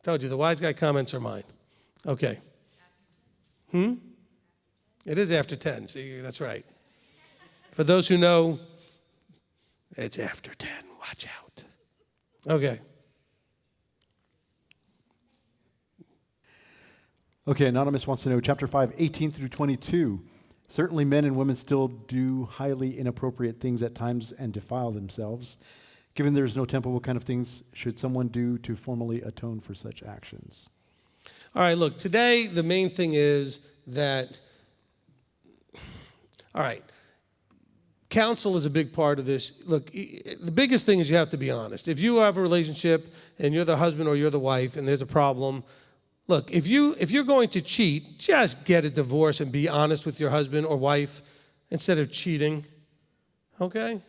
told you, the wise guy comments are mine. Okay. It is after 10. See, that's right. For those who know, it's after 10. Watch out. Okay. Okay, Anonymous wants to know, chapter 5, 18 through 22. Certainly men and women still do highly inappropriate things at times and defile themselves. Given there is no temple, what kind of things should someone do to formally atone for such actions? All right, look, today the main thing is that, all right, counsel is a big part of this. Look, the biggest thing is you have to be honest. If you have a relationship and you're the husband or you're the wife and there's a problem, look, if you're going to cheat, just get a divorce and be honest with your husband or wife instead of cheating, okay?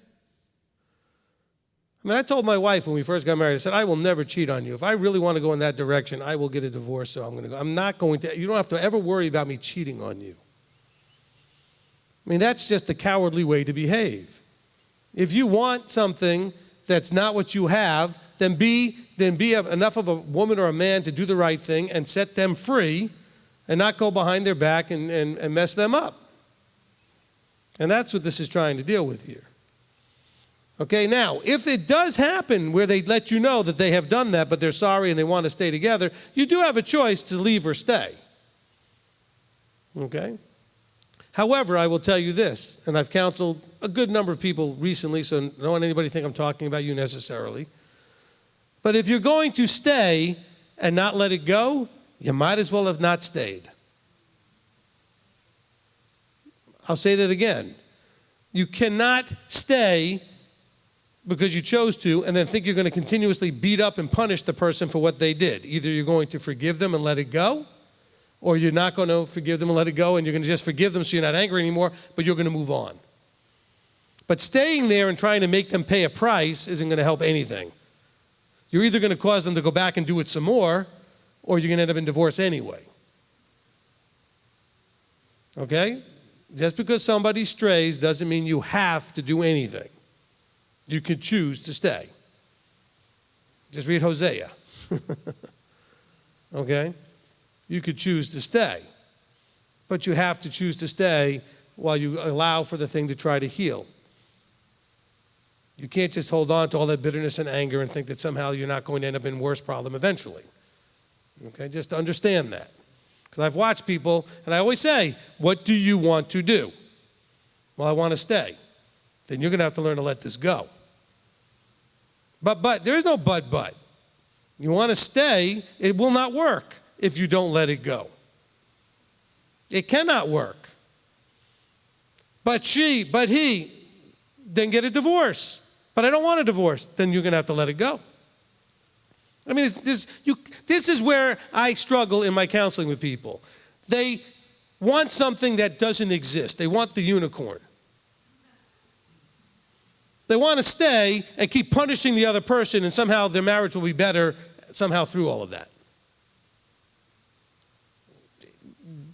I mean, I told my wife when we first got married, I said, I will never cheat on you. If I really want to go in that direction, I will get a divorce, so I'm going to go. I'm not going to, you don't have to ever worry about me cheating on you. I mean, that's just the cowardly way to behave. If you want something that's not what you have, then be enough of a woman or a man to do the right thing and set them free and not go behind their back and mess them up. And that's what this is trying to deal with here. Okay, now, if it does happen where they let you know that they have done that, but they're sorry and they want to stay together, you do have a choice to leave or stay. Okay? However, I will tell you this, and I've counseled a good number of people recently, so I don't want anybody to think I'm talking about you necessarily. But if you're going to stay and not let it go, you might as well have not stayed. I'll say that again. You cannot stay because you chose to and then think you're going to continuously beat up and punish the person for what they did. Either you're going to forgive them and let it go, or you're not going to forgive them and let it go, and you're going to just forgive them so you're not angry anymore, but you're going to move on. But staying there and trying to make them pay a price isn't going to help anything. You're either going to cause them to go back and do it some more, or you're going to end up in divorce anyway. Okay? Just because somebody strays doesn't mean you have to do anything. You can choose to stay. Just read Hosea. Okay? You could choose to stay. But you have to choose to stay while you allow for the thing to try to heal. You can't just hold on to all that bitterness and anger and think that somehow you're not going to end up in a worse problem eventually. Okay, just understand that. Because I've watched people, and I always say, what do you want to do? Well, I want to stay. Then you're going to have to learn to let this go. But, there is no but. You want to stay, it will not work if you don't let it go. It cannot work. But he, then get a divorce. But I don't want a divorce. Then you're going to have to let it go. I mean, this is where I struggle in my counseling with people. They want something that doesn't exist. They want the unicorn. They want to stay and keep punishing the other person, and somehow their marriage will be better somehow through all of that.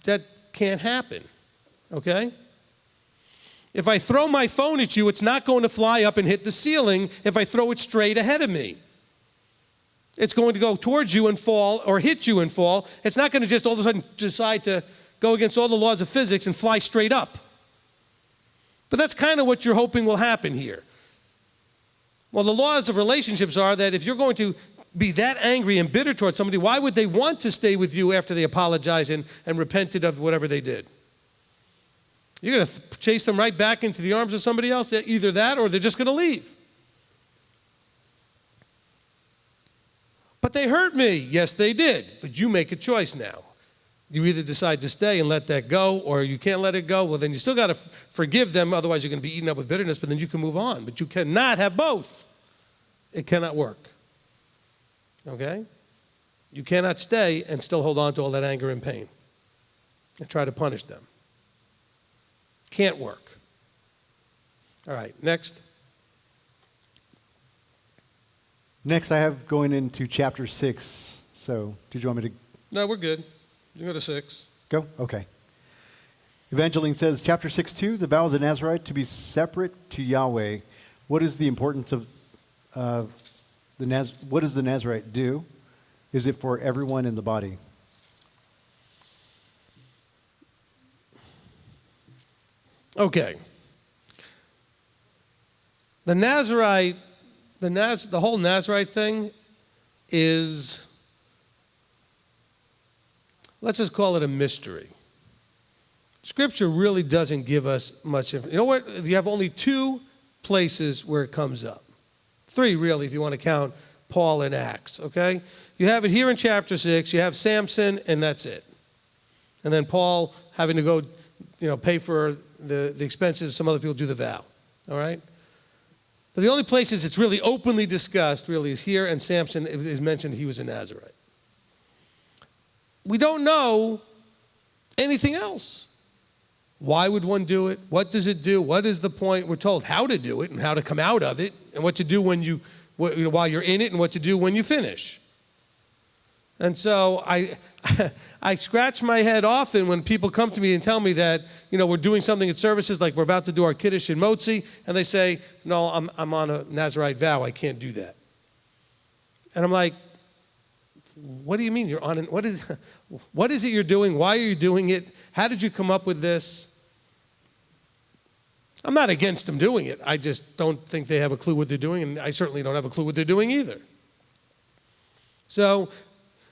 That can't happen, okay? If I throw my phone at you, it's not going to fly up and hit the ceiling if I throw it straight ahead of me. It's going to go towards you and fall or hit you and fall. It's not going to just all of a sudden decide to go against all the laws of physics and fly straight up. But that's kind of what you're hoping will happen here. Well, the laws of relationships are that if you're going to be that angry and bitter towards somebody, why would they want to stay with you after they apologized and repented of whatever they did? You're going to chase them right back into the arms of somebody else, either that or they're just going to leave. But they hurt me. Yes, they did. But you make a choice now. You either decide to stay and let that go, or you can't let it go. Well, then you still got to forgive them. Otherwise, you're going to be eaten up with bitterness, but then you can move on. But you cannot have both. It cannot work. Okay? You cannot stay and still hold on to all that anger and pain and try to punish them. Can't work. All right, next. Next, I have going into chapter 6. So, did you want me to No, we're good. You go to 6. Go? Okay. Evangeline says, chapter 6:2, the vow of the Nazarite to be separate to Yahweh. What is the importance of what does the Nazarite do? Is it for everyone in the body? Okay. The Nazarite, the whole Nazarite thing is, let's just call it a mystery. Scripture really doesn't give us much information. You know what? You have only 2 places where it comes up. 3, really, if you want to count Paul and Acts, okay? You have it here in chapter 6. You have Samson, and that's it. And then Paul having to go, pay for the expenses. Some other people do the vow, all right? But the only places it's really openly discussed, really, is here, and Samson is mentioned he was a Nazarite. We don't know anything else. Why would one do it? What does it do? What is the point? We're told how to do it and how to come out of it and what to do while you're in it and what to do when you finish. And so I scratch my head often when people come to me and tell me that, we're doing something at services, like we're about to do our Kiddush and Motzi, and they say, no, I'm on a Nazarite vow. I can't do that. And I'm like, what do you mean you're on it? What is it you're doing? Why are you doing it? How did you come up with this? I'm not against them doing it. I just don't think they have a clue what they're doing, and I certainly don't have a clue what they're doing either. So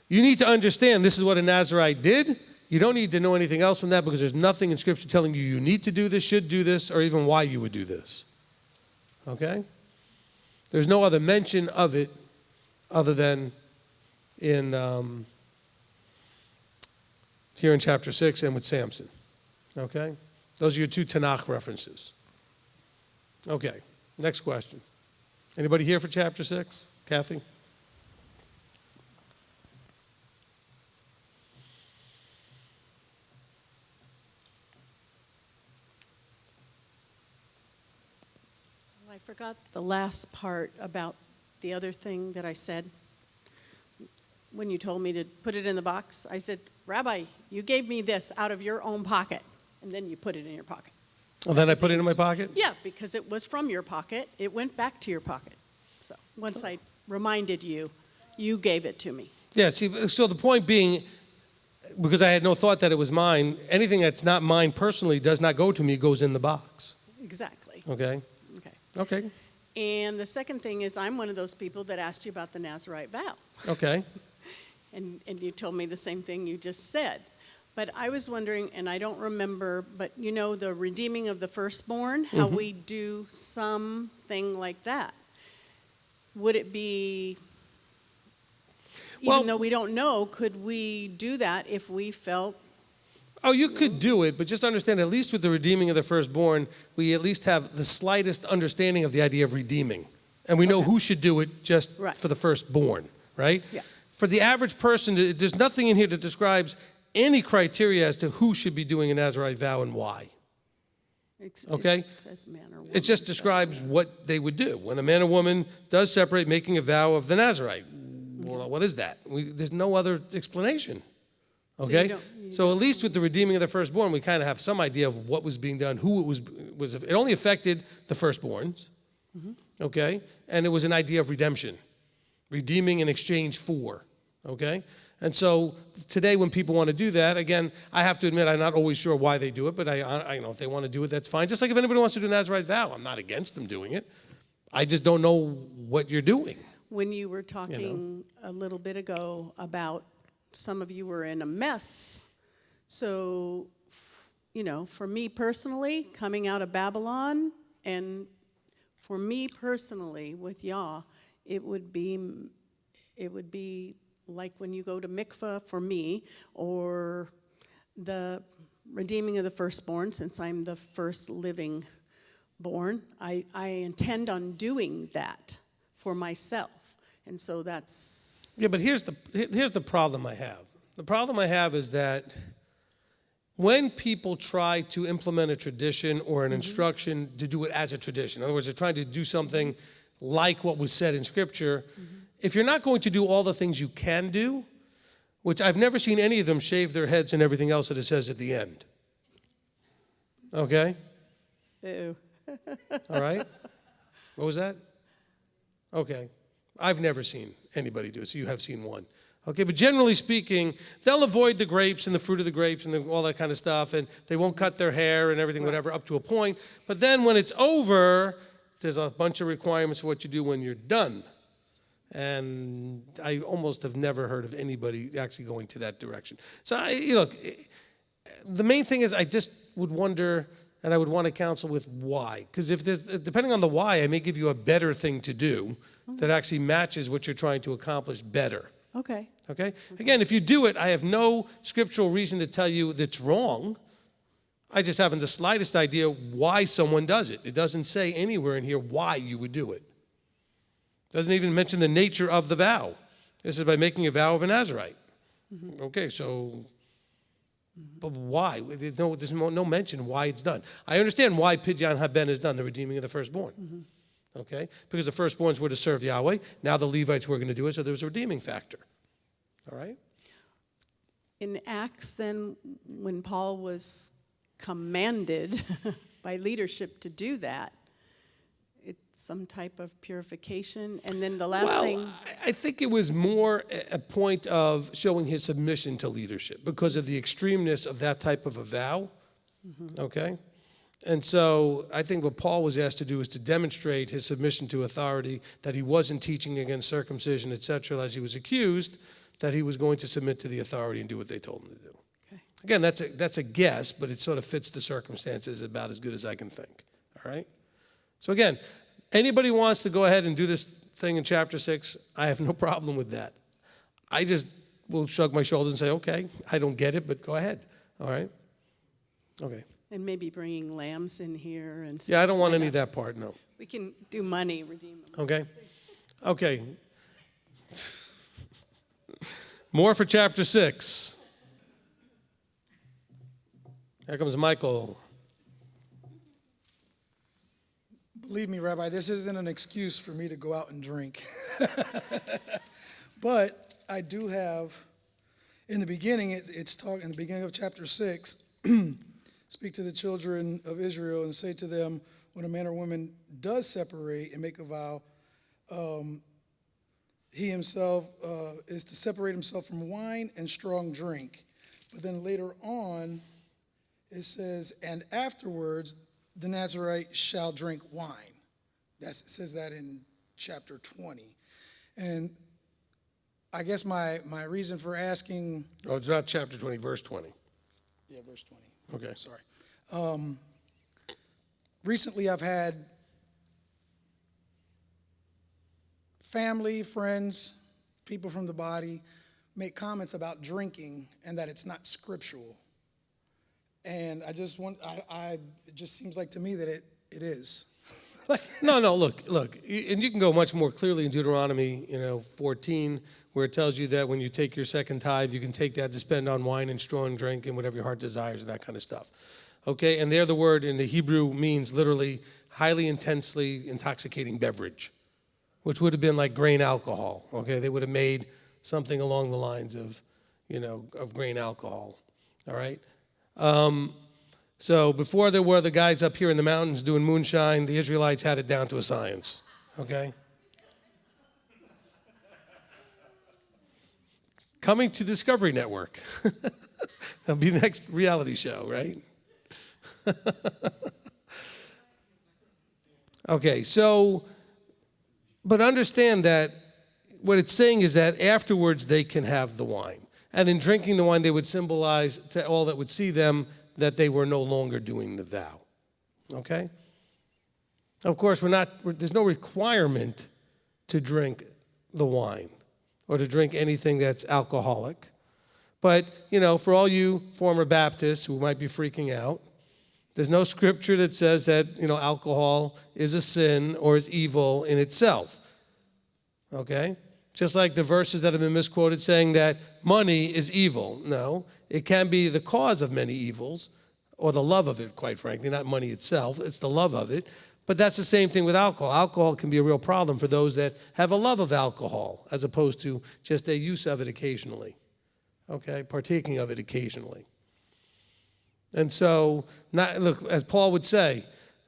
you need to understand this is what a Nazarite did. You don't need to know anything else from that because there's nothing in Scripture telling you need to do this, should do this, or even why you would do this. Okay? There's no other mention of it other than in here in chapter 6 and with Samson. Okay? Those are your 2 Tanakh references. Okay, next question. Anybody here for chapter 6? Kathy? I forgot the last part about the other thing that I said. When you told me to put it in the box, I said, Rabbi, you gave me this out of your own pocket, and then you put it in your pocket. Oh, then I put it in my pocket? Yeah, because it was from your pocket. It went back to your pocket. So once I reminded you, you gave it to me. Yeah, see, so the point being, because I had no thought that it was mine, anything that's not mine personally does not go to me, goes in the box. Exactly. Okay? Okay. And the second thing is I'm one of those people that asked you about the Nazarite vow. Okay. And you told me the same thing you just said. But I was wondering, and I don't remember, but the redeeming of the firstborn, how we do something like that. Would it be, even though we don't know, could we do that if we felt? Oh, you could do it, but just understand, at least with the redeeming of the firstborn, we at least have the slightest understanding of the idea of redeeming. And we know who should do it just for the firstborn, right? Yeah. For the average person, there's nothing in here that describes any criteria as to who should be doing a Nazarite vow and why. Okay? It says man or woman. It just describes what they would do. When a man or woman does separate, making a vow of the Nazarite. Well, what is that? There's no other explanation. Okay? So at least with the redeeming of the firstborn, we kind of have some idea of what was being done, who it was. It only affected the firstborns. Okay? And it was an idea of redemption. Redeeming in exchange for. Okay? And so today when people want to do that, again, I have to admit I'm not always sure why they do it, but I know if they want to do it, that's fine. Just like if anybody wants to do a Nazarite vow, I'm not against them doing it. I just don't know what you're doing. When you were talking a little bit ago about some of you were in a mess, so, for me personally, coming out of Babylon, and for me personally with Yah, it would be like when you go to mikveh for me, or the redeeming of the firstborn, since I'm the first living born. I intend on doing that for myself. And so that's... Yeah, but here's the problem I have. The problem I have is that when people try to implement a tradition or an instruction to do it as a tradition, in other words, they're trying to do something like what was said in Scripture, if you're not going to do all the things you can do, which I've never seen any of them shave their heads and everything else that it says at the end. Okay? Ew. All right? What was that? Okay. I've never seen anybody do it, so you have seen one. Okay, but generally speaking, they'll avoid the grapes and the fruit of the grapes and all that kind of stuff, and they won't cut their hair and everything, whatever, up to a point. But then when it's over, there's a bunch of requirements for what you do when you're done. And I almost have never heard of anybody actually going to that direction. So, look, the main thing is I just would wonder, and I would want to counsel with why. Because if there's, depending on the why, I may give you a better thing to do that actually matches what you're trying to accomplish better. Okay. Okay? Again, if you do it, I have no scriptural reason to tell you that's wrong. I just haven't the slightest idea why someone does it. It doesn't say anywhere in here why you would do it. It doesn't even mention the nature of the vow. This is by making a vow of a Nazarite. Mm-hmm. Okay, so, but why? There's no mention why it's done. I understand why Pidyon Haben is done, the redeeming of the firstborn. Mm-hmm. Okay? Because the firstborns were to serve Yahweh. Now the Levites were going to do it, so there was a redeeming factor. All right? In Acts, then, when Paul was commanded by leadership to do that, it's some type of purification. And then the last thing. I think it was more a point of showing his submission to leadership because of the extremeness of that type of a vow. Mm-hmm. Okay? And so I think what Paul was asked to do is to demonstrate his submission to authority, that he wasn't teaching against circumcision, etc., as he was accused, that he was going to submit to the authority and do what they told him to do. Okay. Again, that's a guess, but it sort of fits the circumstances about as good as I can think. All right? So again, anybody wants to go ahead and do this thing in chapter 6, I have no problem with that. I just will shrug my shoulders and say, okay, I don't get it, but go ahead. All right? Okay. And maybe bringing lambs in here and stuff. Yeah, I don't want any of that part, no. We can do money, redeem them. Okay? Okay. More for chapter 6. Here comes Michael. Believe me, Rabbi, this isn't an excuse for me to go out and drink. But I do have, in the beginning, it's talking in the beginning of chapter 6, speak to the children of Israel and say to them, when a man or woman does separate and make a vow, he himself is to separate himself from wine and strong drink. But then later on, it says, and afterwards, the Nazarite shall drink wine. It says that in chapter 20. And I guess my reason for asking... Oh, it's not chapter 20, verse 20. Yeah, verse 20. Okay. Sorry. Recently, I've had family, friends, people from the body make comments about drinking and that it's not scriptural. And it just seems like to me that it is. No, look, and you can go much more clearly in Deuteronomy, 14, where it tells you that when you take your second tithe, you can take that to spend on wine and strong drink and whatever your heart desires and that kind of stuff. Okay, and there the word in the Hebrew means literally highly intensely intoxicating beverage, which would have been like grain alcohol. Okay, they would have made something along the lines of, of grain alcohol. All right. So before there were the guys up here in the mountains doing moonshine, the Israelites had it down to a science. Okay. Coming to Discovery Network. That'll be the next reality show, right? Okay, so, but understand that what it's saying is that afterwards they can have the wine. And in drinking the wine, they would symbolize to all that would see them that they were no longer doing the vow. Okay? Of course, there's no requirement to drink the wine or to drink anything that's alcoholic. But, for all you former Baptists who might be freaking out, there's no scripture that says that, alcohol is a sin or is evil in itself. Okay? Just like the verses that have been misquoted saying that money is evil. No, it can be the cause of many evils, or the love of it, quite frankly, not money itself. It's the love of it. But that's the same thing with alcohol. Alcohol can be a real problem for those that have a love of alcohol, as opposed to just a use of it occasionally. okay, partaking of it occasionally. And so, look, as Paul would say,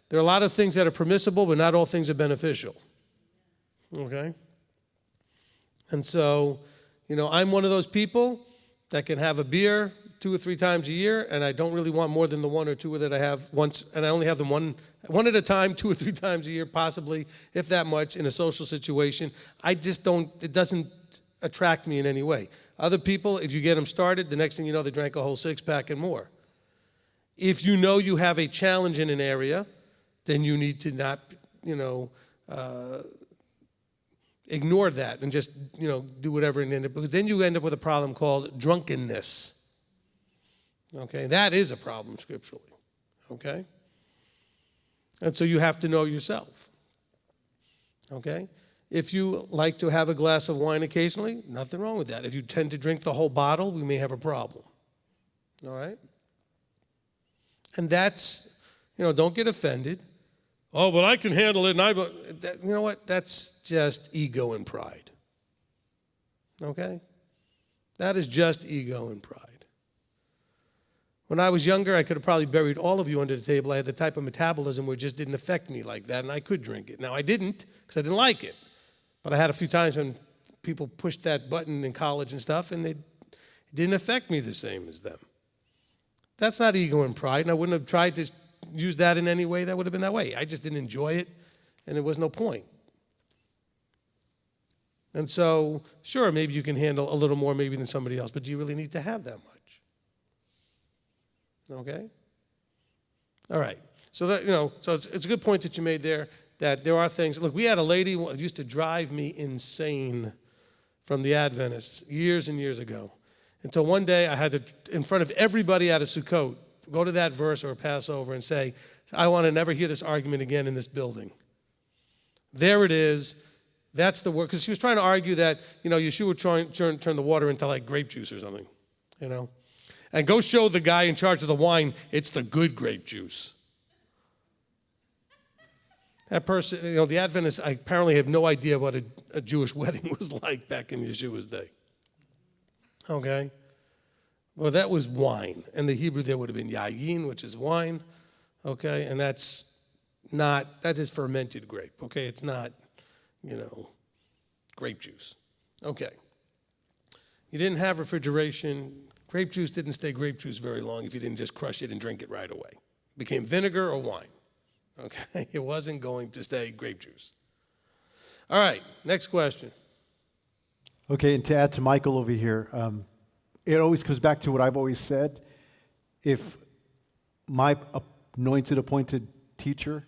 there are a lot of things that are permissible, but not all things are beneficial, okay? And so, I'm one of those people that can have a beer 2 or 3 times a year, and I don't really want more than the 1 or 2 that I have once, and I only have them one at a time, 2 or 3 times a year, possibly, if that much, in a social situation. I just don't, it doesn't attract me in any way. Other people, if you get them started, the next thing you know, they drank a whole 6-pack and more. If you know you have a challenge in an area, then you need to not, ignore that and just, do whatever, and because then you end up with a problem called drunkenness. Okay, that is a problem scripturally. Okay? And so you have to know yourself. Okay? If you like to have a glass of wine occasionally, nothing wrong with that. If you tend to drink the whole bottle, we may have a problem. All right? And that's, don't get offended. Oh, but I can handle it, and you know what? That's just ego and pride. Okay? That is just ego and pride. When I was younger, I could have probably buried all of you under the table. I had the type of metabolism where it just didn't affect me like that, and I could drink it. Now, I didn't, because I didn't like it. But I had a few times when people pushed that button in college and stuff, and it didn't affect me the same as them. That's not ego and pride, and I wouldn't have tried to use that in any way that would have been that way. I just didn't enjoy it, and there was no point. And so, sure, maybe you can handle a little more maybe than somebody else, but do you really need to have that much? Okay? All right. So that, so it's a good point that you made there, that there are things. Look, we had a lady who used to drive me insane from the Adventists years and years ago. Until one day I had to, in front of everybody at a Sukkot, go to that verse or Passover and say, I want to never hear this argument again in this building. There it is. That's the word. Because she was trying to argue that, Yeshua turned the water into like grape juice or something, And go show the guy in charge of the wine, it's the good grape juice. That person, the Adventists apparently have no idea what a Jewish wedding was like back in Yeshua's day. Okay? Well, that was wine. And the Hebrew there would have been yayin, which is wine. Okay? And that is fermented grape. Okay? It's not, grape juice. Okay. You didn't have refrigeration. Grape juice didn't stay grape juice very long if you didn't just crush it and drink it right away. It became vinegar or wine. Okay? It wasn't going to stay grape juice. All right, next question. Okay, and to add to Michael over here, it always comes back to what I've always said. If my appointed teacher,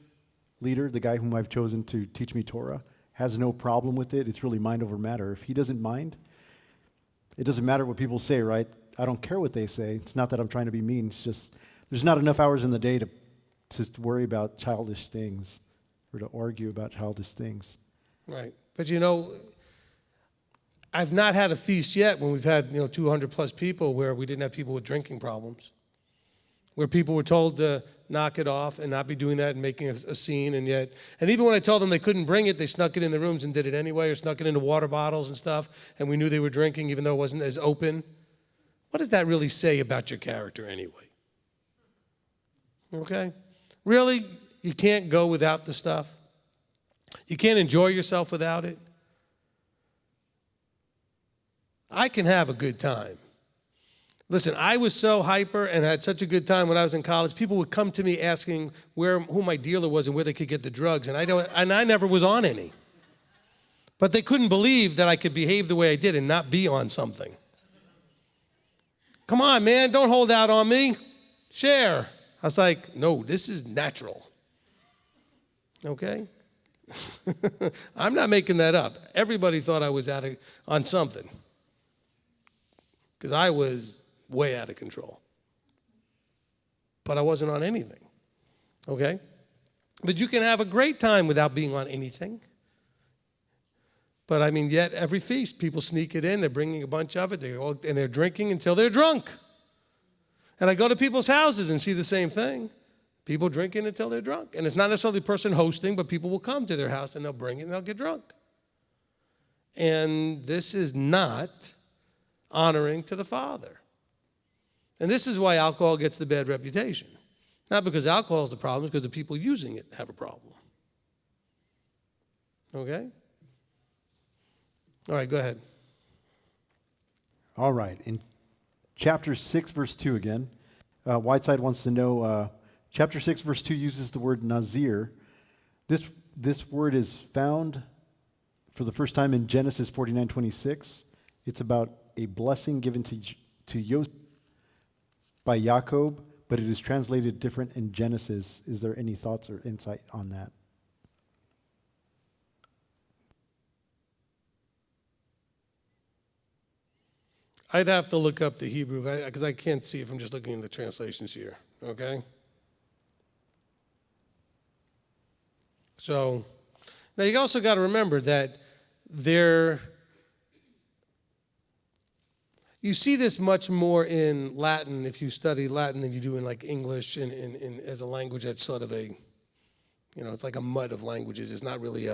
leader, the guy whom I've chosen to teach me Torah, has no problem with it, it's really mind over matter. If he doesn't mind, it doesn't matter what people say, right? I don't care what they say. It's not that I'm trying to be mean. It's just there's not enough hours in the day to worry about childish things or to argue about childish things. Right. But I've not had a feast yet when we've had 200 plus people where we didn't have people with drinking problems, where people were told to knock it off and not be doing that and making a scene, and even when I told them they couldn't bring it, they snuck it in the rooms and did it anyway, or snuck it into water bottles and stuff, and we knew they were drinking even though it wasn't as open. What does that really say about your character anyway? Okay? Really? You can't go without the stuff? You can't enjoy yourself without it? I can have a good time. Listen, I was so hyper and had such a good time when I was in college. People would come to me asking who my dealer was and where they could get the drugs, and I never was on any. But they couldn't believe that I could behave the way I did and not be on something. Come on, man, don't hold out on me. Share. I was like, no, this is natural. Okay? I'm not making that up. Everybody thought I was on something because I was way out of control. But I wasn't on anything. Okay? But you can have a great time without being on anything. But yet every feast, people sneak it in. They're bringing a bunch of it. And they're drinking until they're drunk. And I go to people's houses and see the same thing. People drinking until they're drunk. And it's not necessarily the person hosting, but people will come to their house and they'll bring it and they'll get drunk. And this is not honoring to the Father. And this is why alcohol gets the bad reputation. Not because alcohol is the problem, it's because the people using it have a problem. Okay? All right, go ahead. All right. In chapter 6, verse 2 again, Whiteside wants to know, chapter 6, verse 2 uses the word Nazir. This word is found for the first time in Genesis 49:26. It's about a blessing given to Yosef by Jacob, but it is translated different in Genesis. Is there any thoughts or insight on that? I'd have to look up the Hebrew because I can't see it from just looking in the translations here, okay? So, now you also got to remember that you see this much more in Latin if you study Latin than you do in like English in as a language that's sort of a, it's like a mud of languages. It's not really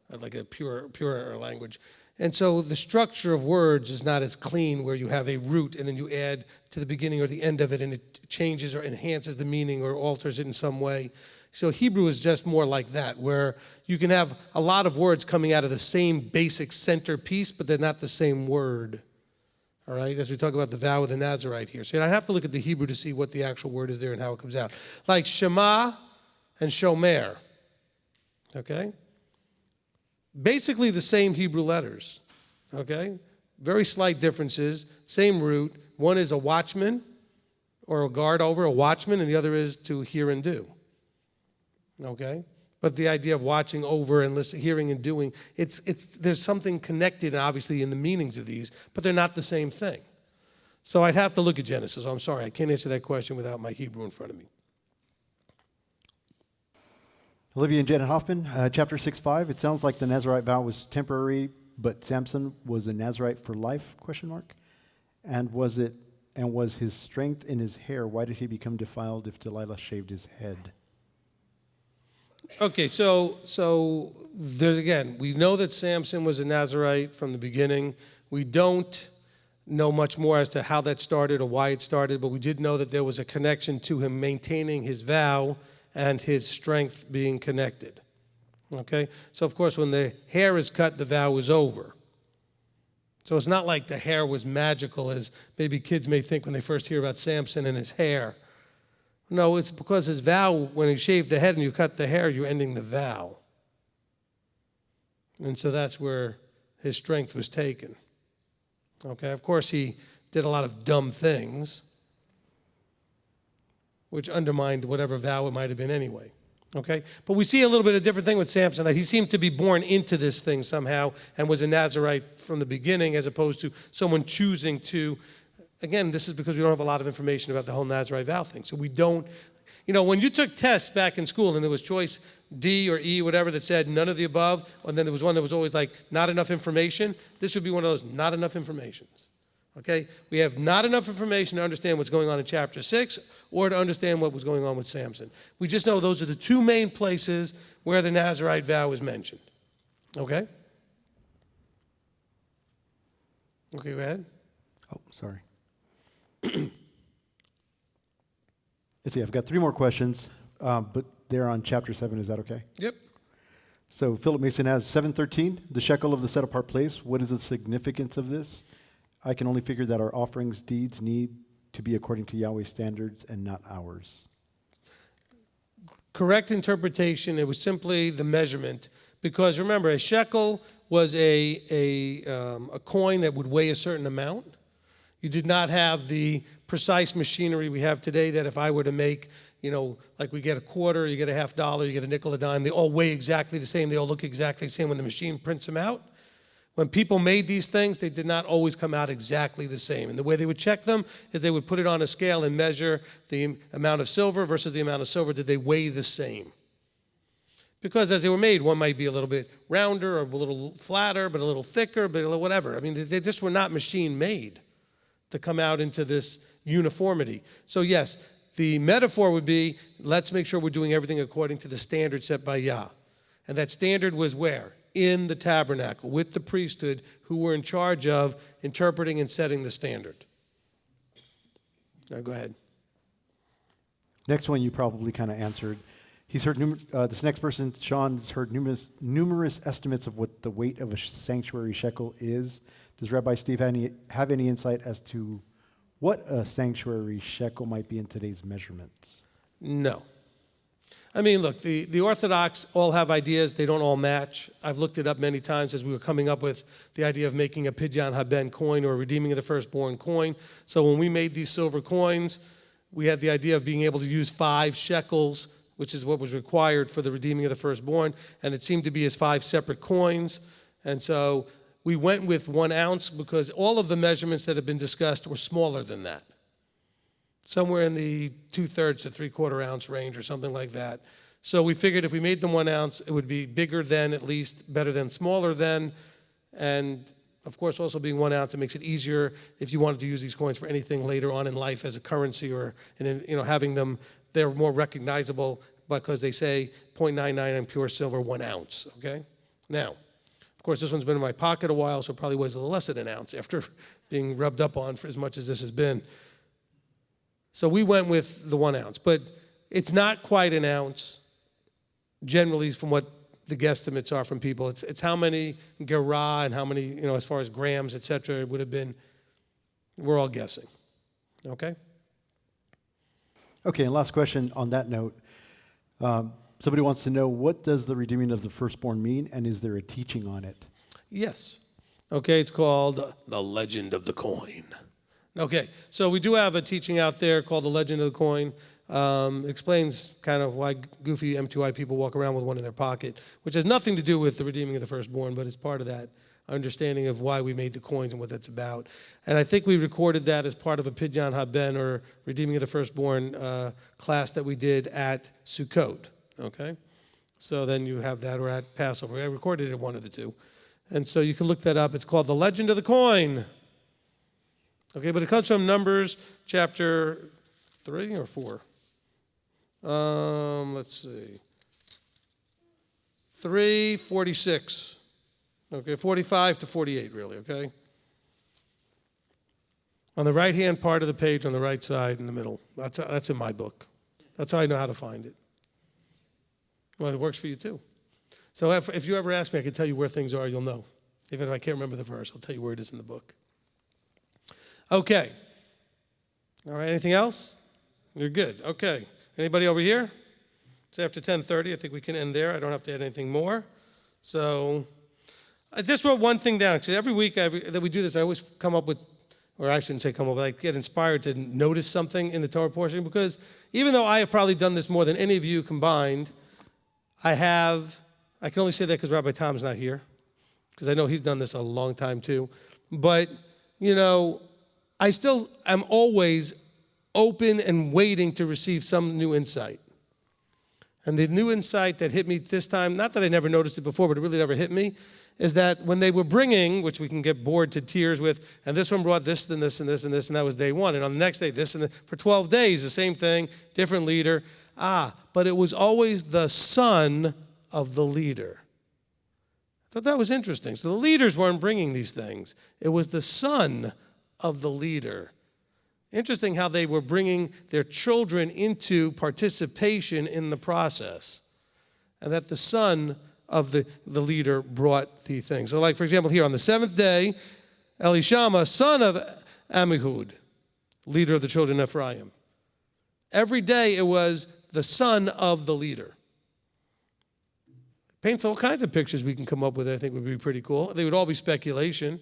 like a pure language. And so the structure of words is not as clean where you have a root and then you add to the beginning or the end of it and it changes or enhances the meaning or alters it in some way. So Hebrew is just more like that, where you can have a lot of words coming out of the same basic centerpiece, but they're not the same word. All right, as we talk about the vow of the Nazarite here. So I have to look at the Hebrew to see what the actual word is there and how it comes out. Like Shema and Shomer, okay? Basically the same Hebrew letters, okay? Very slight differences, same root. One is a watchman or a guard over, a watchman, and the other is to hear and do, okay? But the idea of watching over and listening, hearing and doing, there's something connected, obviously, in the meanings of these, but they're not the same thing. So I'd have to look at Genesis. I'm sorry, I can't answer that question without my Hebrew in front of me. Olivia and Janet Hoffman, chapter 6:5. It sounds like the Nazarite vow was temporary, but Samson was a Nazarite for life? ? And was his strength in his hair? Why did he become defiled if Delilah shaved his head? Okay, so there's again, we know that Samson was a Nazarite from the beginning. We don't know much more as to how that started or why it started, but we did know that there was a connection to him maintaining his vow and his strength being connected. Okay? So, of course, when the hair is cut, the vow is over. So it's not like the hair was magical, as maybe kids may think when they first hear about Samson and his hair. No, it's because his vow, when he shaved the head and you cut the hair, you're ending the vow. And so that's where his strength was taken. Okay? Of course, he did a lot of dumb things, which undermined whatever vow it might have been anyway, okay? But we see a little bit of a different thing with Samson, that he seemed to be born into this thing somehow and was a Nazarite from the beginning as opposed to someone choosing to. Again, this is because we don't have a lot of information about the whole Nazarite vow thing. So we don't, when you took tests back in school and there was choice D or E, whatever, that said none of the above, and then there was one that was always like not enough information, this would be one of those not enough informations. Okay, we have not enough information to understand what's going on in chapter 6 or to understand what was going on with Samson. We just know those are the two main places where the Nazarite vow is mentioned. Okay? Okay, go ahead. Oh, sorry. Let's see, I've got 3 more questions, but they're on chapter 7. Is that okay? Yep. So Philip Mason has 7:13, the shekel of the set-apart place. What is the significance of this? I can only figure that our offerings, deeds need to be according to Yahweh's standards and not ours. Correct interpretation, it was simply the measurement. Because remember, a shekel was a coin that would weigh a certain amount. You did not have the precise machinery we have today that if I were to make, like we get a quarter, you get a $50, you get a nickel, a dime, they all weigh exactly the same, they all look exactly the same when the machine prints them out. When people made these things, they did not always come out exactly the same. And the way they would check them is they would put it on a scale and measure the amount of silver versus the amount of silver. Did they weigh the same? Because as they were made, one might be a little bit rounder or a little flatter, but a little thicker, but a little whatever. I mean, they just were not machine made to come out into this uniformity. So yes, the metaphor would be, let's make sure we're doing everything according to the standard set by Yah. And that standard was where? in the tabernacle with the priesthood who were in charge of interpreting and setting the standard. Now, go ahead. Next one you probably kind of answered. He's heard this next person, Sean, has heard numerous estimates of what the weight of a sanctuary shekel is. Does Rabbi Steve have any insight as to what a sanctuary shekel might be in today's measurements? No. I mean, look, the Orthodox all have ideas. They don't all match. I've looked it up many times as we were coming up with the idea of making a Pidyon Haben coin or a redeeming of the firstborn coin. So when we made these silver coins, we had the idea of being able to use 5 shekels, which is what was required for the redeeming of the firstborn, and it seemed to be as 5 separate coins. And so we went with 1 ounce because all of the measurements that have been discussed were smaller than that. Somewhere in the 2/3 to 3/4 ounce range or something like that. So we figured if we made them 1 ounce, it would be bigger than, at least better than, smaller than, and of course also being 1 ounce, it makes it easier if you wanted to use these coins for anything later on in life as a currency or having them, they're more recognizable because they say 0.99 on pure silver, 1 ounce, okay? Now, of course, this one's been in my pocket a while, so it probably weighs a little less than an ounce after being rubbed up on for as much as this has been. So we went with the 1 ounce, but it's not quite an ounce, generally from what the guesstimates are from people. It's how many gerah and how many, as far as grams, et cetera, it would have been. We're all guessing, okay? Okay, and last question on that note. Somebody wants to know, what does the redeeming of the firstborn mean, and is there a teaching on it? Yes. Okay, it's called The Legend of the Coin. Okay, so we do have a teaching out there called The Legend of the Coin. It explains kind of why goofy MTOI people walk around with one in their pocket, which has nothing to do with the redeeming of the firstborn, but it's part of that understanding of why we made the coins and what that's about. And I think we recorded that as part of a Pidyon Haben, or redeeming of the firstborn class that we did at Sukkot, okay? So then you have that, or at Passover. I recorded it, one of the two. And so you can look that up. It's called The Legend of the Coin. Okay, but it comes from Numbers chapter 3 or 4. Let's see. 3:46. Okay, 45 to 48, really, okay? On the right-hand part of the page, on the right side, in the middle. That's in my book. That's how I know how to find it. Well, it works for you, too. So if you ever ask me, I can tell you where things are, you'll know. Even if I can't remember the verse, I'll tell you where it is in the book. Okay. All right, anything else? You're good. Okay. Anybody over here? It's after 10:30. I think we can end there. I don't have to add anything more. So I just wrote one thing down. Because every week that we do this, I always come up with, or I shouldn't say come up with, I get inspired to notice something in the Torah portion. Because even though I have probably done this more than any of you combined, I can only say that because Rabbi Tom's not here. Because I know he's done this a long time too. But, I still am always open and waiting to receive some new insight. And the new insight that hit me this time, not that I never noticed it before, but it really never hit me, is that when they were bringing, which we can get bored to tears with, and this one brought this and this and this and this, and that was day 1. And on the next day, this and this, for 12 days, the same thing, different leader. But it was always the son of the leader. I thought that was interesting. So the leaders weren't bringing these things. It was the son of the leader. Interesting how they were bringing their children into participation in the process, and that the son of the leader brought the thing. So like, for example, here on the 7th day, Elishama, son of Amihud, leader of the children of Ephraim. Every day it was the son of the leader. Paints all kinds of pictures we can come up with that I think would be pretty cool. They would all be speculation.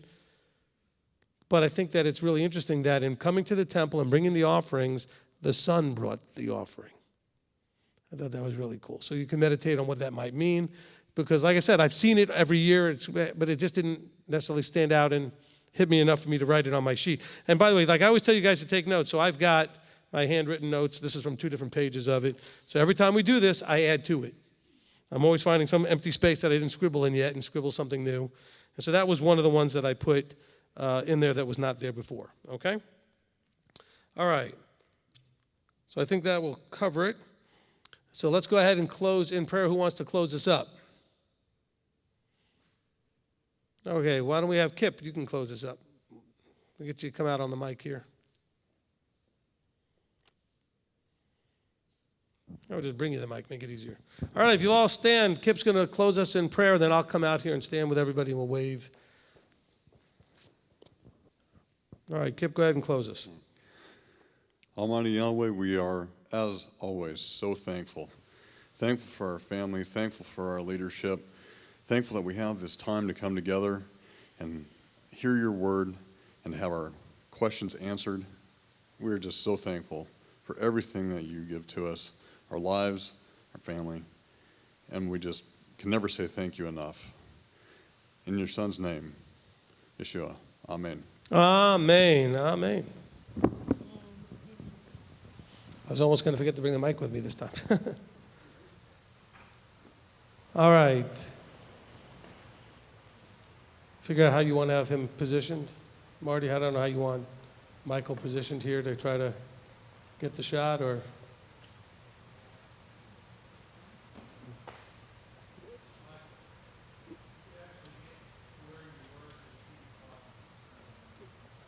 But I think that it's really interesting that in coming to the temple and bringing the offerings, the son brought the offering. I thought that was really cool. So you can meditate on what that might mean. Because like I said, I've seen it every year, but it just didn't necessarily stand out and hit me enough for me to write it on my sheet. And by the way, like I always tell you guys to take notes. So I've got my handwritten notes. This is from 2 different pages of it. So every time we do this, I add to it. I'm always finding some empty space that I didn't scribble in yet and scribble something new. And so that was one of the ones that I put in there that was not there before, okay? All right. So I think that will cover it. So let's go ahead and close in prayer. Who wants to close this up? Okay, why don't we have Kip? You can close this up. We'll get you to come out on the mic here. I'll just bring you the mic, make it easier. All right, if you'll all stand, Kip's going to close us in prayer, then I'll come out here and stand with everybody and we'll wave. All right, Kip, go ahead and close us. Almighty Yahweh, we are, as always, so thankful. Thankful for our family, thankful for our leadership, thankful that we have this time to come together and hear your word and have our questions answered. We are just so thankful for everything that you give to us, our lives, our family, and we just can never say thank you enough. In your son's name, Yeshua, amen. Amen, amen. I was almost going to forget to bring the mic with me this time. All right. Figure out how you want to have him positioned. Marty, I don't know how you want Michael positioned here to try to get the shot, or...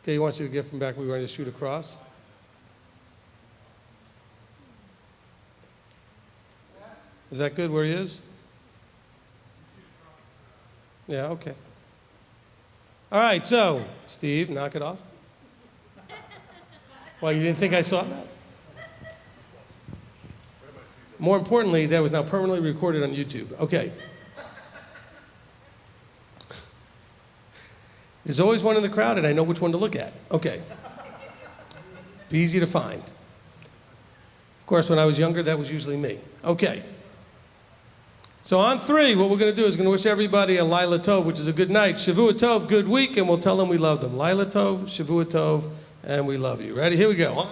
Okay, he wants you to get from back. We want to shoot across. Is that good where he is? Yeah, okay. All right, so, Steve, knock it off. Well, you didn't think I saw that? More importantly, that was now permanently recorded on YouTube. Okay. There's always one in the crowd, and I know which one to look at. Okay. Be easy to find. Of course, when I was younger, that was usually me. Okay. So on 3, what we're going to do is going to wish everybody a Laila Tov, which is a good night. Shavua Tov, good week, and we'll tell them we love them. Laila Tov, Shavua Tov, and we love you. Ready? Here we go.